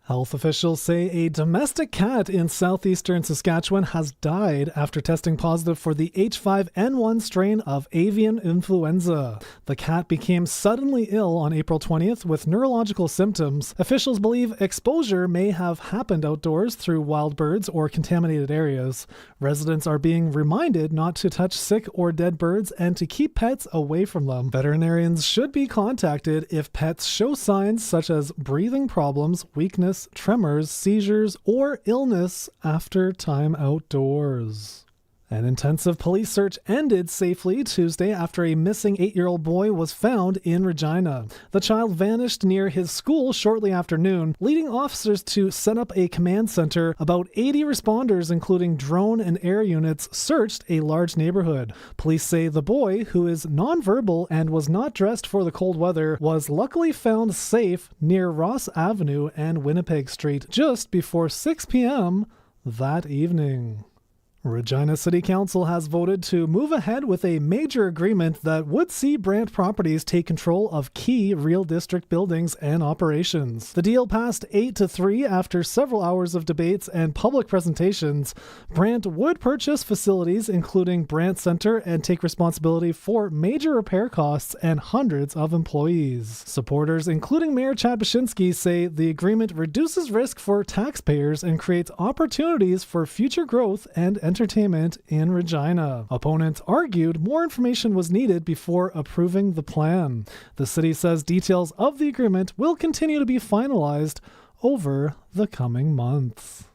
Health officials say a domestic cat in southeastern Saskatchewan has died after testing positive for the H5N1 strain of avian influenza. The cat became suddenly ill on April 20th with neurological symptoms. Officials believe exposure may have happened outdoors through wild birds or contaminated areas. Residents are being reminded not to touch sick or dead birds and to keep pets away from them. Veterinarians should be contacted if pets show signs such as breathing problems, weakness, tremors, seizures, or illness after time outdoors. An intensive police search ended safely Tuesday after a missing 8-year-old boy was found in Regina. The child vanished near his school shortly after noon, leading officers to set up a command center. About 80 responders, including drone and air units, searched a large neighborhood. Police say the boy, who is nonverbal and was not dressed for the cold weather, was luckily found safe near Ross Avenue and Winnipeg Street just before 6 p.m. that evening. Regina City Council has voted to move ahead with a major agreement that would see Brant Properties take control of key Real District buildings and operations. The deal passed 8-3 after several hours of debates and public presentations. Brant would purchase facilities including Brant Center and take responsibility for major repair costs and hundreds of employees. Supporters, including Mayor Chad Bashinsky, say the agreement reduces risk for taxpayers and creates opportunities for future growth and Entertainment in Regina. Opponents argued more information was needed before approving the plan. The city says details of the agreement will continue to be finalized over the coming months.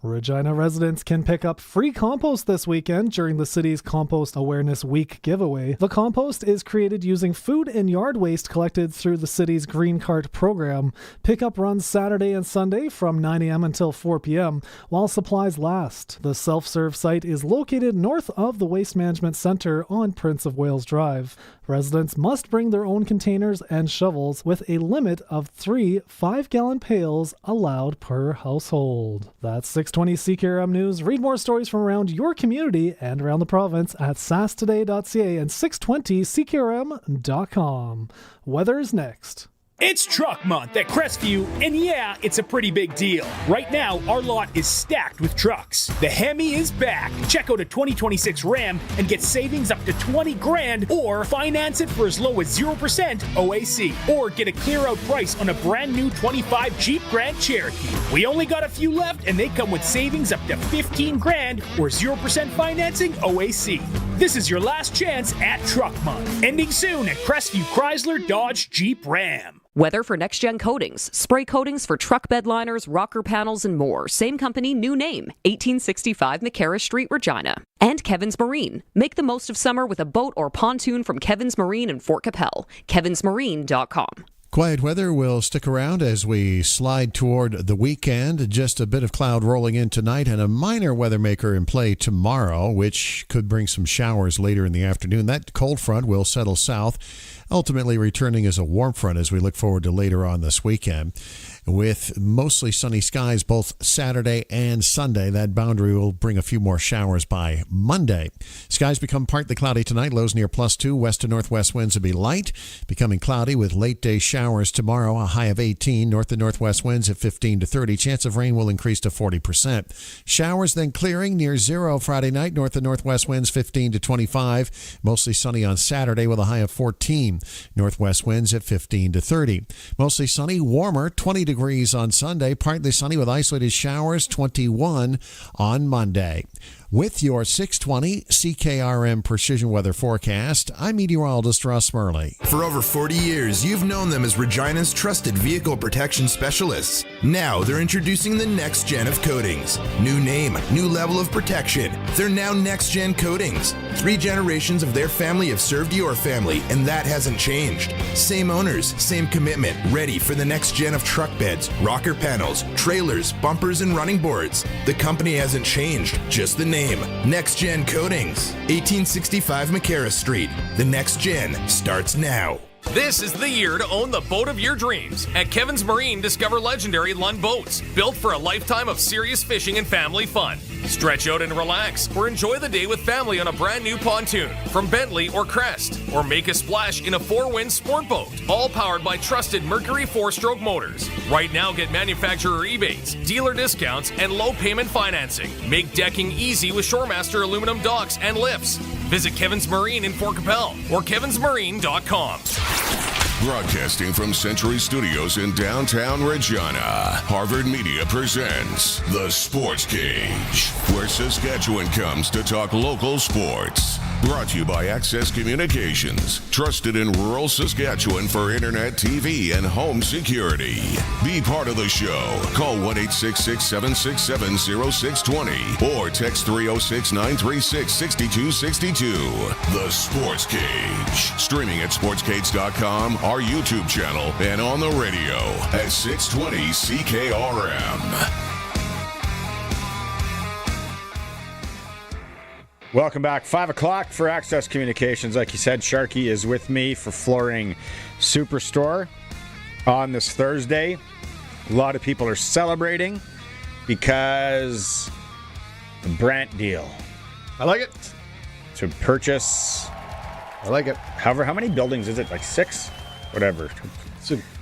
Regina residents can pick up free compost this weekend during the city's Compost Awareness Week giveaway. The compost is created using food and yard waste collected through the city's Green Cart program. Pickup runs Saturday and Sunday from 9 a.m. until 4 p.m. while supplies last. The self-serve site is located north of the Waste Management Center on Prince of Wales Drive. Residents must bring their own containers and shovels with a limit of 3 5-gallon pails allowed per household. That's 620 CKRM News. Read more stories from around your community and around the province at sastoday.ca and 620ckrm.com. Weather is next. It's Truck Month at Crestview, and yeah, it's a pretty big deal. Right now, our lot is stacked with trucks. The Hemi is back. Check out a 2026 Ram and get savings up to $20,000, or finance it for as low as 0% OAC. Or get a clear-out price on a brand new 25 Jeep Grand Cherokee. We only got a few left, and they come with savings up to $15,000 or 0% financing OAC. This is your last chance at Truck Month, ending soon at Crestview Chrysler Dodge Jeep Ram. Weather for next-gen coatings. Spray coatings for truck bed liners, rocker panels, and more. Same company, new name. 1865 McIntyre Street, Regina. And Kevin's Marine. Make the most of summer with a boat or pontoon from Kevin's Marine in Fort Capel. kevinsmarine.com. Quiet weather will stick around as we slide toward the weekend. Just a bit of cloud rolling in tonight and a minor weather maker in play tomorrow, which could bring some showers later in the afternoon. That cold front will settle south, ultimately returning as a warm front as we look forward to later on this weekend. With mostly sunny skies both Saturday and Sunday, that boundary will bring a few more showers by Monday. Skies become partly cloudy tonight, lows near +2. West to northwest winds will be light, becoming cloudy with late-day showers tomorrow, a high of 18. North to northwest winds at 15 to 30. Chance of rain will increase to 40%. Showers then clearing near 0 Friday night. North to northwest winds 15 to 25. Mostly sunny on Saturday with a high of 14. Northwest winds at 15 to 30. Mostly sunny, warmer, 20 degrees on Sunday. Partly sunny with isolated showers, 21 on Monday. With your 620 CKRM Precision Weather Forecast, I'm meteorologist Russ Murley. For over 40 years, you've known them as Regina's trusted vehicle protection specialists. Now they're introducing the next gen of coatings. New name, new level of protection. They're now Next Gen Coatings. 3 generations of their family have served your family, and that hasn't changed. Same owners, same commitment, ready for the next gen of truck beds, rocker panels, trailers, bumpers, and running boards. The company hasn't changed, just the name. Next Gen Coatings, 1865 McIntyre Street. The next gen starts now. This is the year to own the boat of your dreams. At Kevin's Marine, discover legendary Lund boats, built for a lifetime of serious fishing and family fun. Stretch out and relax, or enjoy the day with family on a brand new pontoon from Bentley or Crest, or make a splash in a 4-wind sport boat, all powered by trusted Mercury 4-stroke motors. Right now, get manufacturer rebates, dealer discounts, and low payment financing. Make decking easy with Shoremaster aluminum docks and lifts. Visit Kevin's Marine in Fort Capel or kevinsmarine.com. Broadcasting from Century Studios in downtown Regina, Harvard Media presents The Sports Cage, where Saskatchewan comes to talk local sports. Brought to you by Access Communications, trusted in rural Saskatchewan for internet, TV, and home security. Be part of the show. Call 1-866-767-0620 or text 306-936-6262. The Sports Cage. Streaming at sportscage.com, our YouTube channel, and on the radio at 620 CKRM. Welcome back. 5 o'clock for Access Communications. Like you said, Sharky is with me for Flooring Superstore on this Thursday. A lot of people are celebrating because the Brant deal. I like it. To purchase. I like it. However, how many buildings is it? Like 6? Whatever.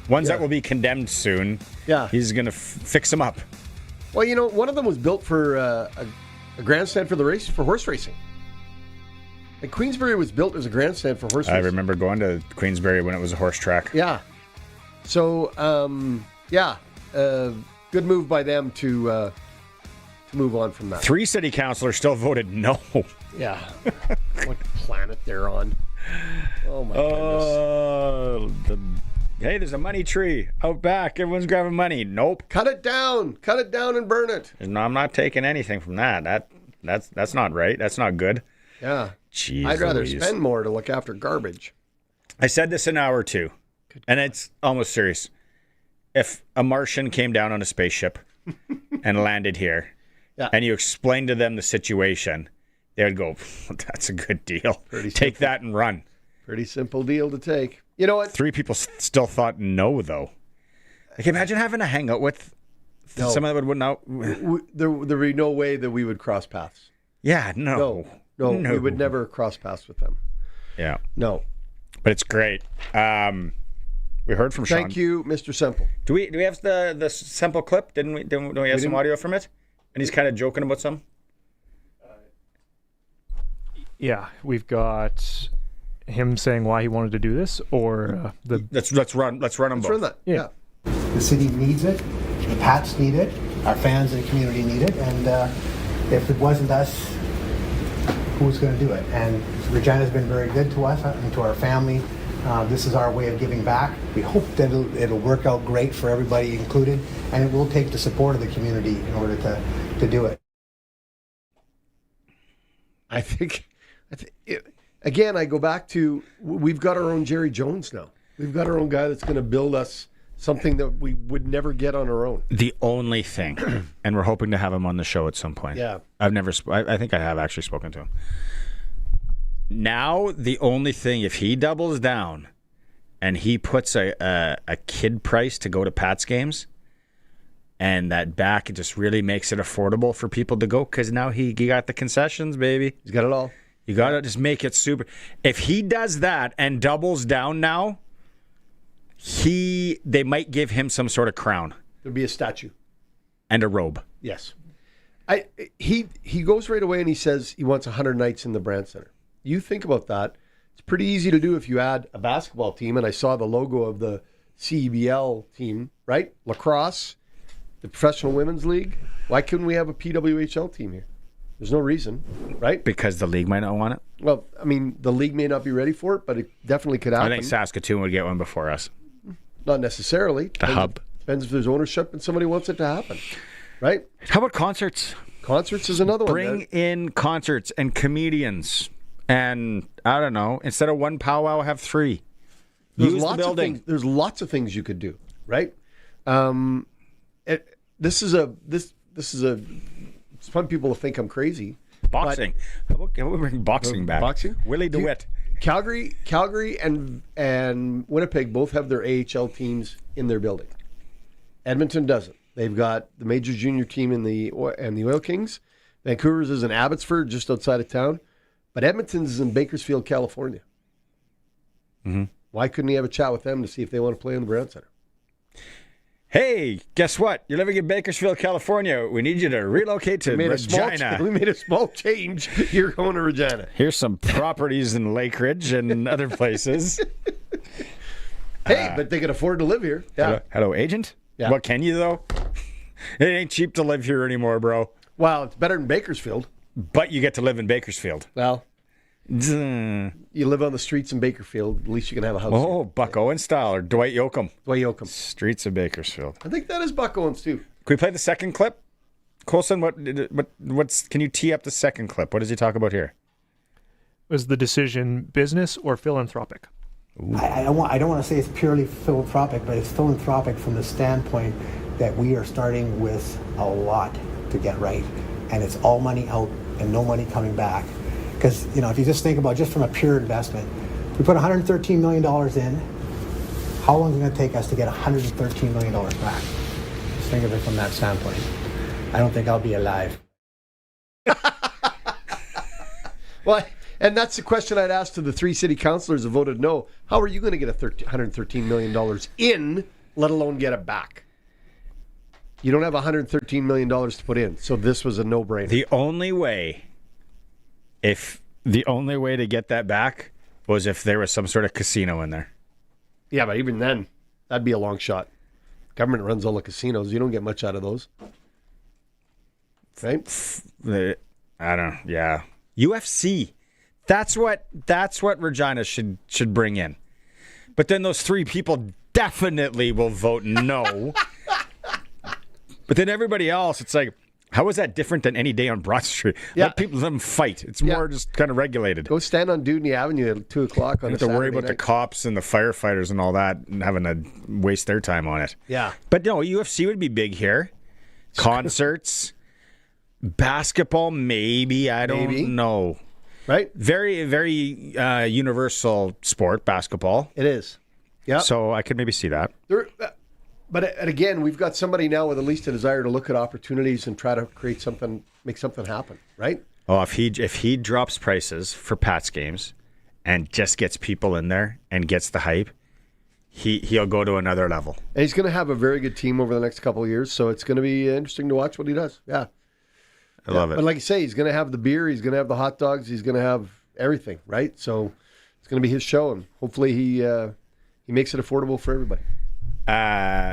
Ones that will be condemned soon. Yeah. He's going to fix them up. Well, you know, one of them was built for a grandstand for horse racing. Like Queensbury was built as a grandstand for horse racing. I remember going to Queensbury when it was a horse track. Yeah. So, good move by them to to move on from that. 3 city councilors still voted no. Yeah. What planet they're on. Oh, my goodness. Hey, there's a money tree out back. Everyone's grabbing money. Nope. Cut it down. Cut it down and burn it. No, I'm not taking anything from that. That's not right. That's not good. Yeah. Jeez, I'd rather Louise. spend more to look after garbage. I said this an hour or two, and it's almost serious. If a Martian came down on a spaceship and landed here, and you explained to them the situation, they would go, that's a good deal. Take that and run. Pretty simple deal to take. You know what? 3 people still thought no, though. Like, imagine having to hang out with someone that would not. There would be no way that we would cross paths. Yeah, no. No, we would never cross paths with them. Yeah. No. But it's great. We heard from Sean. Thank you, Mr. Semple. Do we have the Semple clip? Didn't we have some audio from it? And he's kind of joking about some? Yeah, we've got him saying why he wanted to do this, or the. Let's run them both. Run that. Yeah. The city needs it. The Pats need it. Our fans and the community need it. And if it wasn't us, who's going to do it? And Regina's been very good to us and to our family. This is our way of giving back. We hope that it'll work out great for everybody included, and it will take the support of the community in order to do it. I think again, I go back to, we've got our own Jerry Jones now. We've got our own guy that's going to build us something that we would never get on our own. The only thing, and we're hoping to have him on the show at some point. Yeah. I think I have actually spoken to him. Now, the only thing, if he doubles down and he puts a kid price to go to Pats games, and that back, it just really makes it affordable for people to go, because now he got the concessions, baby. He's got it all. You got to just make it super. If he does that and doubles down now, they might give him some sort of crown. There'll be a statue. And a robe. Yes. He goes right away and he says he wants 100 nights in the Brand Center. You think about that. It's pretty easy to do if you add a basketball team, and I saw the logo of the CEBL team, right? Lacrosse, the Professional Women's League. Why couldn't we have a PWHL team here? There's no reason, right? Because the league might not want it? Well, I mean, the league may not be ready for it, but it definitely could happen. I think Saskatchewan would get one before us. Not necessarily. The hub. Depends if there's ownership and somebody wants it to happen, right? How about concerts? Concerts is another one. Bring in concerts and comedians. And I don't know, instead of one powwow, have 3. There's Use lots the building. Of things, there's lots of things you could do, right? Some people think I'm crazy. Boxing. How about we bring boxing back? Boxing? Willie DeWitt. Calgary and Winnipeg both have their AHL teams in their building. Edmonton doesn't. They've got the major junior team and the Oil Kings. Vancouver's is in Abbotsford, just outside of town. But Edmonton's is in Bakersfield, California. Mm-hmm. Why couldn't he have a chat with them to see if they want to play in the Brand Center? Hey, guess what? You're living in Bakersfield, California. We need you to relocate to Regina. We made a small change. You're going to Regina. Here's some properties in Lake Ridge and other places. Hey, but they can afford to live here. Yeah. Hello, agent? Yeah. What can you, though? It ain't cheap to live here anymore, bro. Well, it's better than Bakersfield. But you get to live in Bakersfield. Well, you live on the streets in Bakersfield. At least you can have a house. Oh, here. Buck Owens style or Dwight Yoakam. Dwight Yoakam. Streets of Bakersfield. I think that is Buck Owens too. Can we play the second clip? Colson, what's? Can you tee up the second clip? What does he talk about here? Was the decision business or philanthropic? I don't want to say it's purely philanthropic, but it's philanthropic from the standpoint that we are starting with a lot to get right. And it's all money out and no money coming back. Because, if you just think about just from a pure investment, we put $113 million in. How long is it going to take us to get $113 million back? Just think of it from that standpoint. I don't think I'll be alive. Well, and that's the question I'd ask to the 3 city councilors who voted no. How are you going to get $113 million in, let alone get it back? You don't have $113 million to put in, so this was a no-brainer. The only way to get that back was if there was some sort of casino in there. Yeah, but even then, that'd be a long shot. Government runs all the casinos. You don't get much out of those. right? I don't. Yeah, UFC. That's what Regina should bring in. But then those 3 people definitely will vote no. But then everybody else, it's like, how is that different than any day on Broad Street? Let them fight. It's more just kind of regulated. Go stand on Dudney Avenue at 2 o'clock on a Saturday night. You have to worry about the cops and the firefighters and all that and having to waste their time on it. Yeah. But no, UFC would be big here. Concerts, basketball, maybe. I don't know. Right? Very, very universal sport, basketball. It is. Yeah. So I could maybe see that. But again, we've got somebody now with at least a desire to look at opportunities and try to create something, make something happen, right? Oh, if he drops prices for Pats games and just gets people in there and gets the hype, he'll go to another level. And he's going to have a very good team over the next couple of years, so it's going to be interesting to watch what he does. Yeah. I love it. But like you say, he's going to have the beer, he's going to have the hot dogs, he's going to have everything, right? So it's going to be his show, and hopefully he makes it affordable for everybody.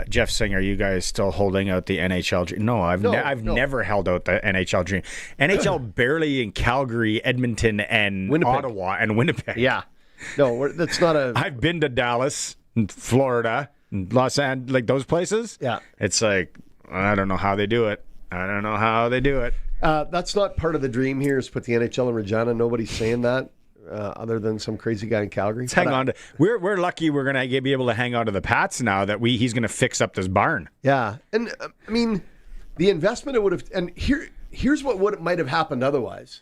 Jeff Singer, are you guys still holding out the NHL dream? No, I've never held out the NHL dream. NHL barely in Calgary, Edmonton, and Winnipeg. Ottawa, and Winnipeg. Yeah. No, that's not a... I've been to Dallas, and Florida, and Los Angeles, like those places. Yeah. It's like, I don't know how they do it. That's not part of the dream here, is put the NHL in Regina. Nobody's saying that. Other than some crazy guy in Calgary. Let's hang on to. We're lucky we're going to be able to hang on to the Pats now that he's going to fix up this barn. Yeah, and I mean, the investment it would have. And here's what might have happened otherwise.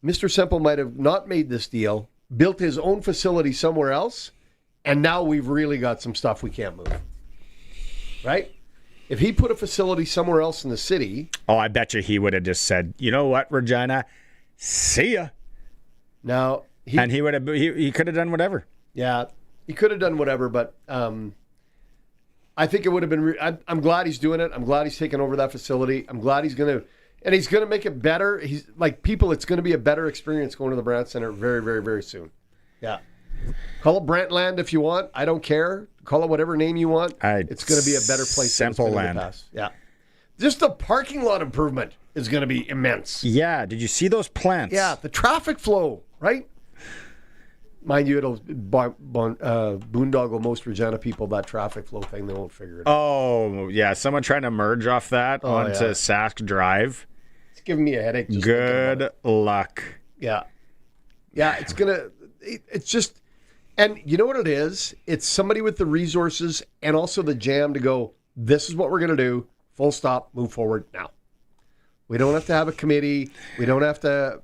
Mr. Semple might have not made this deal, built his own facility somewhere else, and now we've really got some stuff we can't move. Right? If he put a facility somewhere else in the city, I bet you he would have just said, "You know what, Regina, see ya." Now he could have done whatever. Yeah, he could have done whatever, but I think it would have been. I'm glad he's doing it. I'm glad he's taking over that facility. I'm glad he's going to make it better. He's like people. It's going to be a better experience going to the Brant Center very, very, very soon. Yeah, call it Brantland if you want. I don't care. Call it whatever name you want. It's going to be a better place. Simple land. Yeah, just the parking lot improvement is going to be immense. Yeah, did you see those plants? Yeah, the traffic flow. Right? Mind you, it'll boondoggle most Regina people, that traffic flow thing. They won't figure it out. Oh, yeah. Someone trying to merge off that onto Sask Drive. It's giving me a headache. Good luck. Yeah. Yeah, it's just, and you know what it is? It's somebody with the resources and also the jam to go, this is what we're going to do. Full stop. Move forward now. We don't have to have a committee. We don't have to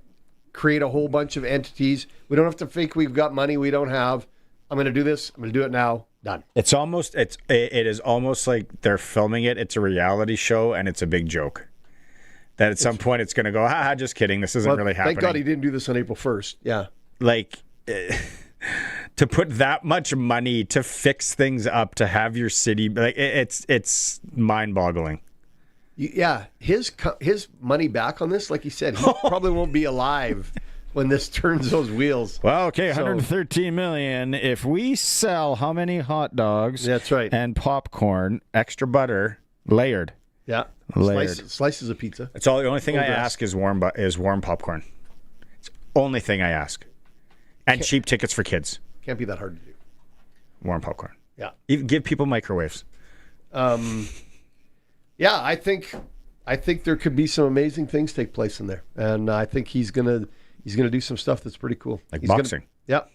create a whole bunch of entities. We don't have to think we've got money we don't have. I'm going to do this. I'm going to do it now. Done. It is almost like they're filming it. It's a reality show and it's a big joke. That at some point it's going to go, just kidding. This isn't really happening. Thank God he didn't do this on April 1st. Yeah. Like to put that much money to fix things up, to have your city, like it's mind-boggling. Yeah, his money back on this, like he said, he probably won't be alive when this turns those wheels. Well, okay, $113 million. If we sell how many hot dogs? That's right. And popcorn, extra butter, layered. Yeah, layered. Slices of pizza. It's all. The only thing I ask is warm popcorn. It's the only thing I ask, and cheap tickets for kids. Can't be that hard to do. Warm popcorn. Yeah. Even give people microwaves. Yeah, I think there could be some amazing things take place in there, and I think he's gonna do some stuff that's pretty cool, like boxing. Yep.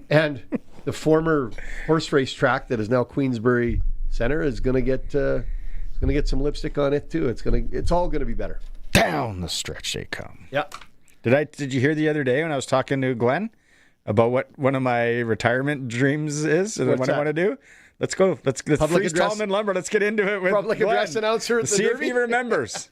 And the former horse race track that is now Queensbury Center is gonna get some lipstick on it too. It's all gonna be better. Down the stretch they come. Yeah. Did you hear the other day when I was talking to Glenn about what one of my retirement dreams is and what I want to do? Let's go. Let's freeze Tallman Lumber. Let's get into it with public Glenn. Address announcer at the See Derby. if he remembers.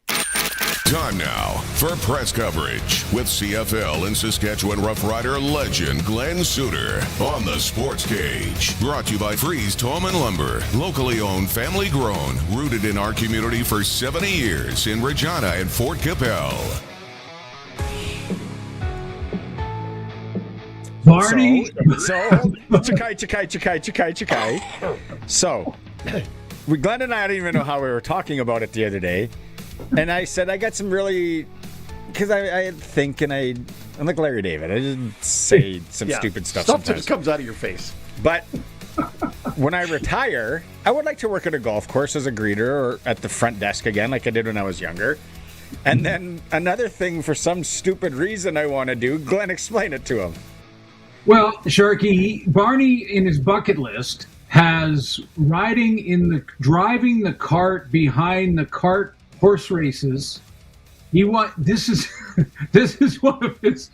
Time now for press coverage with CFL and Saskatchewan Roughrider legend Glen Suitor on the Sportscage. Brought to you by Freeze Tallman Lumber. Locally owned, family grown, rooted in our community for 70 years in Regina and Fort Capel. Marty. So, Chikai. So, Glenn and I don't even know how we were talking about it the other day. And I said, I got some really... Because I think and I'm like Larry David. I just say some stupid stuff sometimes. Stuff just comes out of your face. But when I retire, I would like to work at a golf course as a greeter or at the front desk again like I did when I was younger. And then another thing, for some stupid reason I want to do, Glenn, explain it to him. Well, Sharky, Barney in his bucket list has driving the cart behind the cart horse races. This is one of his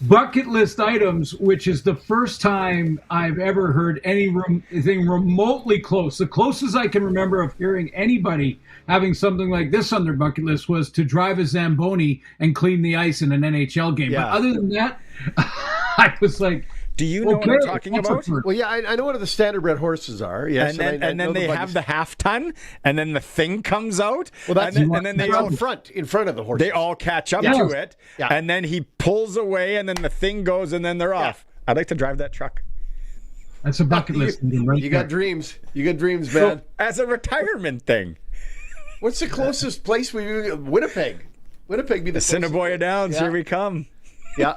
bucket list items, which is the first time I've ever heard anything remotely close. The closest I can remember of hearing anybody having something like this on their bucket list was to drive a Zamboni and clean the ice in an NHL game. Yeah. But other than that, I was like, do you know what I'm talking about? Well, yeah, I know what the standardbred horses are. Yes, and then they have the half ton, and then the thing comes out. Well, that's and then they all in front of the horses. They all catch up to it, and then he pulls away, and then the thing goes, and then they're off. I'd like to drive that truck. That's a bucket list. You got dreams. You got dreams, man. So, as a retirement thing. What's the closest place Winnipeg? Winnipeg be the Assiniboia Downs. Yeah. Here we come. Yeah.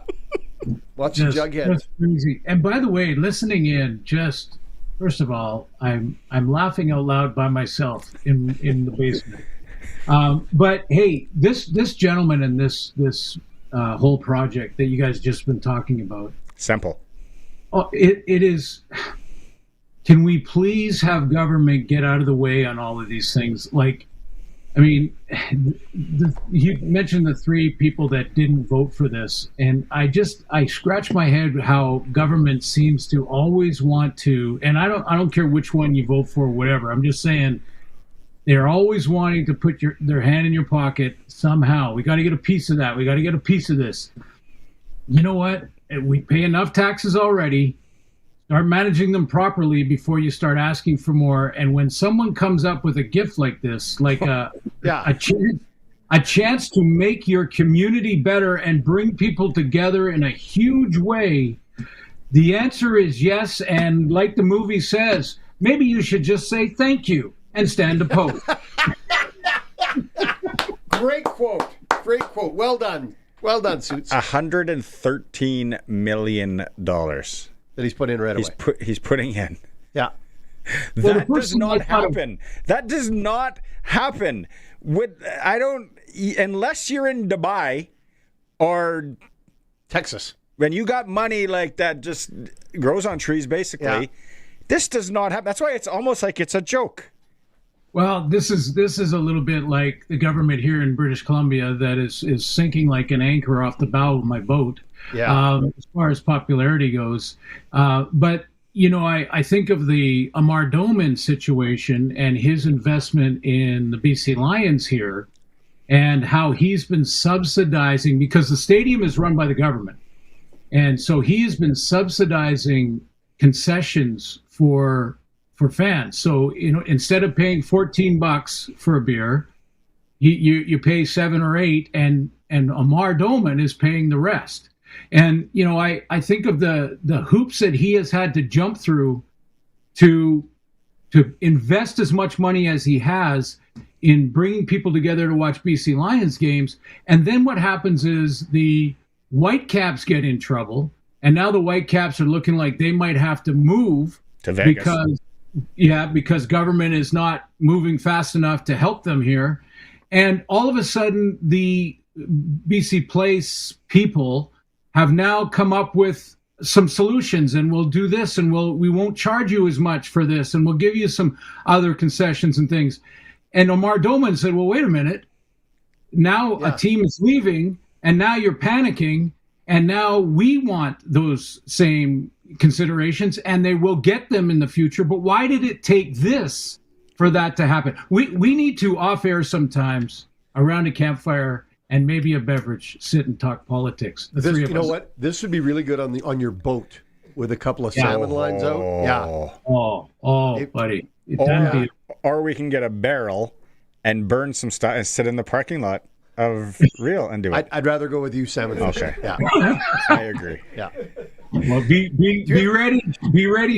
Watching Jughead. Crazy. And by the way, listening in, just first of all, I'm laughing out loud by myself in the basement. But hey, this gentleman and this whole project that you guys just been talking about. Simple. Oh, it is. Can we please have government get out of the way on all of these things? Like, I mean, you mentioned the 3 people that didn't vote for this, and I scratch my head how government seems to always want to, and I don't care which one you vote for, whatever. I'm just saying they're always wanting to put their hand in your pocket somehow. We got to get a piece of that. We got to get a piece of this. You know what? We pay enough taxes already. Start managing them properly before you start asking for more. And when someone comes up with a gift like this, like a chance to make your community better and bring people together in a huge way, the answer is yes. And like the movie says, maybe you should just say thank you and stand a pose. Great quote. Well done, Suits. $113 million. That he's put in right away. He's putting in. Yeah. That does not happen. That does not happen. Unless you're in Dubai or Texas. When you got money like that just grows on trees, basically. Yeah. This does not happen. That's why it's almost like it's a joke. Well, this is a little bit like the government here in British Columbia that is sinking like an anchor off the bow of my boat. Yeah. As far as popularity goes. But, you know, I think of the Amar Doman situation and his investment in the BC Lions here and how he's been subsidizing, because the stadium is run by the government. And so he has been subsidizing concessions for fans. So, you know, instead of paying $14 for a beer, you pay 7 or 8 and Amar Doman is paying the rest. And, you know, I think of the hoops that he has had to jump through to invest as much money as he has in bringing people together to watch BC Lions games. And then what happens is the Whitecaps get in trouble. And now the Whitecaps are looking like they might have to move to Vegas. Because government is not moving fast enough to help them here. And all of a sudden, the BC Place people have now come up with some solutions, and we'll do this, and we won't charge you as much for this, and we'll give you some other concessions and things. And Amar Doman said, well, wait a minute. Now a team is leaving, and now you're panicking, and now we want those same considerations, and they will get them in the future. But why did it take this for that to happen? We need to off-air sometimes around a campfire and maybe a beverage, sit and talk politics. The three of us. You know what? This would be really good on your boat with a couple of salmon lines out. Yeah. Buddy. Or we can get a barrel and burn some stuff and sit in the parking lot of Real and do it. I'd rather go with you, salmon fishing. Okay. Yeah. I agree. Yeah. Well, be ready,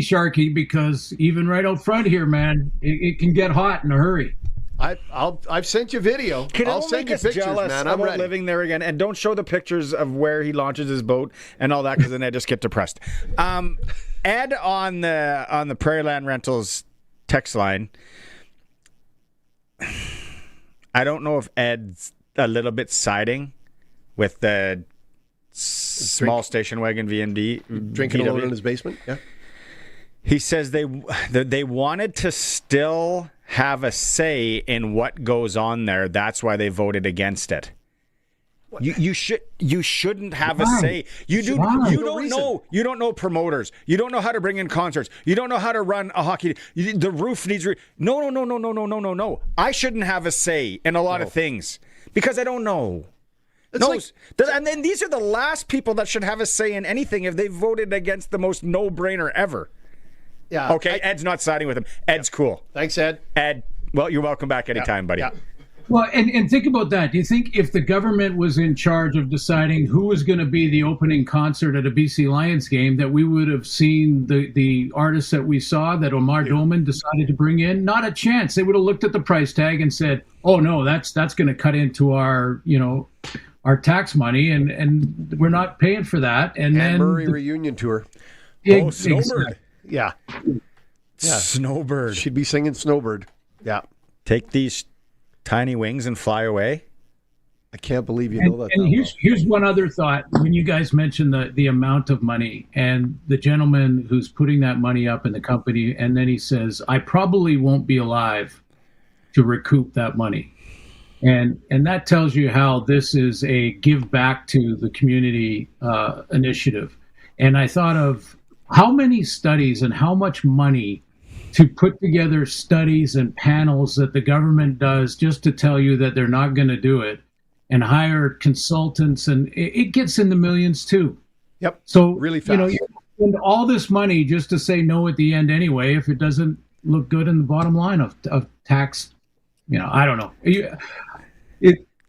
Sharky, because even right out front here, man, it can get hot in a hurry. I've sent you video. I'll send you pictures, jealous man. I'm about ready. living there again, and don't show the pictures of where he launches his boat and all that, because then I just get depressed. Ed on the Prairie Land Rentals text line. I don't know if Ed's a little bit siding with the small station wagon VND drinking alone in his basement. Yeah. He says they wanted to still have a say in what goes on there. That's why they voted against it. You shouldn't have a say. You don't know promoters. You don't know how to bring in concerts. You don't know how to run a hockey. The roof needs. No. I shouldn't have a say in a lot of things because I don't know. And then these are the last people that should have a say in anything if they voted against the most no-brainer ever. Yeah. Okay, Ed's not siding with him. Ed's cool. Thanks, Ed. Ed, well, you're welcome back anytime, buddy. Yeah. Well, and think about that. Do you think if the government was in charge of deciding who was going to be the opening concert at a BC Lions game, that we would have seen the artists that we saw that Omar Doman decided to bring in? Not a chance. They would have looked at the price tag and said, "Oh no, that's going to cut into our tax money, and we're not paying for that." And then Murray reunion tour. Snowbird. Yeah. Snowbird. She'd be singing Snowbird. Yeah. Take these tiny wings and fly away. I can't believe you know that. And here's one other thought. When you guys mentioned the amount of money and the gentleman who's putting that money up in the company, and then he says, "I probably won't be alive to recoup that money." And that tells you how this is a give back to the community initiative. And I thought of how many studies and how much money to put together studies and panels that the government does just to tell you that they're not going to do it, and hire consultants, and it gets in the millions too. Yep. So really fast. You spend all this money just to say no at the end anyway if it doesn't look good in the bottom line of tax. I don't know.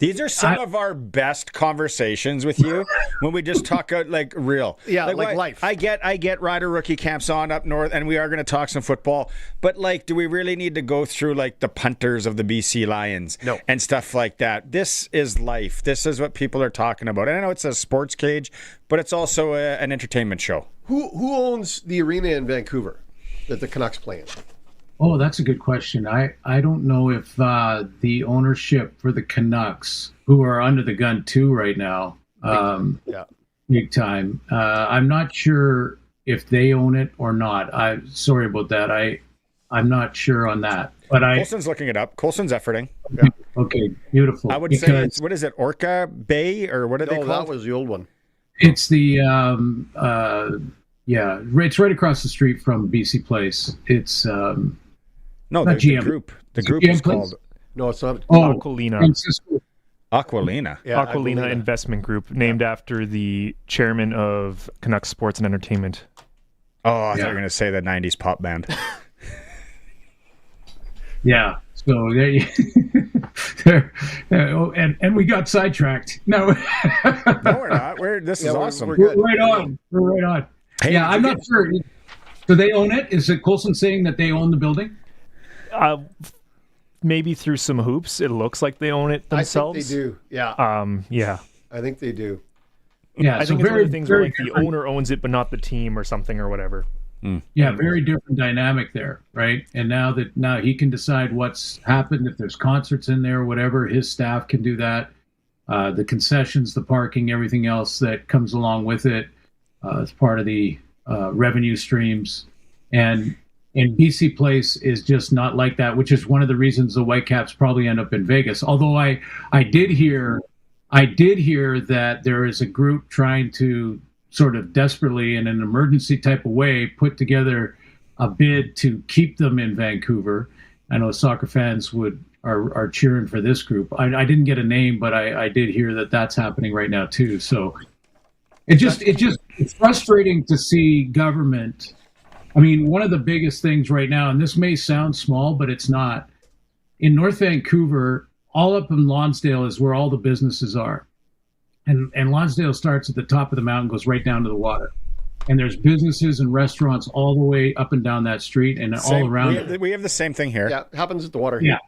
These are some of our best conversations with you when we just talk out like real. Yeah, like life. I get rider rookie camps on up north, and we are going to talk some football. But do we really need to go through the punters of the BC Lions and stuff like that? This is life. This is what people are talking about. And I know it's a sports cage, but it's also an entertainment show. Who owns the arena in Vancouver that the Canucks play in? Oh, that's a good question. I don't know if the ownership for the Canucks, who are under the gun too right now, big time. I'm not sure if they own it or not. I'm sorry about that. I'm not sure on that. But Colson's looking it up. Colson's efforting. Yeah. Okay, beautiful. I would say what is it, Orca Bay, or what are they called? That was the old one. It's the it's right across the street from BC Place. It's the group. The group is called. No, it's not. Aquilina. Aquilina. Yeah, Aquilina Investment Group, named after the chairman of Canucks Sports and Entertainment. Oh, I thought you were going to say the 90s pop band. Yeah. So and we got sidetracked. No, no, we're not. This is awesome. We're right on. We're right on. Hey, I'm not sure. Do they own it? Is it Colson saying that they own the building? Maybe through some hoops, it looks like they own it themselves. I think they do. Yeah. Yeah. I think they do. Yeah. I think it's one of the things where the owner owns it, but not the team or something or whatever. Yeah, very different dynamic there, right? And now he can decide what's happened, if there's concerts in there or whatever, his staff can do that. The concessions, the parking, everything else that comes along with it as part of the revenue streams. And BC Place is just not like that, which is one of the reasons the Whitecaps probably end up in Vegas. Although I did hear that there is a group trying to sort of desperately in an emergency type of way put together a bid to keep them in Vancouver. I know soccer fans are cheering for this group. I didn't get a name, but I did hear that that's happening right now too. So it's frustrating to see government. I mean, one of the biggest things right now, and this may sound small, but it's not. In North Vancouver, all up in Lonsdale is where all the businesses are. And Lonsdale starts at the top of the mountain, goes right down to the water. and there's businesses and restaurants all the way up and down that street and all around. We have the same thing here. Yeah, it happens at the water here.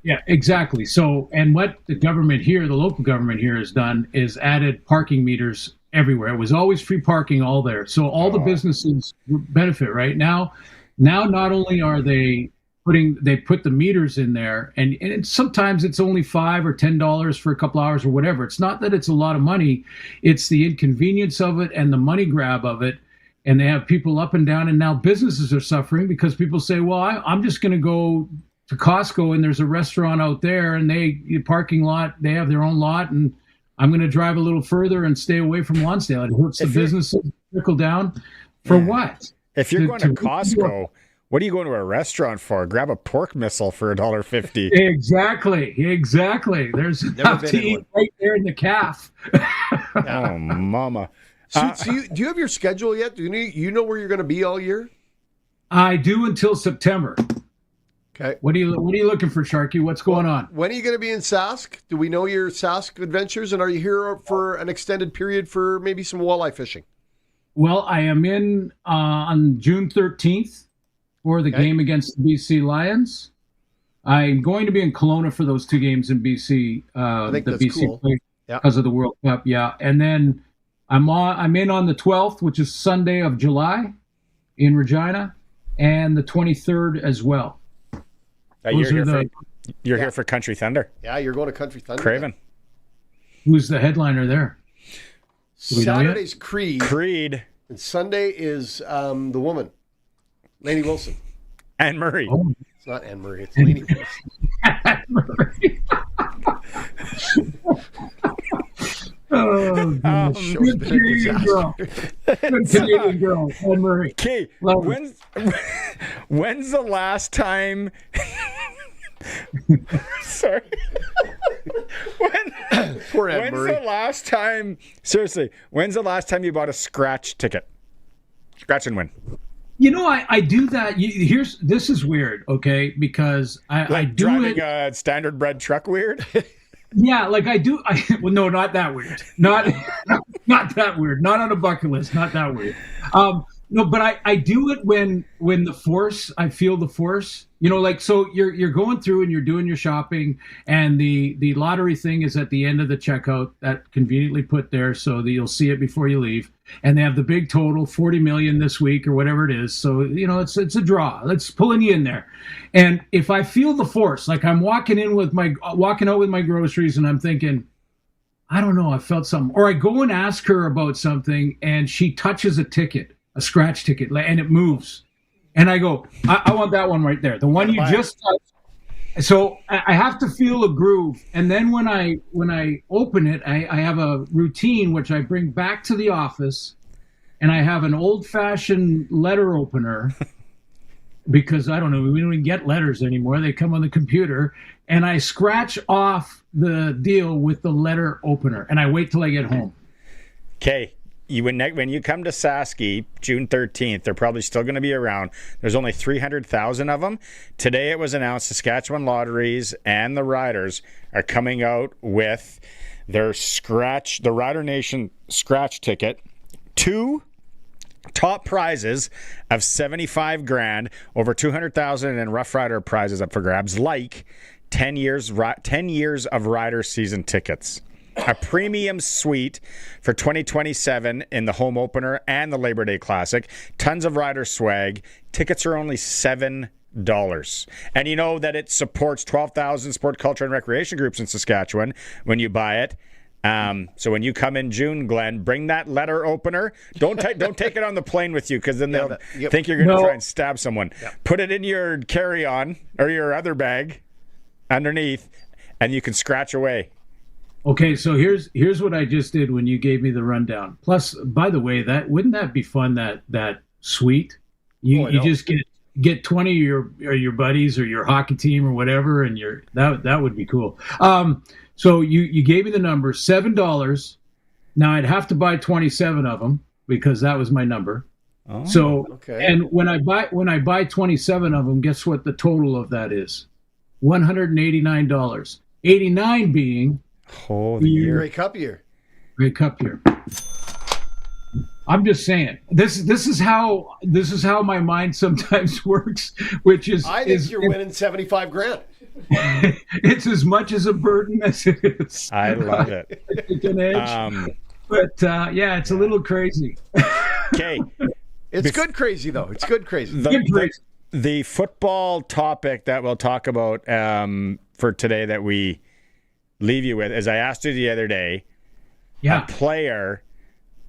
Yeah, exactly. So, and what the government here, the local government here has done is added parking meters everywhere. It was always free parking all there. So all the businesses benefit right now. Now, not only are they put the meters in there, and sometimes it's only $5 or $10 for a couple hours or whatever. It's not that it's a lot of money. It's the inconvenience of it and the money grab of it. And they have people up and down, and now businesses are suffering because people say, well, I'm just going to go to Costco and there's a restaurant out there and the parking lot, they have their own lot, and I'm going to drive a little further and stay away from Lonsdale. It hurts the businesses, trickle down. For what? If you're going to Costco, what are you going to a restaurant for? Grab a pork missile for $1.50. Exactly. There's enough to eat right there in the calf. Oh, mama. So do you have your schedule yet? Do you know where you're going to be all year? I do until September. Okay. What are you looking for, Sharky? What's going on? When are you going to be in Sask? Do we know your Sask adventures? And are you here for an extended period for maybe some walleye fishing? Well, I am in on June 13th for the game against the BC Lions. I'm going to be in Kelowna for those 2 games in BC. I think the that's BC cool. play because of the World Cup. Yeah, and then I'm in on the 12th, which is Sunday of July, in Regina, and the 23rd as well. You're here for Country Thunder. Yeah, you're going to Country Thunder. Craven. Who's the headliner there? Saturday's Creed. And Sunday is the woman, Lainey Wilson. Anne Murray. Oh. It's not Anne Murray. It's Lainey Wilson. Anne Murray. Good Canadian girl, Anne Murray. Okay, when's the last time? Sorry. Poor Anne Murray. When's the last time? Seriously, when's the last time you bought a scratch ticket? Scratch and win. You know, I do that. This is weird, okay? Because I do driving a standard bred truck weird. Yeah, like I do. Well, no, not that weird. Not that weird. Not on a bucket list. Not that weird. No, but I do it when the force. I feel the force. You know, like so you're going through and you're doing your shopping, and the lottery thing is at the end of the checkout, that conveniently put there so that you'll see it before you leave. And they have the big total, 40 million this week or whatever it is. So you know it's a draw. Let's pulling you in there. And if I feel the force, like I'm walking out with my groceries, and I'm thinking, I don't know, I felt something, or I go and ask her about something, and she touches a ticket, a scratch ticket, and it moves. And I go, I want that one right there. The one you just touched. So I have to feel a groove. And then when I open it, I have a routine, which I bring back to the office. And I have an old-fashioned letter opener because, I don't know, we don't even get letters anymore. They come on the computer. And I scratch off the deal with the letter opener. And I wait till I get home. Okay. When you come to Sask, June 13th, they're probably still going to be around. There's only 300,000 of them. Today it was announced Saskatchewan Lotteries and the Riders are coming out with their the Rider Nation scratch ticket. 2 top prizes of 75 grand, over 200,000 in Rough Rider prizes up for grabs, like 10 years of Rider season tickets. A premium suite for 2027 in the home opener and the Labor Day Classic. Tons of rider swag. Tickets are only $7. And you know that it supports 12,000 sport, culture, and recreation groups in Saskatchewan when you buy it. So when you come in June, Glenn, bring that letter opener. Don't take it on the plane with you, because then they'll think you're going to try and stab someone. Yep. Put it in your carry-on or your other bag underneath, and you can scratch away. Okay, so here's what I just did when you gave me the rundown. Plus, by the way, wouldn't that be fun? That suite, you just get 20 of your buddies or your hockey team or whatever, and that would be cool. So you gave me the number, $7. Now I'd have to buy 27 of them because that was my number. Oh, so okay. And when I buy 27 of them, guess what the total of that is? $189. 89 being Grey Cup year. Grey Cup year. I'm just saying this is how my mind sometimes works, which is I think you're winning $75,000. It's as much as a burden as it is. I love it. But yeah, it's a little crazy. Okay. It's good crazy, though. It's good crazy. The football topic that we'll talk about for today that we leave you with, as I asked you the other day, a player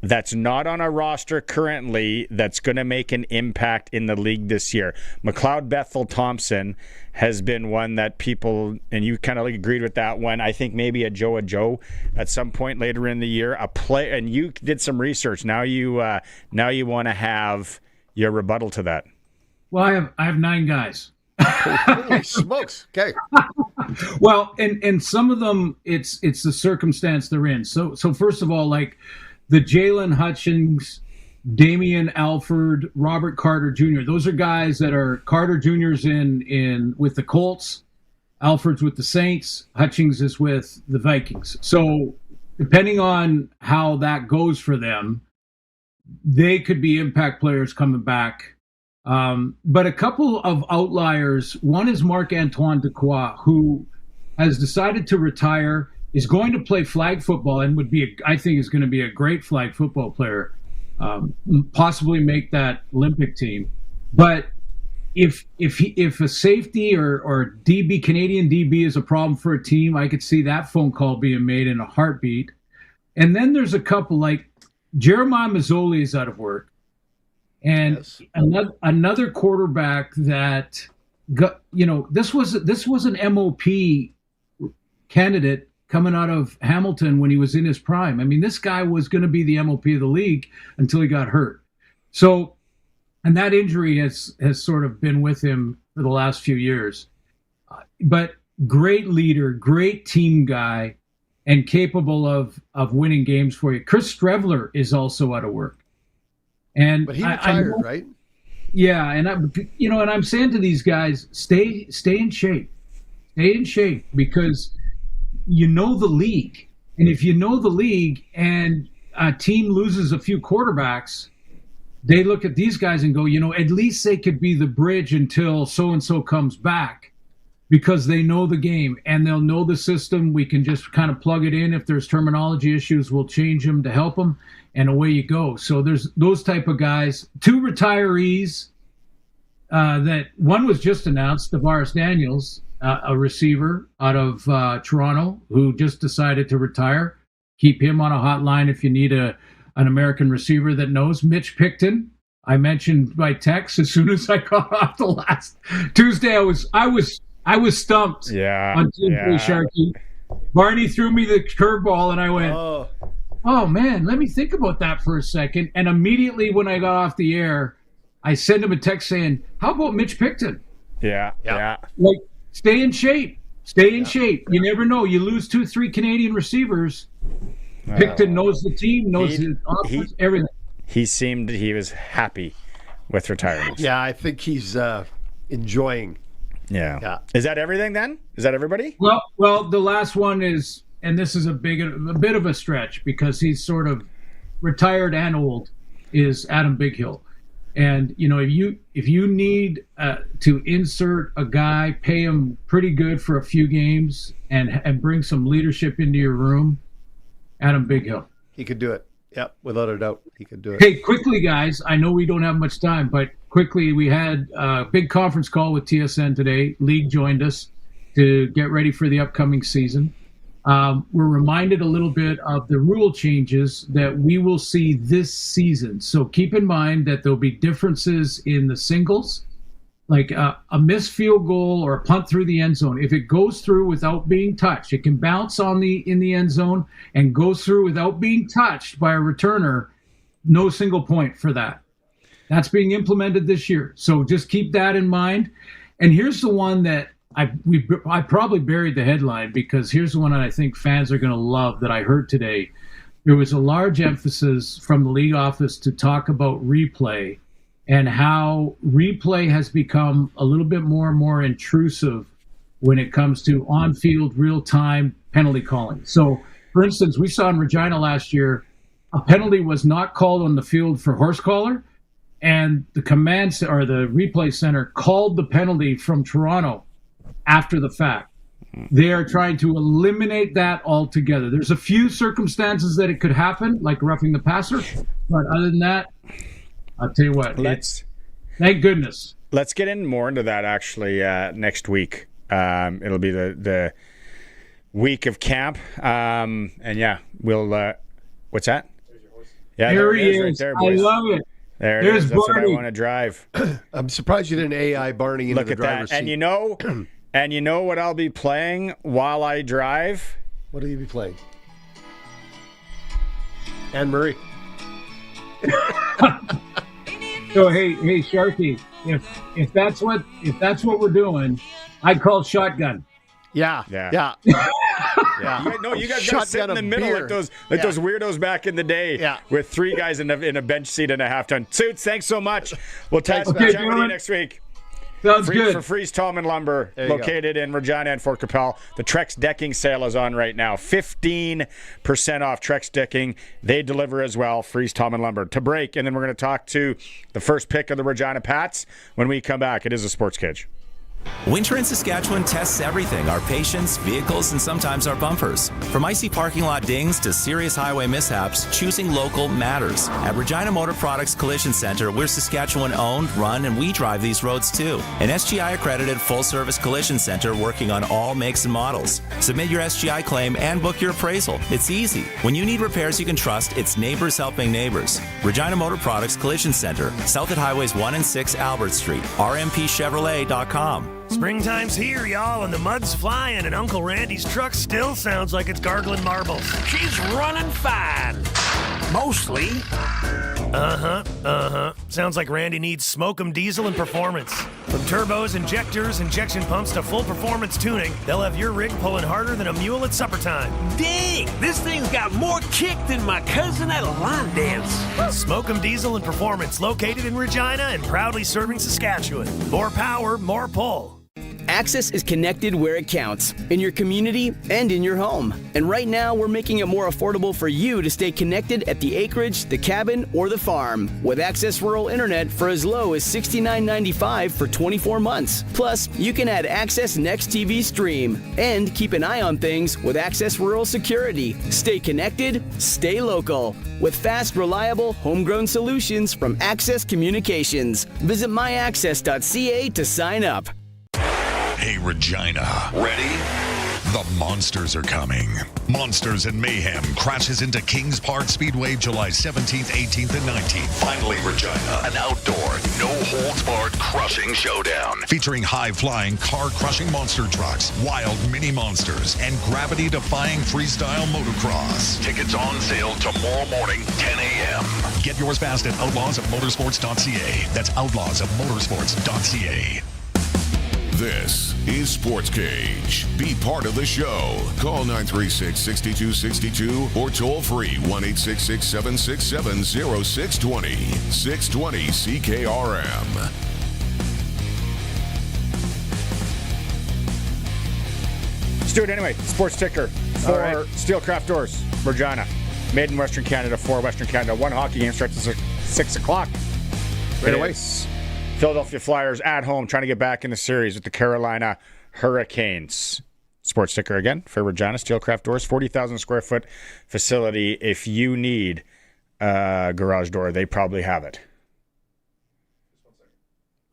that's not on a roster currently that's going to make an impact in the league this year. McLeod Bethel Thompson has been one that people, and you kind of agreed with that one. I think maybe a Joe at some point later in the year. And you did some research. Now you want to have your rebuttal to that. Well, I have 9 guys. Holy smokes! Okay. Well, and some of them, it's the circumstance they're in. So first of all, like the Jalen Hutchings, Damian Alford, Robert Carter Jr. Those are guys that are Carter Jr.'s in with the Colts, Alford's with the Saints, Hutchings is with the Vikings. So depending on how that goes for them, they could be impact players coming back. But a couple of outliers. One is Marc-Antoine Dequoy, who has decided to retire, is going to play flag football, and I think is going to be a great flag football player, possibly make that Olympic team. But if a safety or DB, Canadian DB, is a problem for a team, I could see that phone call being made in a heartbeat. And then there's a couple like Jeremiah Mazzoli is out of work. And another quarterback that got, this was an MOP candidate coming out of Hamilton when he was in his prime. I mean, this guy was going to be the MOP of the league until he got hurt. So, and that injury has sort of been with him for the last few years. But great leader, great team guy, and capable of winning games for you. Chris Strevler is also out of work. But he retired, right? Yeah, and I'm saying to these guys, stay in shape. Stay in shape, because you know the league. And if you know the league and a team loses a few quarterbacks, they look at these guys and go, at least they could be the bridge until so-and-so comes back, because they know the game and they'll know the system. We can just kind of plug it in. If there's terminology issues, we'll change them to help them, and away you go. So there's those type of guys. 2 retirees that one was just announced, Tavares Daniels, a receiver out of Toronto, who just decided to retire. Keep him on a hotline if you need an American receiver that knows. Mitch Picton, I mentioned by text as soon as I got off the last Tuesday. I was stumped. Yeah. On Tuesday, Sharky. Barney threw me the curveball, and I went, "Oh man, let me think about that for a second." And immediately when I got off the air, I sent him a text saying, "How about Mitch Picton?" Yeah. Like, stay in shape. Stay in shape. You never know. You lose 2-3 Canadian receivers. Picton knows the team, knows his offense, everything. He was happy with retirement. Yeah, I think he's enjoying. Yeah. Is that everything then? Is that everybody? Well, the last one is, and this is a bit of a stretch because he's sort of retired and old, is Adam Bighill. And if you need to insert a guy, pay him pretty good for a few games and bring some leadership into your room, Adam Bighill. He could do it. Yep, without a doubt, he could do it. Hey, quickly, guys, I know we don't have much time, but quickly, we had a big conference call with TSN today. League joined us to get ready for the upcoming season. We're reminded a little bit of the rule changes that we will see this season. So keep in mind that there'll be differences in the singles, like a missed field goal or a punt through the end zone. If it goes through without being touched, it can bounce in the end zone and goes through without being touched by a returner. No single point for that. That's being implemented this year. So just keep that in mind. And here's the one that I probably buried the headline, because here's the one that I think fans are going to love that I heard today. There was a large emphasis from the league office to talk about replay and how replay has become a little bit more and more intrusive when it comes to on-field real-time penalty calling. So, for instance, we saw in Regina last year a penalty was not called on the field for horse collar, and the the replay center called the penalty from Toronto after the fact. They are trying to eliminate that altogether. There's a few circumstances that it could happen, like roughing the passer, but other than that, I'll tell you what. Thank goodness. Let's get more into that actually next week. It'll be the week of camp, and yeah, we'll. What's that? Yeah, there he is. Right there, boys. I love it. There it is. That's what I want to drive. I'm surprised you didn't AI Barney into the driver's seat. And you know what I'll be playing while I drive? What will you be playing? Anne Marie. So hey, Sharky, if that's what we're doing, I'd call shotgun. Yeah. Yeah. You guys got to sit in the middle like those weirdos back in the day with three guys in a bench seat and a half-ton. Suits, thanks so much. We'll chat with you next week. Sounds good. For Freeze Tallman Lumber, located in Regina and Fort Capel. The Trex decking sale is on right now. 15% off Trex decking. They deliver as well. Freeze Tallman Lumber. To break, and then we're going to talk to the first pick of the Regina Pats when we come back. It is a Sports Cage. Winter in Saskatchewan tests everything, our patience, vehicles, and sometimes our bumpers. From icy parking lot dings to serious highway mishaps, choosing local matters. At Regina Motor Products Collision Center, we're Saskatchewan-owned, run, and we drive these roads too. An SGI-accredited full-service collision center working on all makes and models. Submit your SGI claim and book your appraisal. It's easy. When you need repairs you can trust, it's neighbors helping neighbors. Regina Motor Products Collision Center, south at Highways 1 and 6 Albert Street, rmpchevrolet.com. Springtime's here, y'all, and the mud's flying, and Uncle Randy's truck still sounds like it's gargling marbles. She's running fine. Mostly. Sounds like Randy needs Smoke'em Diesel and Performance. From turbos, injectors, injection pumps to full performance tuning, they'll have your rig pulling harder than a mule at supper time. Dang, this thing's got more kick than my cousin at a line dance. Smoke'em Diesel and Performance, located in Regina and proudly serving Saskatchewan. More power, more pull. Access is connected where it counts, in your community and in your home. And right now, we're making it more affordable for you to stay connected at the acreage, the cabin, or the farm. With Access Rural Internet for as low as $69.95 for 24 months. Plus, you can add Access Next TV Stream. And keep an eye on things with Access Rural Security. Stay connected, stay local. With fast, reliable, homegrown solutions from Access Communications. Visit myaccess.ca to sign up. Hey, Regina. Ready? The monsters are coming. Monsters and Mayhem crashes into Kings Park Speedway July 17th, 18th, and 19th. Finally, Regina. An outdoor, no-holds-barred crushing showdown. Featuring high-flying, car-crushing monster trucks, wild mini monsters, and gravity-defying freestyle motocross. Tickets on sale tomorrow morning, 10 a.m. Get yours fast at outlawsofmotorsports.ca. That's outlawsofmotorsports.ca. This is Sports Cage. Be part of the show. Call 936-6262 or toll free 1-866-767-0620. 620 CKRM. Let's do it anyway. Sports ticker for Steelcraft Doors, Regina. Made in Western Canada for Western Canada. One hockey game starts at 6 o'clock. Right away. Philadelphia Flyers at home trying to get back in the series with the Carolina Hurricanes. Sports ticker again for Regina. Steelcraft Doors, 40,000 square foot facility. If you need a garage door, they probably have it.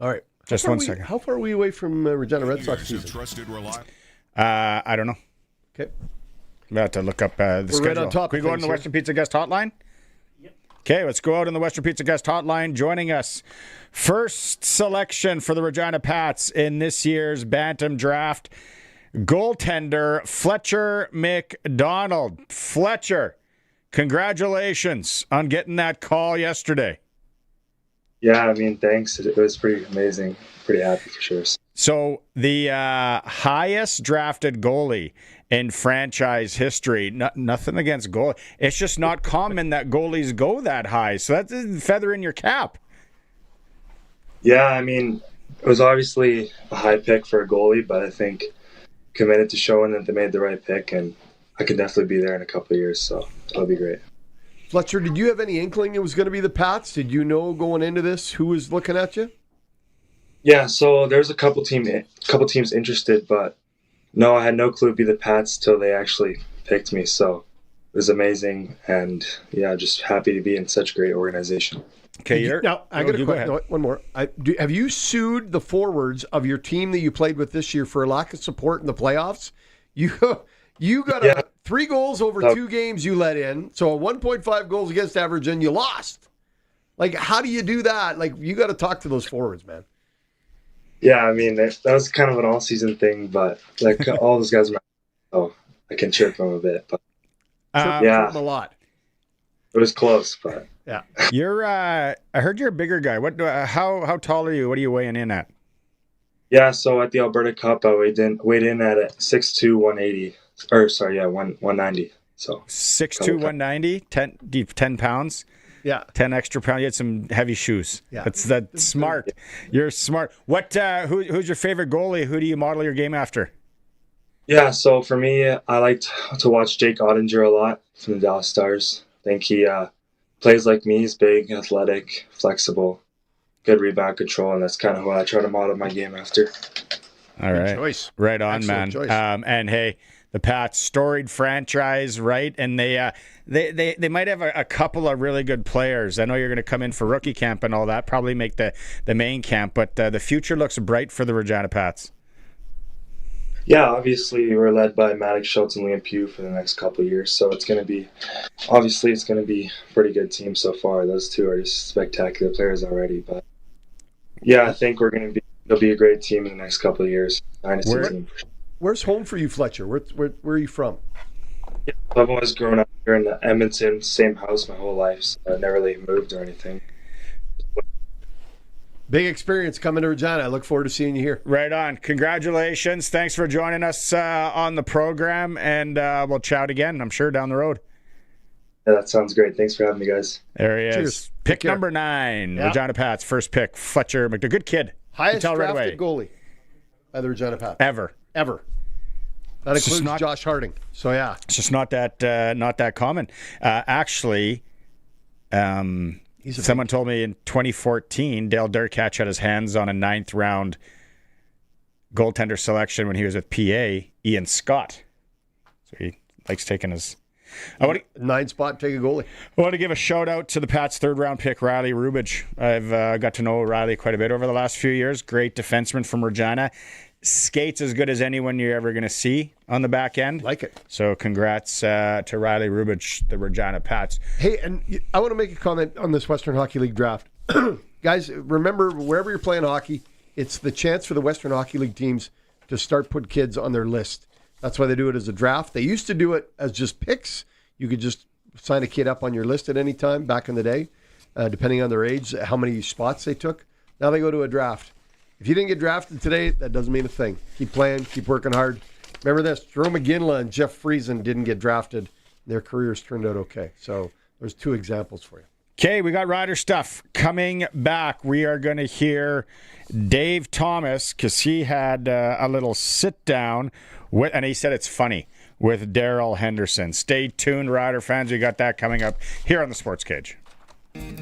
All right. Just 1 second. How far are we away from Regina Red Sox season? I don't know. Okay. We have to look up the schedule. Right on top. Can we go on the Western Pizza Guest Hotline? Yep. Okay, let's go out on the Western Pizza Guest Hotline. Joining us, first selection for the Regina Pats in this year's Bantam Draft, goaltender Fletcher MacDonald. Fletcher, congratulations on getting that call yesterday. Yeah, I mean, thanks. It was pretty amazing. Pretty happy for sure. So the highest drafted goalie in franchise history. Nothing against goalie. It's just not common that goalies go that high. So that's a feather in your cap. Yeah, I mean, it was obviously a high pick for a goalie, but I think committed to showing that they made the right pick, and I could definitely be there in a couple of years, so that'll be great. Fletcher, did you have any inkling it was going to be the Pats? Did you know going into this who was looking at you? Yeah, so there's a couple teams interested, but no, I had no clue it'd be the Pats till they actually picked me. So it was amazing, and yeah, just happy to be in such a great organization. Okay, now I got a question. No, one more. Have you sued the forwards of your team that you played with this year for a lack of support in the playoffs? You got 3 goals over 2 games you let in, so a 1.5 goals against average, and you lost. Like, how do you do that? Like, you got to talk to those forwards, man. Yeah, I mean, that was kind of an all-season thing, but like all those guys, I can chirp them a bit. But chirp them a lot. It was close, but yeah. You're. I heard you're a bigger guy. What? How tall are you? What are you weighing in at? Yeah, so at the Alberta Cup, I weighed in at 6'2", 180. Or sorry, 190. So 6'2", 190, 10 pounds. Yeah, 10 extra pounds. You had some heavy shoes. Yeah, that's smart. You're smart. What? Who's your favorite goalie? Who do you model your game after? Yeah, so for me, I like to watch Jake Ottinger a lot from the Dallas Stars. I think he plays like me. He's big, athletic, flexible, good rebound control, and that's kind of what I try to model my game after. All right, good choice. Right on, excellent man. Choice. And hey, the Pats, storied franchise, right? And they might have a couple of really good players. I know you're going to come in for rookie camp and all that, probably make the main camp, but the future looks bright for the Regina Pats. Yeah, obviously we're led by Maddox Schultz and Liam Pugh for the next couple of years, so it's going to be a pretty good team so far. Those two are just spectacular players already, but yeah, I think it'll be a great team in the next couple of years. Where's home for you, Fletcher? Where are you from? Yeah, I've always grown up here in Edmonton, same house my whole life, so I never really moved or anything. Big experience coming to Regina. I look forward to seeing you here. Right on. Congratulations. Thanks for joining us on the program, and we'll chat again, I'm sure, down the road. Yeah, that sounds great. Thanks for having me, guys. There he is. Cheers. Pick number 9, yeah. Regina Pats. First pick, Fletcher McDonald. Good kid. Highest drafted right goalie by the Regina Pats. Ever. That includes Josh Harding. So, yeah. It's just not that common. Actually, someone told me in 2014, Dale Durkach had his hands on a 9th round goaltender selection when he was with PA, Ian Scott. So he likes taking his... 9 spot, take a goalie. I want to give a shout out to the Pats' 3rd round pick, Riley Rubich. I've got to know Riley quite a bit over the last few years. Great defenseman from Regina. Skates as good as anyone you're ever going to see on the back end. Like it. So congrats to Riley Rubich, the Regina Pats. Hey, and I want to make a comment on this Western Hockey League draft. Guys, remember, wherever you're playing hockey, it's the chance for the Western Hockey League teams to start put kids on their list. That's why they do it as a draft. They used to do it as just picks. You could just sign a kid up on your list at any time back in the day, depending on their age, how many spots they took. Now they go to a draft. If you didn't get drafted today, that doesn't mean a thing. Keep playing, keep working hard. Remember this, Jerome McGinley and Jeff Friesen didn't get drafted. Their careers turned out okay. So there's 2 examples for you. Okay, we got Rider stuff coming back. We are going to hear Dave Thomas, because he had a little sit down with, and he said it's funny, with Daryl Henderson. Stay tuned, Rider fans. We got that coming up here on the Sportscage.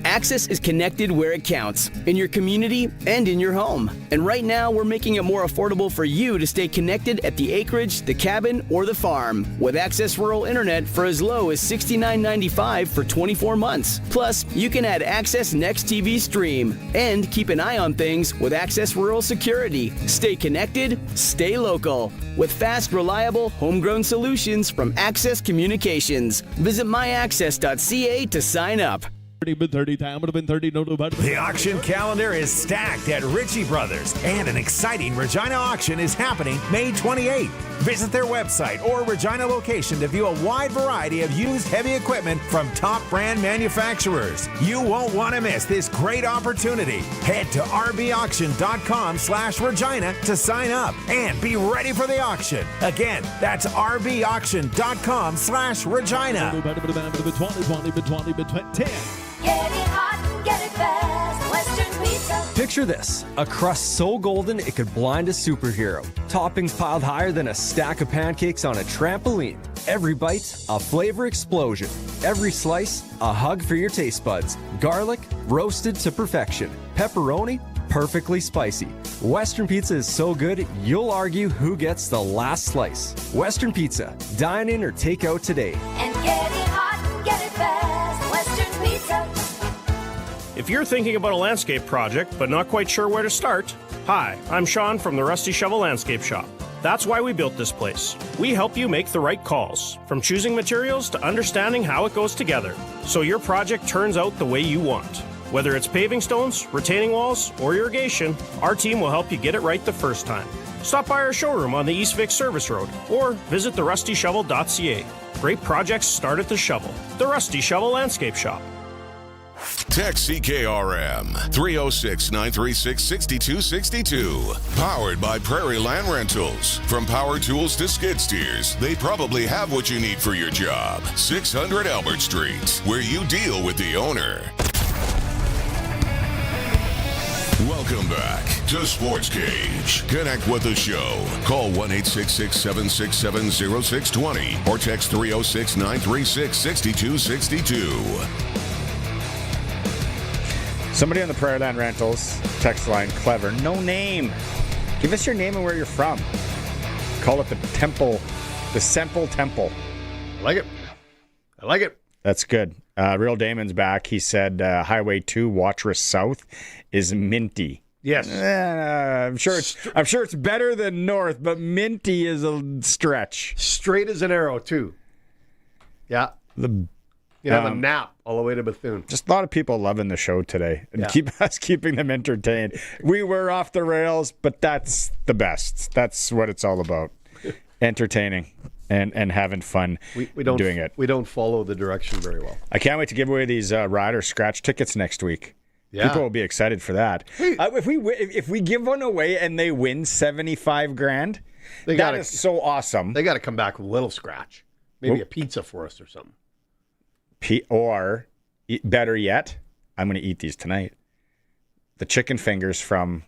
Access is connected where it counts, in your community and in your home. And right now, we're making it more affordable for you to stay connected at the acreage, the cabin, or the farm. With Access Rural Internet for as low as $69.95 for 24 months. Plus, you can add Access Next TV Stream. And keep an eye on things with Access Rural Security. Stay connected, stay local. With fast, reliable, homegrown solutions from Access Communications. Visit myaccess.ca to sign up. The auction calendar is stacked at Ritchie Brothers, and an exciting Regina auction is happening May 28th. Visit their website or Regina location to view a wide variety of used heavy equipment from top brand manufacturers. You won't want to miss this great opportunity. Head to rbauction.com/Regina to sign up and be ready for the auction. Again, that's rbauction.com/Regina. Get it hot and get it fast. Western Pizza. Picture this, a crust so golden it could blind a superhero. Toppings piled higher than a stack of pancakes on a trampoline. Every bite, a flavor explosion. Every slice, a hug for your taste buds. Garlic, roasted to perfection. Pepperoni, perfectly spicy. Western Pizza is so good, you'll argue who gets the last slice. Western Pizza. Dine in or take out today. And get it hot and get it fast. Western Pizza. If you're thinking about a landscape project but not quite sure where to start, hi, I'm Sean from the Rusty Shovel Landscape Shop. That's why we built this place. We help you make the right calls, from choosing materials to understanding how it goes together, so your project turns out the way you want. Whether it's paving stones, retaining walls, or irrigation, our team will help you get it right the first time. Stop by our showroom on the East Vic Service Road or visit therustyshovel.ca. Great projects start at the shovel. The Rusty Shovel Landscape Shop. Text CKRM 306-936-6262. Powered by Prairie Land Rentals. From power tools to skid steers, they probably have what you need for your job. 600 Albert Street, where you deal with the owner. Welcome back to Sportscage. Connect with the show. Call 1-866-767-0620 or text 306-936-6262. Somebody on the Prairie Land Rentals text line, clever. No name. Give us your name and where you're from. Call it the Temple, the Semple Temple. I like it. I like it. That's good. Real Damon's back. He said Highway 2 Watrous South is minty. Yes. I'm sure it's better than north, but minty is a stretch. Straight as an arrow too. Yeah. You have a nap all the way to Bethune. Just a lot of people loving the show today and keeping them entertained. We were off the rails, but that's the best. That's what it's all about. Entertaining and having fun doing it. We don't follow the direction very well. I can't wait to give away these Rider Scratch tickets next week. Yeah. People will be excited for that. If we give one away and they win $75,000, that is so awesome. They got to come back with a little scratch. Maybe a pizza for us or something. Or, better yet, I'm going to eat these tonight. The chicken fingers from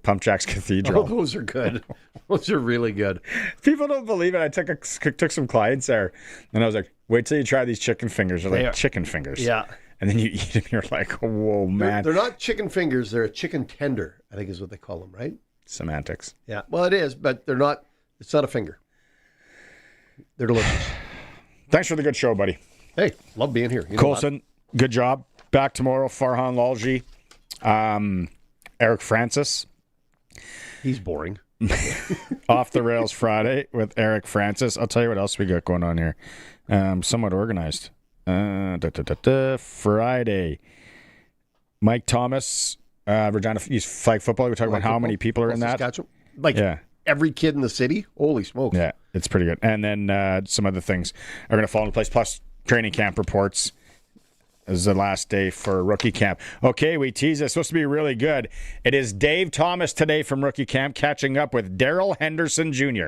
Pump Jack's Cathedral. Oh, those are good. Those are really good. People don't believe it. I took some clients there, and I was like, wait till you try these chicken fingers. They're like chicken fingers. Yeah. And then you eat them, you're like, whoa, man. They're not chicken fingers. They're a chicken tender, I think is what they call them, right? Semantics. Yeah. Well, it is, but they're not. It's not a finger. They're delicious. Thanks for the good show, buddy. Hey, love being here. Colson, good job. Back tomorrow. Farhan Lalji. Eric Francis. He's boring. Off the Rails Friday with Eric Francis. I'll tell you what else we got going on here. Somewhat organized. Friday. Mike Thomas, Regina Youth Flag Football. We're talking about how many people are in that. Saskatchewan. Every kid in the city. Holy smokes. Yeah, it's pretty good. And then some other things are going to fall into place. Plus training camp reports. This is the last day for rookie camp. Okay, we tease it. It's supposed to be really good. It is Dave Thomas today from rookie camp catching up with Daryl Henderson Jr.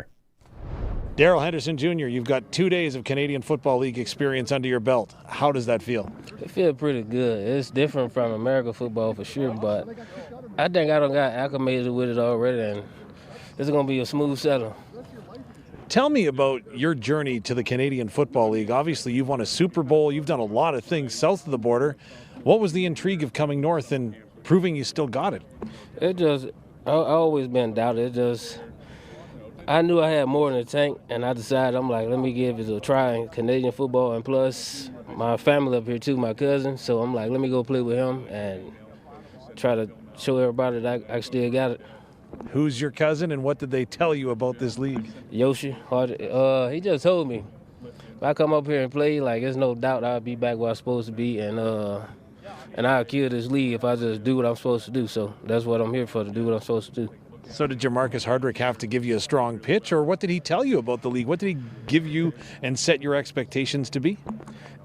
Daryl Henderson Jr., you've got 2 days of Canadian Football League experience under your belt. How does that feel? It feels pretty good. It's different from American football for sure, but I think I done got acclimated with it already, and it's going to be a smooth settle. Tell me about your journey to the Canadian Football League. Obviously, you've won a Super Bowl. You've done a lot of things south of the border. What was the intrigue of coming north and proving you still got it? It just, I always been doubted. I knew I had more in the tank, and I decided, I'm like, let me give it a try in Canadian football. And plus, my family up here too, my cousin. So I'm like, let me go play with him and try to show everybody that I still got it. Who's your cousin, and what did they tell you about this league? Yoshi. He just told me, if I come up here and play, like, there's no doubt I'll be back where I'm supposed to be, and I'll kill this league if I just do what I'm supposed to do. So that's what I'm here for, to do what I'm supposed to do. So did your Marcus Hardrick have to give you a strong pitch, or what did he tell you about the league? What did he give you and set your expectations to be?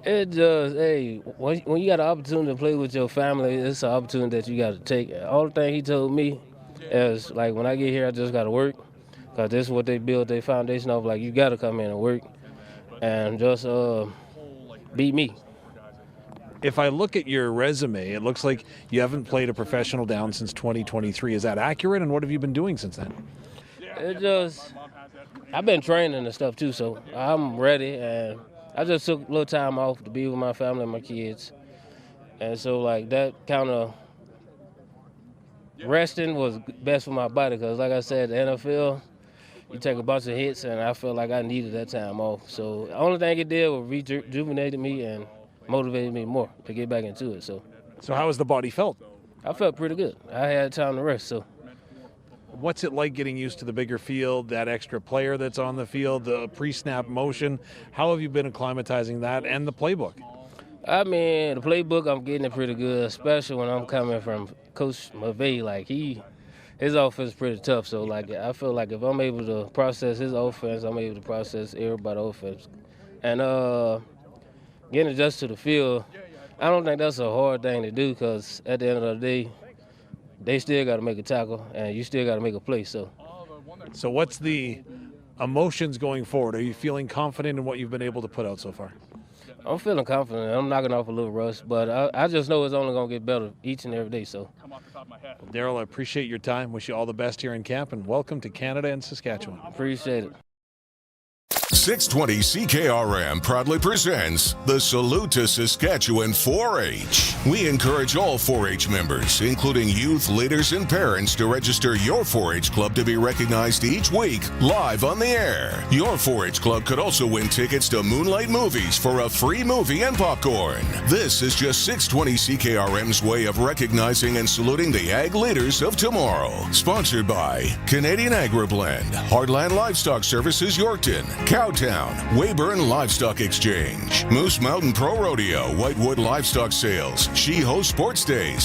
It just, hey, when you got an opportunity to play with your family, it's an opportunity that you got to take. All the thing he told me is, like, when I get here, I just got to work, because this is what they build their foundation of. Like, you got to come in and work and just beat me. If I look at your resume, it looks like you haven't played a professional down since 2023. Is that accurate? And what have you been doing since then? I've been training and stuff too, so I'm ready. And I just took a little time off to be with my family and my kids. And so, like, that kind of resting was best for my body because, like I said, the NFL, you take a bunch of hits, and I felt like I needed that time off. So the only thing it did was rejuvenated me and motivated me more to get back into it. So how has the body felt? I felt pretty good. I had time to rest. So what's it like getting used to the bigger field, that extra player that's on the field, the pre-snap motion? How have you been acclimatizing that and the playbook? I mean, the playbook, I'm getting it pretty good, especially when I'm coming from Coach McVay. Like, his offense is pretty tough. So, like, I feel like if I'm able to process his offense, I'm able to process everybody's offense. And getting adjusted to the field, I don't think that's a hard thing to do because at the end of the day, they still got to make a tackle, and you still got to make a play. So what's the emotions going forward? Are you feeling confident in what you've been able to put out so far? I'm feeling confident. I'm knocking off a little rust, but I just know it's only going to get better each and every day. So, Daryl, I appreciate your time. Wish you all the best here in camp, and welcome to Canada and Saskatchewan. Appreciate it. 620 CKRM proudly presents the Salute to Saskatchewan 4-H. We encourage all 4-H members, including youth, leaders, and parents, to register your 4-H club to be recognized each week live on the air. Your 4-H club could also win tickets to Moonlight Movies for a free movie and popcorn. This is just 620 CKRM's way of recognizing and saluting the ag leaders of tomorrow. Sponsored by Canadian Agri-Blend, Heartland Livestock Services Yorkton, Cowtown, Weyburn Livestock Exchange, Moose Mountain Pro Rodeo, Whitewood Livestock Sales, She-Ho Sports Days,